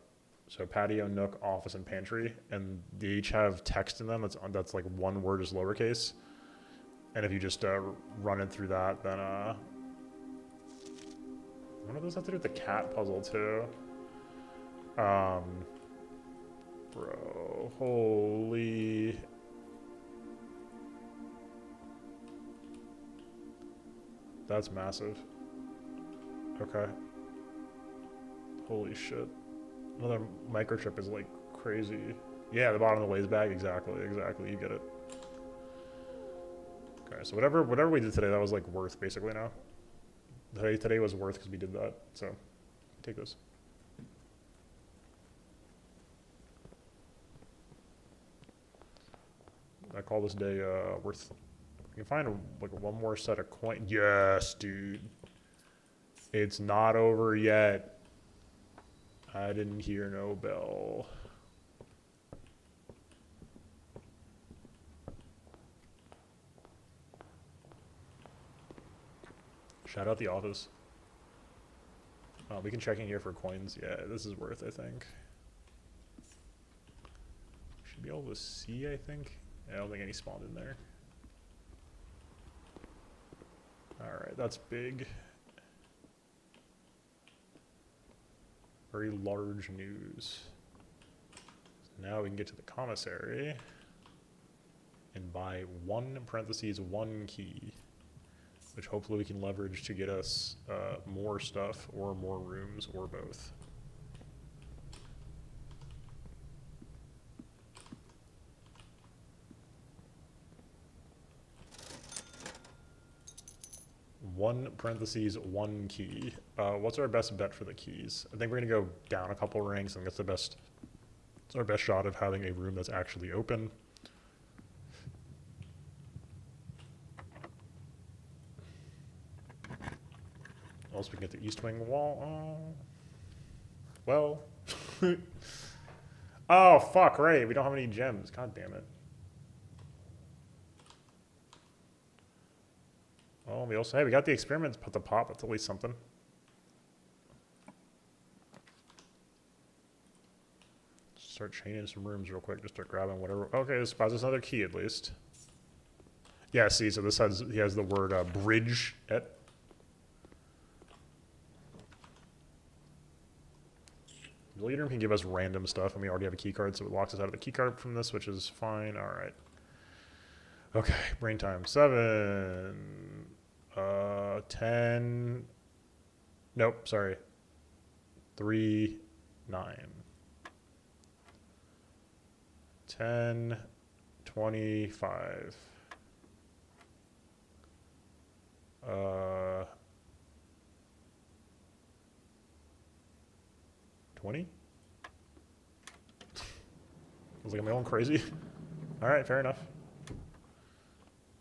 so patio, nook, office, and pantry, and they each have text in them that's like one word is lowercase, and if you just run it through that, then one of those have to do with the cat puzzle too. Bro, holy. That's massive. Okay. Holy shit. Another microchip is like crazy. Yeah, the bottom of the lays bag. Exactly. You get it. Okay, so whatever we did today, that was like worth basically now. Today was worth because we did that. So take this. I call this day worth. You can find like one more set of coin. Yes, dude. It's not over yet. I didn't hear no bell. Shout out the office. Oh, we can check in here for coins. Yeah, this is worth, I think. Should be able to see, I think. I don't think any spawned in there. Alright, that's big. Very large news. So now we can get to the commissary and buy one key, which hopefully we can leverage to get us more stuff or more rooms or both. One key. What's our best bet for the keys? I think we're gonna go down a couple ranks and get it's our best shot of having a room that's actually open. Also, we can get the east wing wall. Well. Oh, fuck, right. We don't have any gems. God damn it. Oh, we also, hey, we got the experiments, put the pop. That's at least something. Start chaining some rooms real quick. Just start grabbing whatever. Okay, this buys us another key at least. Yeah, see, so this has, he has the word bridge at. The lead room can give us random stuff, and we already have a key card, so it locks us out of the key card from this, which is fine. All right. Okay, brain time. 7, 10. Nope, sorry. 3, 9. 10, 25. 20? I was like, am I going crazy? All right, fair enough.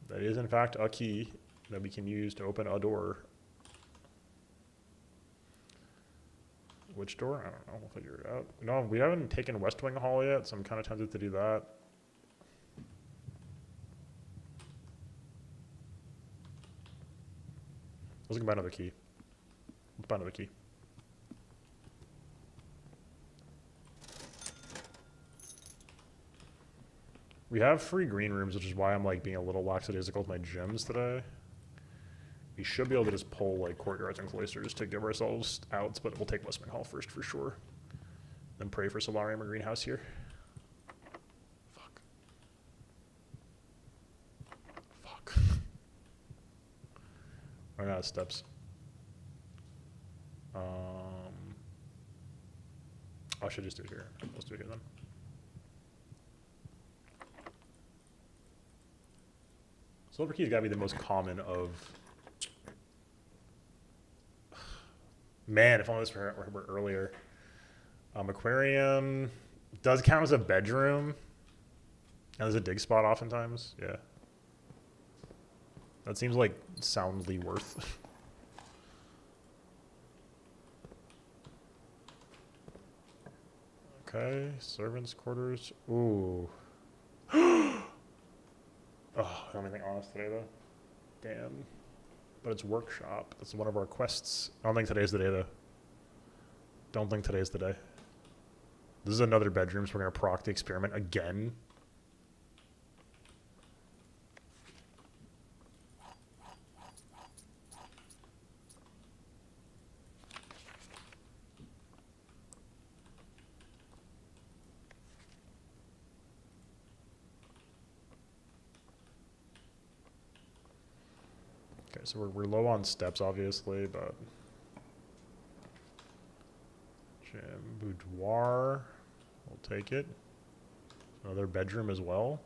That is, in fact, a key that we can use to open a door. Which door? I don't know. We'll figure it out. No, we haven't taken West Wing Hall yet, so I'm kind of tempted to do that. Let's buy another key. Let's buy another key. We have free green rooms, which is why I'm like being a little lackadaisical with my gems today. We should be able to just pull like courtyards and cloisters to give ourselves outs, but we'll take West Wing Hall first for sure. Then pray for Solarium or Greenhouse here. Fuck. Fuck. Running out of steps. I should just do it here. Let's do it here then. Silver key's gotta be the most common of. Man, if only this were earlier. Aquarium does count as a bedroom. And there's a dig spot oftentimes. Yeah. That seems like soundly worth. Okay, servants' quarters. Ooh. Oh, I don't have anything honest today though. Damn. But it's workshop. That's one of our quests. I don't think today's the day though. Don't think today's the day. This is another bedroom, so we're gonna proc the experiment again. Okay, so we're low on steps, obviously, but gym, boudoir, we'll take it. Another bedroom as well.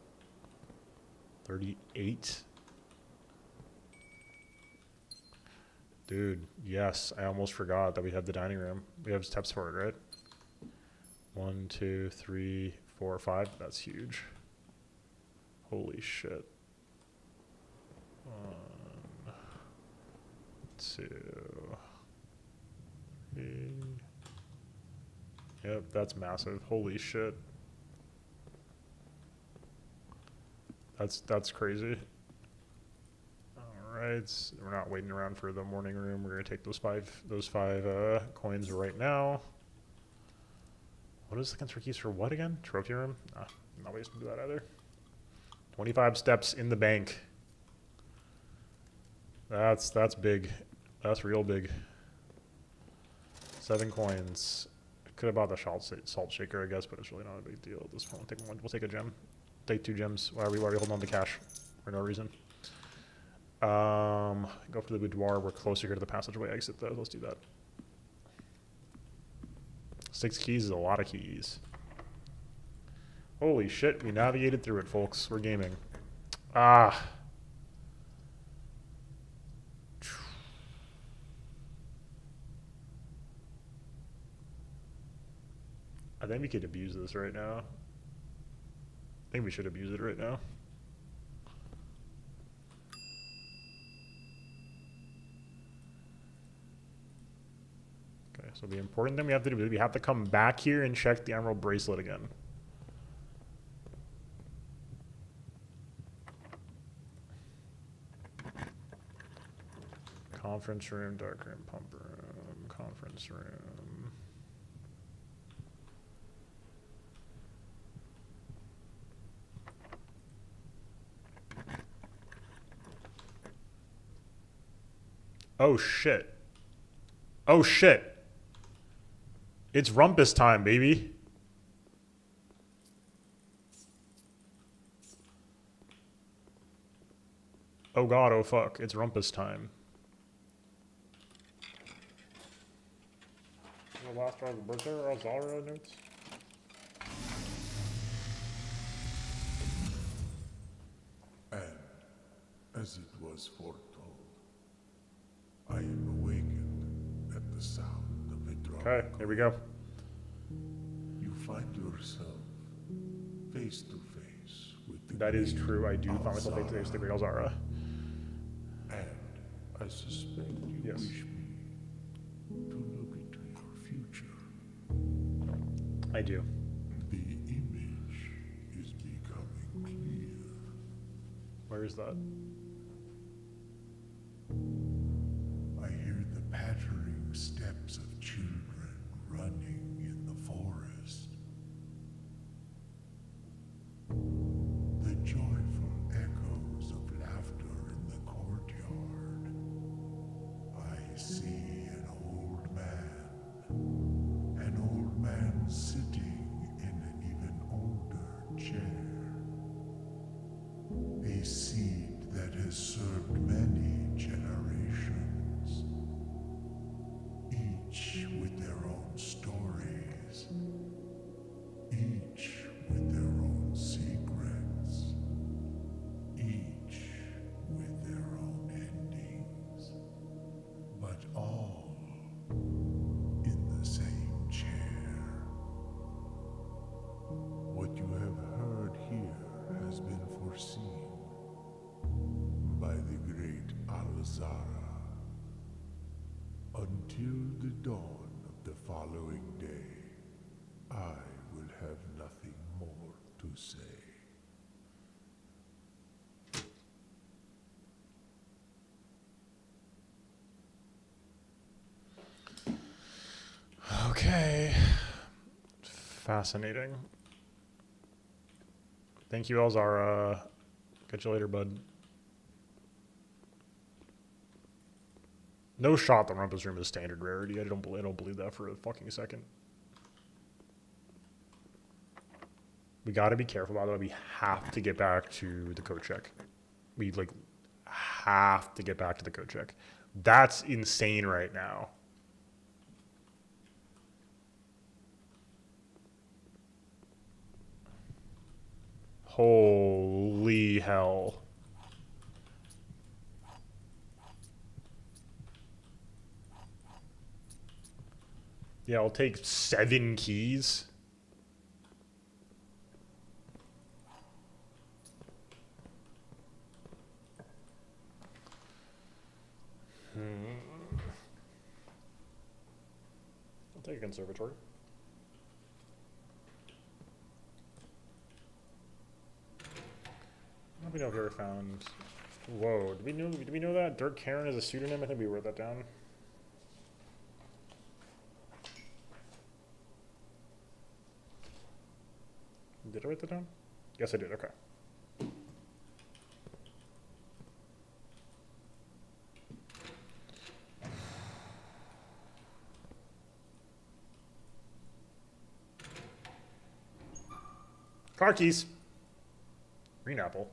38. Dude, yes, I almost forgot that we have the dining room. We have steps for it, right? 1, 2, 3, 4, 5. That's huge. Holy shit. 1, 2, 3. Yep, that's massive. Holy shit. That's crazy. All right, we're not waiting around for the morning room. We're gonna take those five coins right now. What is the transfer keys for what again? Trophy room? Nah, not wasting to do that either. 25 steps in the bank. That's big. That's real big. 7 coins. Could have bought the salt shaker, I guess, but it's really not a big deal at this point. We'll take a gem. Take 2 gems. Why are we holding on to cash for no reason? Go for the boudoir. We're closer here to the passageway exit, though. Let's do that. 6 keys is a lot of keys. Holy shit, we navigated through it, folks. We're gaming. Ah. I think we could abuse this right now. I think we should abuse it right now. Okay, so the important thing we have to do is we have to come back here and check the emerald bracelet again. Conference room, dark room, pump room, conference room. Oh shit. Oh shit. It's rumpus time, baby. Oh god, oh fuck. It's rumpus time. The last part of the birthday or Zara notes? And as it was foretold, I am awakened at the sound of a drum. Okay, here we go. You find yourself face to face with the That is great true. I do find myself face to face with the great Alzara. And I suspect you Yes. wish me to look into your future. I do. The image is becoming clear. Where is that? I hear the pattering steps of children running in the forest. The joyful echoes of laughter in the courtyard. I see an old man sitting in an even older chair. A seed that has served many generations, each with their own stories, each with their own secrets, each with their own endings, but all in the same chair. What you have heard here has been foreseen by the great Alzara. Until the dawn of the following day, I will have nothing more to say. Okay. Fascinating. Thank you, Alzara. Catch you later, bud. No shot the Rumpus Room is standard rarity. I don't believe that for a fucking second. We gotta be careful, by the way. We have to get back to the code check. We, like, have to get back to the code check. That's insane right now. Holy hell. Yeah, I'll take 7 keys. I'll take a conservatory. I don't know if we ever found. Whoa, did we know that Dirk Karen is a pseudonym? I think we wrote that down. Did I write that down? Yes, I did. Okay. Car keys. Green apple.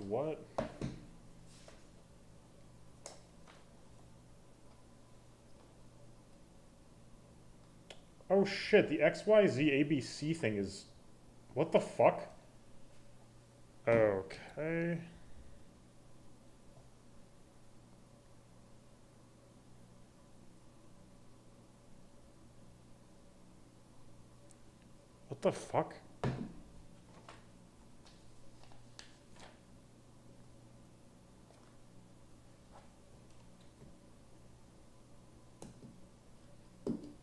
What? Oh shit, the XYZ ABC thing is... What the fuck? Okay. What the fuck?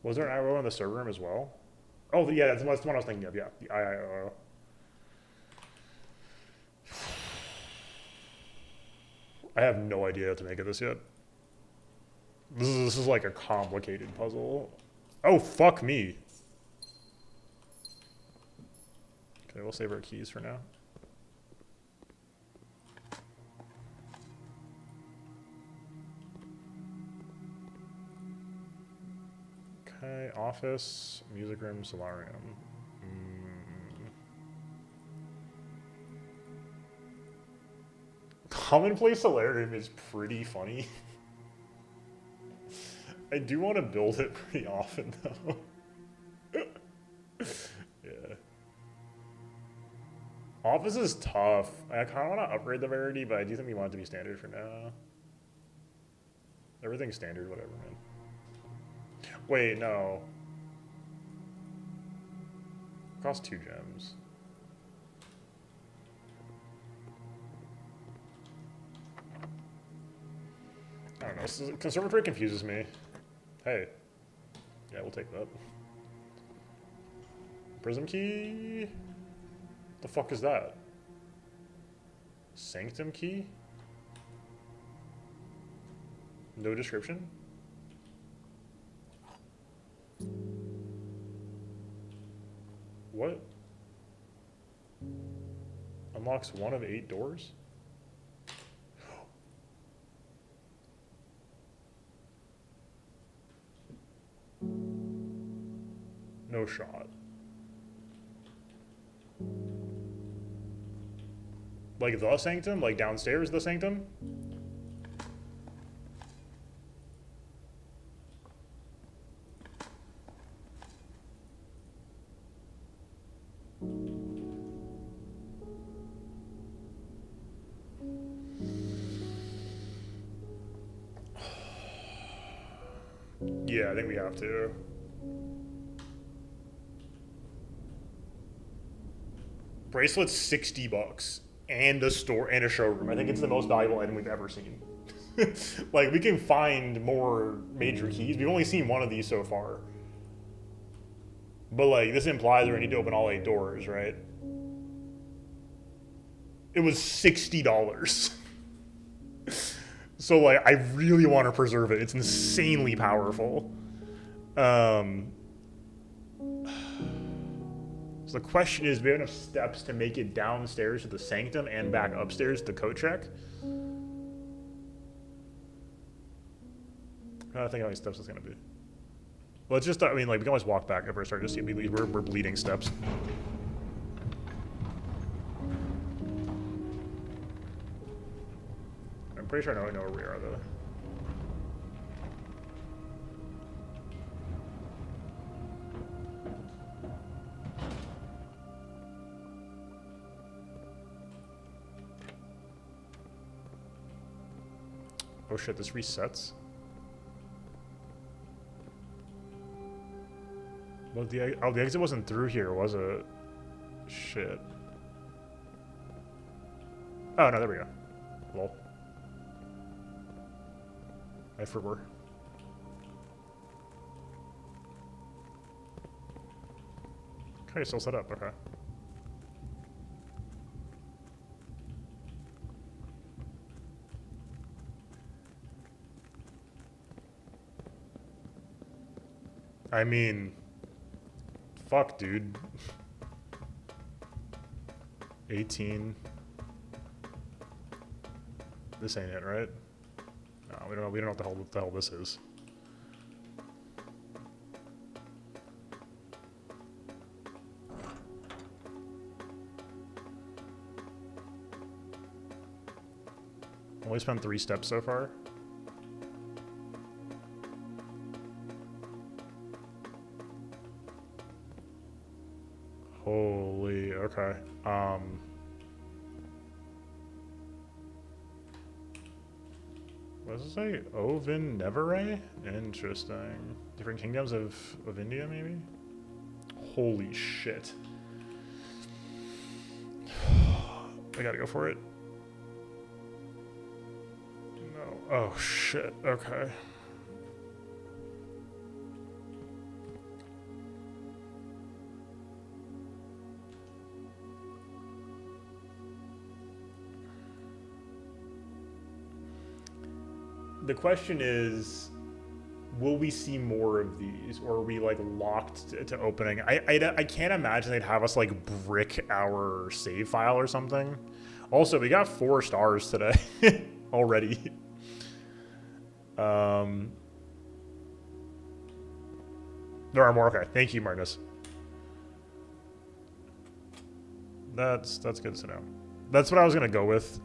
Was there an IO in the server room as well? Oh, yeah, that's the one I was thinking of. Yeah, the IIO. I have no idea how to make of this yet. This is like a complicated puzzle. Oh, fuck me. Okay, we'll save our keys for now. Okay, office, music room, solarium. Commonplace solarium is pretty funny. I do want to build it pretty often, though. Yeah. Office is tough. I kind of want to upgrade the rarity, but I do think we want it to be standard for now. Everything's standard, whatever, man. Wait, no. Cost 2 gems. I don't know. Conservatory confuses me. Hey. Yeah, we'll take that. Prism key? What the fuck is that? Sanctum key? No description? What? Unlocks 1 of 8 doors? No shot. Like the sanctum? Like downstairs the sanctum? Yeah, I think we have to. Bracelet's $60 and a store and a showroom. I think it's the most valuable item we've ever seen. Like, we can find more major keys. We've only seen one of these so far. But like, this implies we need to open all 8 doors, right? It was $60. So like, I really want to preserve it. It's insanely powerful. Um, so the question is, do we have enough steps to make it downstairs to the sanctum and back upstairs to the coat check? I don't think how many steps it's gonna be. Well, it's just, I mean, like, we can always walk back if we're starting to see we're bleeding steps. I'm pretty sure I know where we are, though. Oh shit, this resets? Well, the exit wasn't through here, was it? Shit. Oh, no, there we go. Lol. I forgot. Okay, still set up, okay. I mean, fuck, dude. 18. This ain't it, right? No, we don't know. We don't know what the hell this is. Only spent 3 steps so far. Holy, okay. What does it say? Ovin Nevere? Interesting. Different kingdoms of India, maybe? Holy shit. I gotta go for it. No. Oh shit, okay. The question is, will we see more of these, or are we like locked to opening? I can't imagine they'd have us like brick our save file or something. Also, we got 4 stars today already. There are more. Okay, thank you, Martinus. That's good to know. That's what I was gonna go with.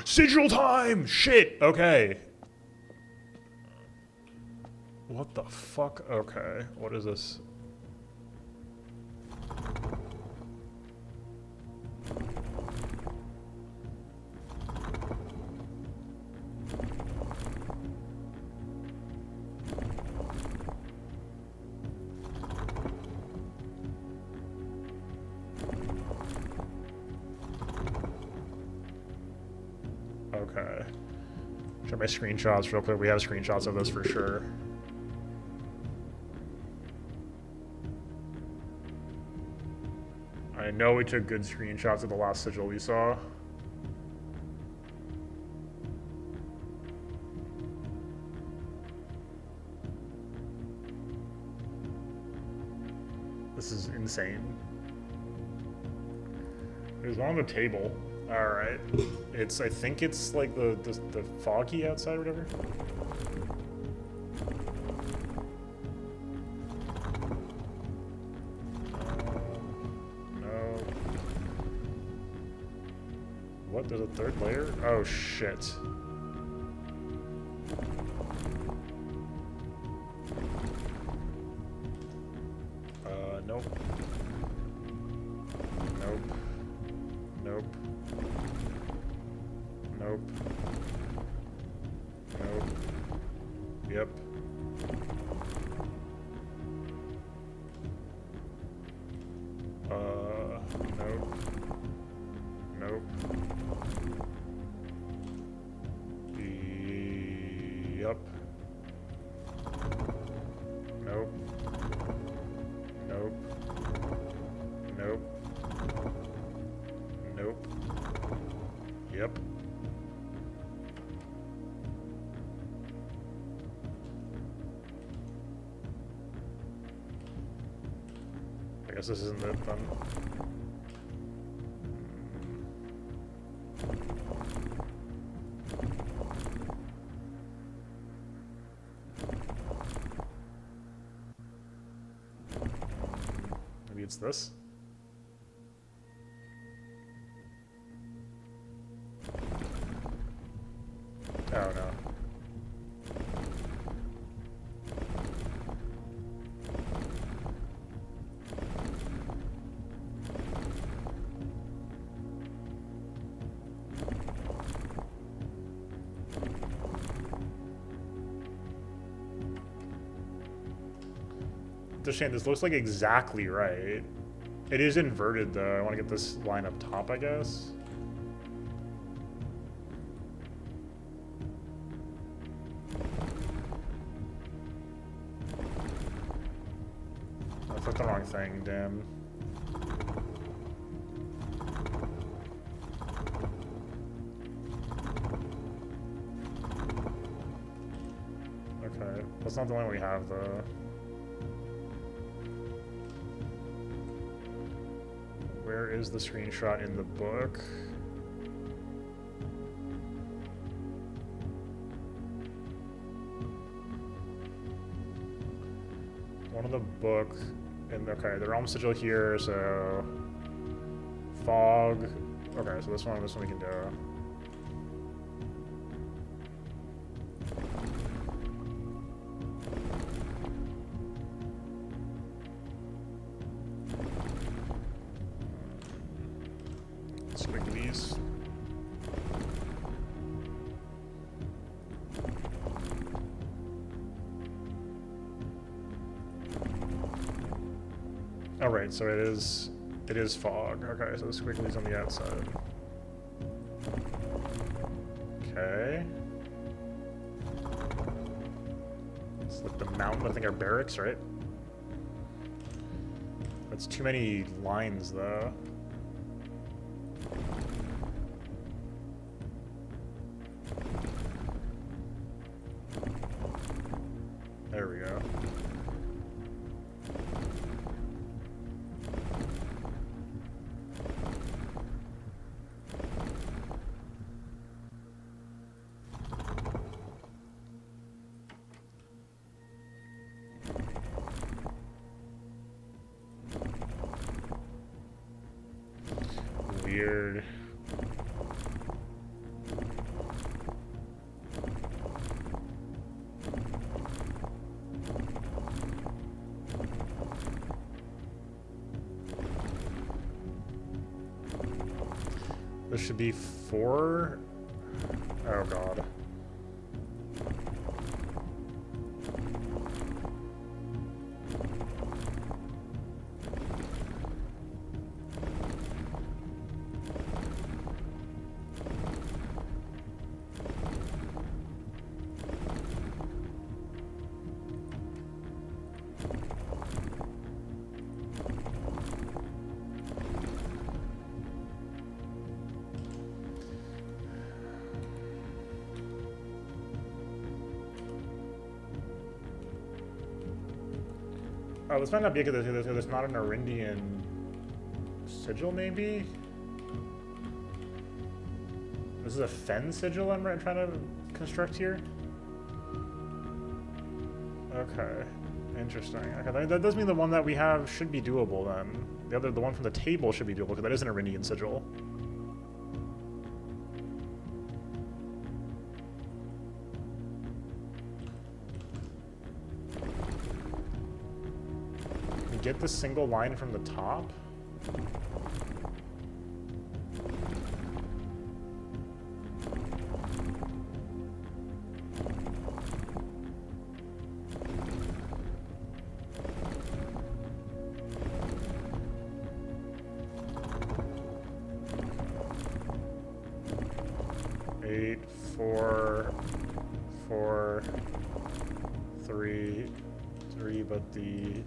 Sigil time! Shit! Okay. What the fuck? Okay. What is this? Okay. Show my screenshots real quick. We have screenshots of this for sure. I know we took good screenshots of the last sigil we saw. This is insane. There's one on the table. All right. I think it's like the foggy outside or whatever. No. What? There's a 3rd layer? Oh shit. Nope. Nope. Nope. Nope. Nope. Yep. Nope. Nope. Yep. Nope. Nope. Nope. Nope. Yep. guess this isn't it then. Maybe it's this? Oh no. It's a shame. This looks like exactly right. It is inverted though. I want to get this line up top, I guess. I clicked the wrong thing, damn. Okay, that's not the one we have though. Where is the screenshot in the book? One of the book, and okay, the realm sigil here, so fog. Okay, so this one we can do. Squigglies. Oh right, so it is fog. Okay, so the squigglies on the outside. Okay. It's like the mountain, I think, our barracks, right? That's too many lines though. There we go. Weird. This should be 4. Oh god. Oh, this might not be good. There's not an Arindian sigil, maybe? This is a Fen sigil I'm trying to construct here? Okay. Interesting. Okay, that does mean the one that we have should be doable then. The one from the table should be doable because that is an Arindian sigil. Get the single line from the top? Eight, 4, 4, 3, 3, but the...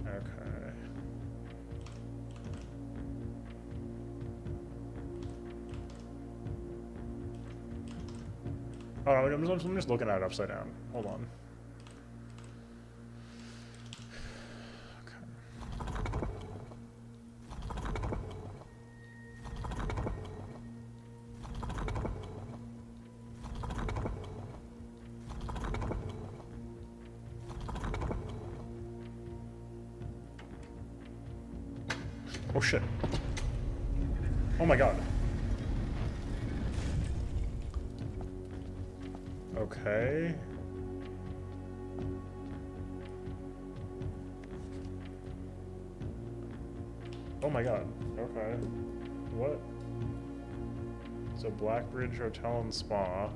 Okay. Oh, I'm just looking at it upside down. Hold on. Oh shit. Oh my god. Okay. Oh my god. Okay. What? So Blackbridge Hotel and Spa.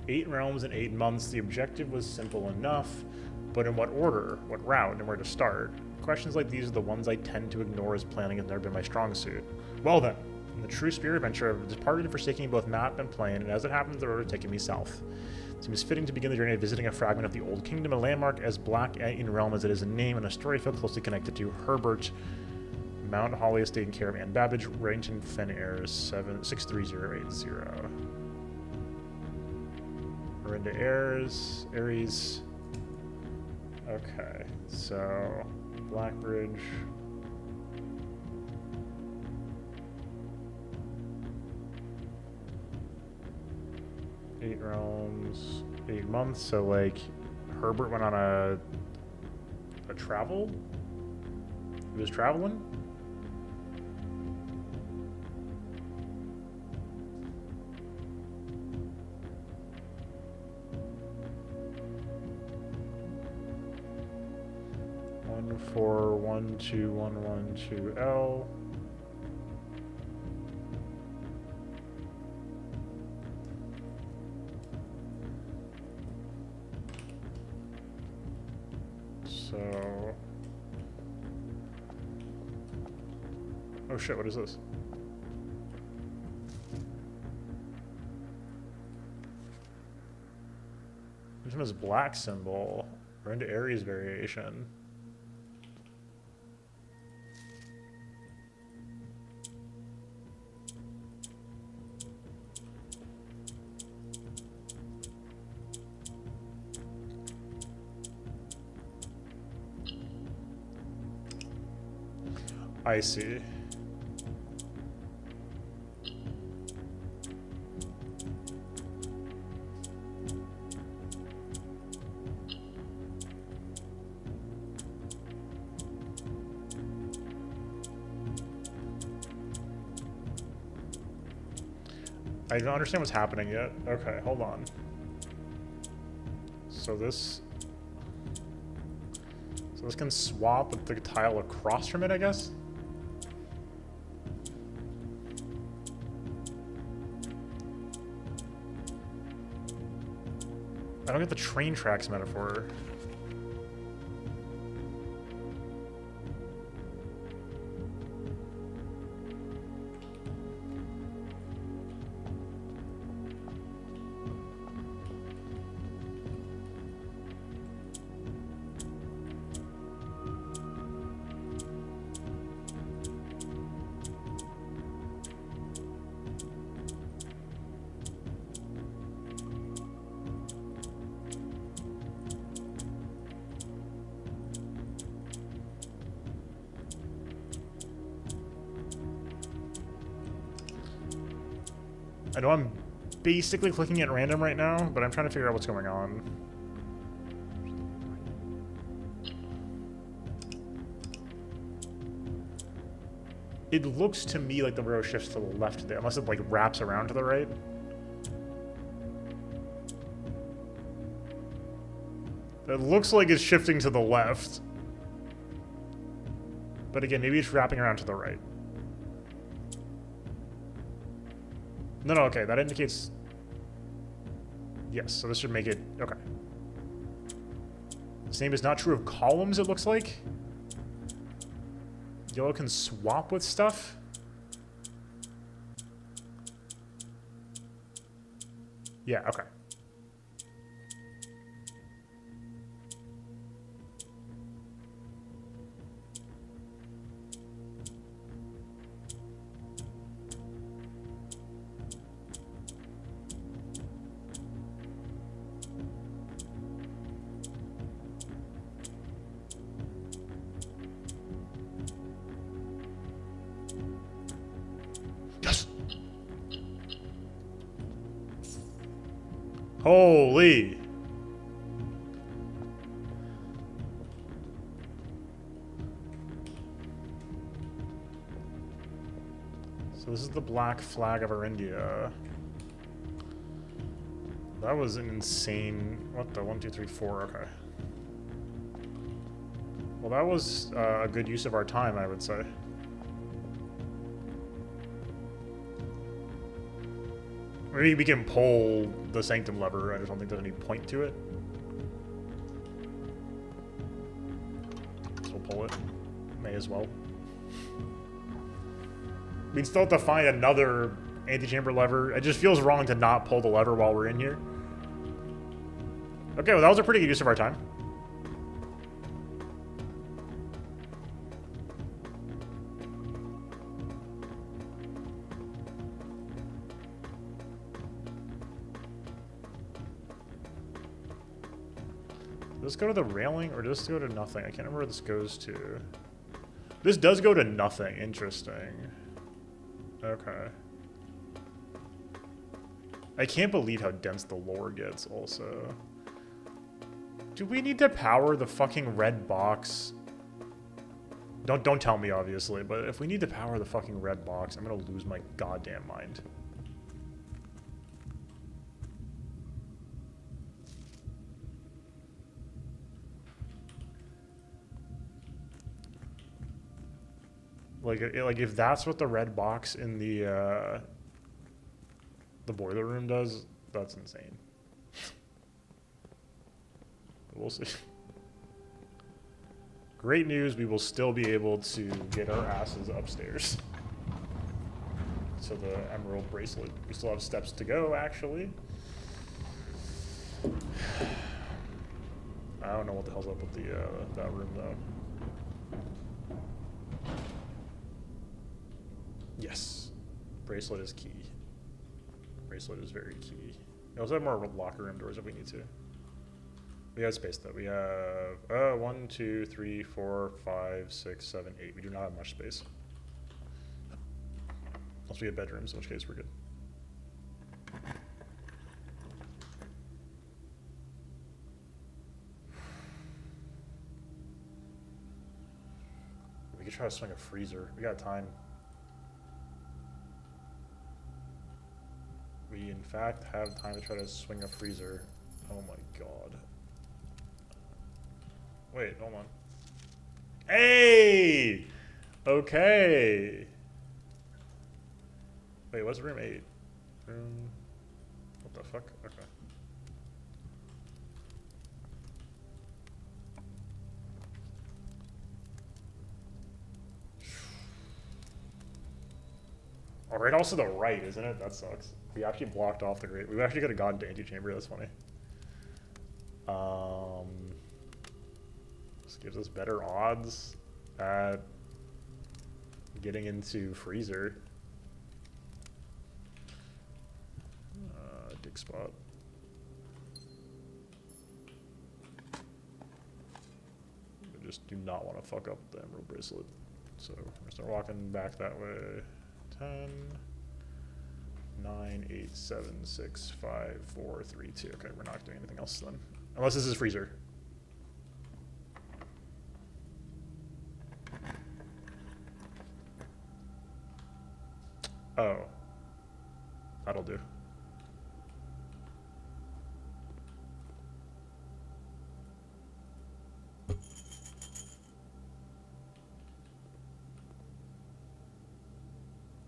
Eight realms in 8 months. The objective was simple enough, but in what order, what route, and where to start? Questions like these are the ones I tend to ignore, as planning has never been my strong suit. Well then, in the true spirit of adventure, I've departed and forsaking both map and plane, and as it happens, the road has taken me south. It seems fitting to begin the journey of visiting a fragment of the Old Kingdom, a landmark as black in realm as it is in name, and a story field closely connected to Herbert, Mount Holly Estate and Caravan Babbage, Ranton Fen Airs 63080. Into Ares. Okay, so Blackbridge. Eight realms, 8 months. So like, Herbert went on a travel. He was traveling. For 12112L. So, oh shit, what is this? This one is black symbol. We're into Ares variation. I see. I don't understand what's happening yet. Okay, hold on. So this can swap with the tile across from it, I guess? I don't get the train tracks metaphor. I know I'm basically clicking at random right now, but I'm trying to figure out what's going on. It looks to me like the row shifts to the left there, unless it like wraps around to the right. It looks like it's shifting to the left. But again, maybe it's wrapping around to the right. No, okay, that indicates... Yes, so this should make it... Okay. The same is not true of columns, it looks like. Yellow can swap with stuff. Yeah, okay. Yes. Holy. So this is the black flag of our India. That was an insane... What the? 1, 2, 3, 4. Okay. Well, that was a good use of our time, I would say. Maybe we can pull the Sanctum lever. I just don't think there's any point to it. So we'll pull it. May as well. We'd still have to find another antechamber lever. It just feels wrong to not pull the lever while we're in here. Okay, well that was a pretty good use of our time. Does this go to the railing or does this go to nothing? I can't remember where this goes to. This does go to nothing. Interesting. Okay. I can't believe how dense the lore gets also. Do we need to power the fucking red box? Don't tell me, obviously, but if we need to power the fucking red box, I'm gonna lose my goddamn mind. Like if that's what the red box in the boiler room does, that's insane. We'll see. Great news, we will still be able to get our asses upstairs. So the emerald bracelet. We still have steps to go, actually. I don't know what the hell's up with the that room though. Yes. Bracelet is key. Bracelet is very key. We also have more locker room doors if we need to. We have space though. We have 1, 2, 3, 4, 5, 6, 7, 8. We do not have much space. Unless we have bedrooms, in which case we're good. We could try to swing a freezer. We got time. We in fact have time to try to swing a freezer. Oh my god. Wait, hold on. Hey! Okay. Wait, what's room 8? Room... What the fuck? Okay. Alright, also the right, isn't it? That sucks. We actually blocked off the great. We actually could have gotten to antechamber, that's funny. This gives us better odds at getting into freezer. Dig spot. We just do not want to fuck up the emerald bracelet. So we're gonna start walking back that way. 10, 9, 8, 7, 6, 5, 4, 3, 2. Okay, we're not doing anything else then. Unless this is freezer. Oh. That'll do.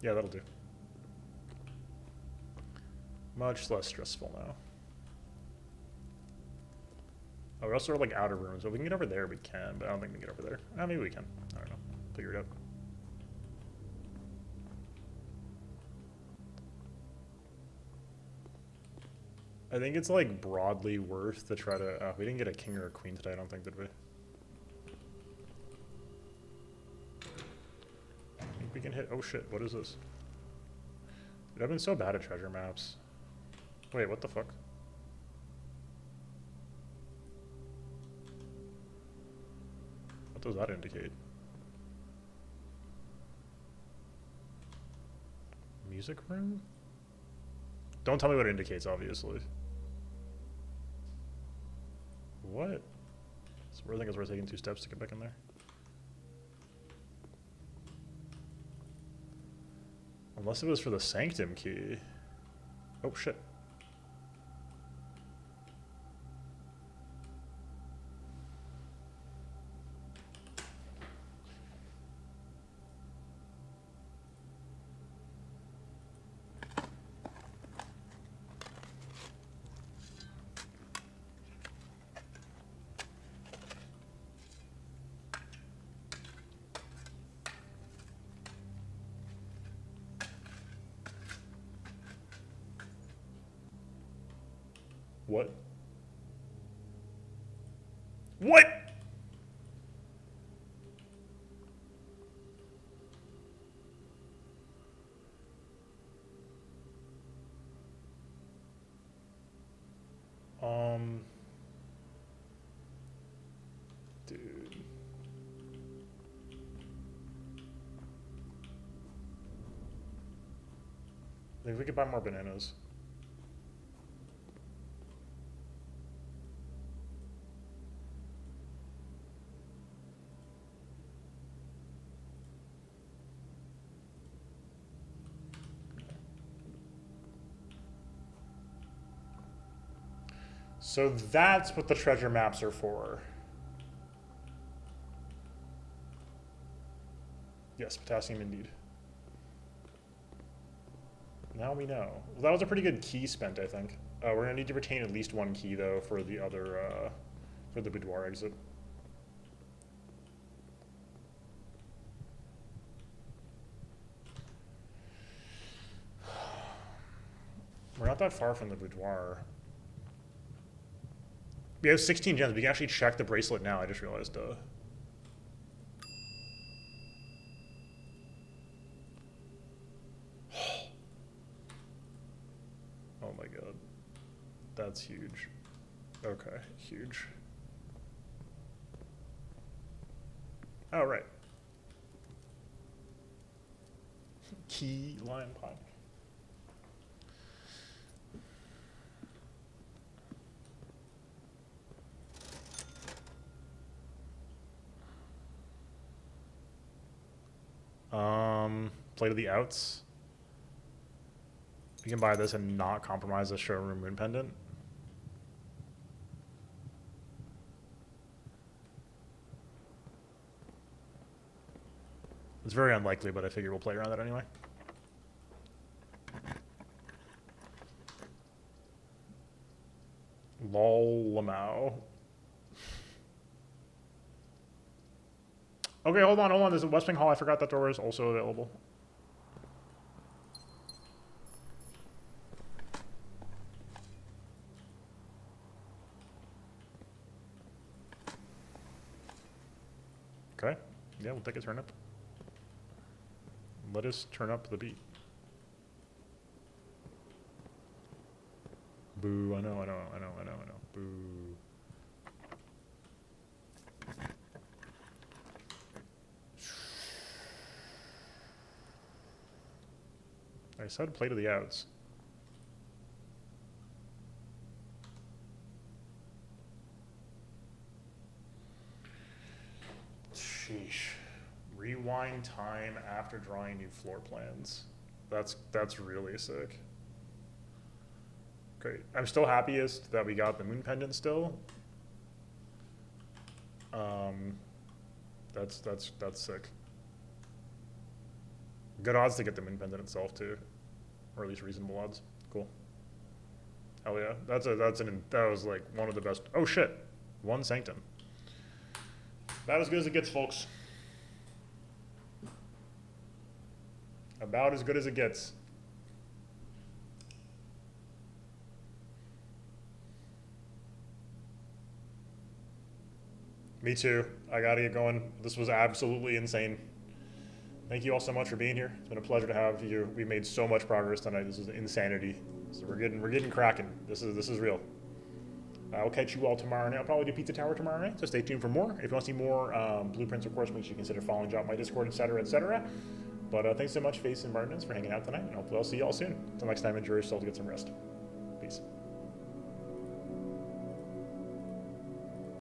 Yeah, that'll do. Much less stressful now. Oh, we also are like outer rooms. If we can get over there, we can, but I don't think we can get over there. Oh, maybe we can. I don't know. Figure it out. I think it's like broadly worth to try to... we didn't get a king or a queen today, I don't think, did we? I think we can hit... Oh shit, what is this? Dude, I've been so bad at treasure maps. Wait, what the fuck? What does that indicate? Music room? Don't tell me what it indicates, obviously. What? So I think it's worth taking 2 steps to get back in there. Unless it was for the Sanctum key. Oh shit. What? What? Dude. I think we could buy more bananas. So that's what the treasure maps are for. Yes, potassium indeed. Now we know. Well, that was a pretty good key spent, I think. We're gonna need to retain at least 1 key though for the other, for the boudoir exit. We're not that far from the boudoir. We have 16 gems. We can actually check the bracelet now. I just realized. Oh my god. That's huge. Okay, huge. Oh, right. Key lime pie. Play to the outs. We can buy this and not compromise the showroom moon pendant. It's very unlikely, but I figure we'll play around that anyway. Lol Lamau. Okay, hold on. There's a West Wing Hall. I forgot that door is also available. Okay. Yeah, we'll take a turn up. Let us turn up the beat. Boo, I know. Boo. I said play to the outs. Sheesh. Rewind time after drawing new floor plans. That's really sick. Great. I'm still happiest that we got the moon pendant still. That's sick. Good odds to get the moon pendant itself too, or at least reasonable odds. Cool. Hell yeah. That was like one of the best. Oh shit. 1 Sanctum. About as good as it gets, folks. About as good as it gets. Me too. I gotta get going. This was absolutely insane. Thank you all so much for being here. It's been a pleasure to have you. We made so much progress tonight. This is insanity. So we're getting cracking. This is real. I'll catch you all tomorrow night. I'll probably do Pizza Tower tomorrow night, so stay tuned for more. If you want to see more blueprints, of course, make sure you consider following Drop My Discord, etc., etc. But thanks so much, Face and Martinez, for hanging out tonight, and hopefully I'll see you all soon. Until next time, enjoy yourself to get some rest.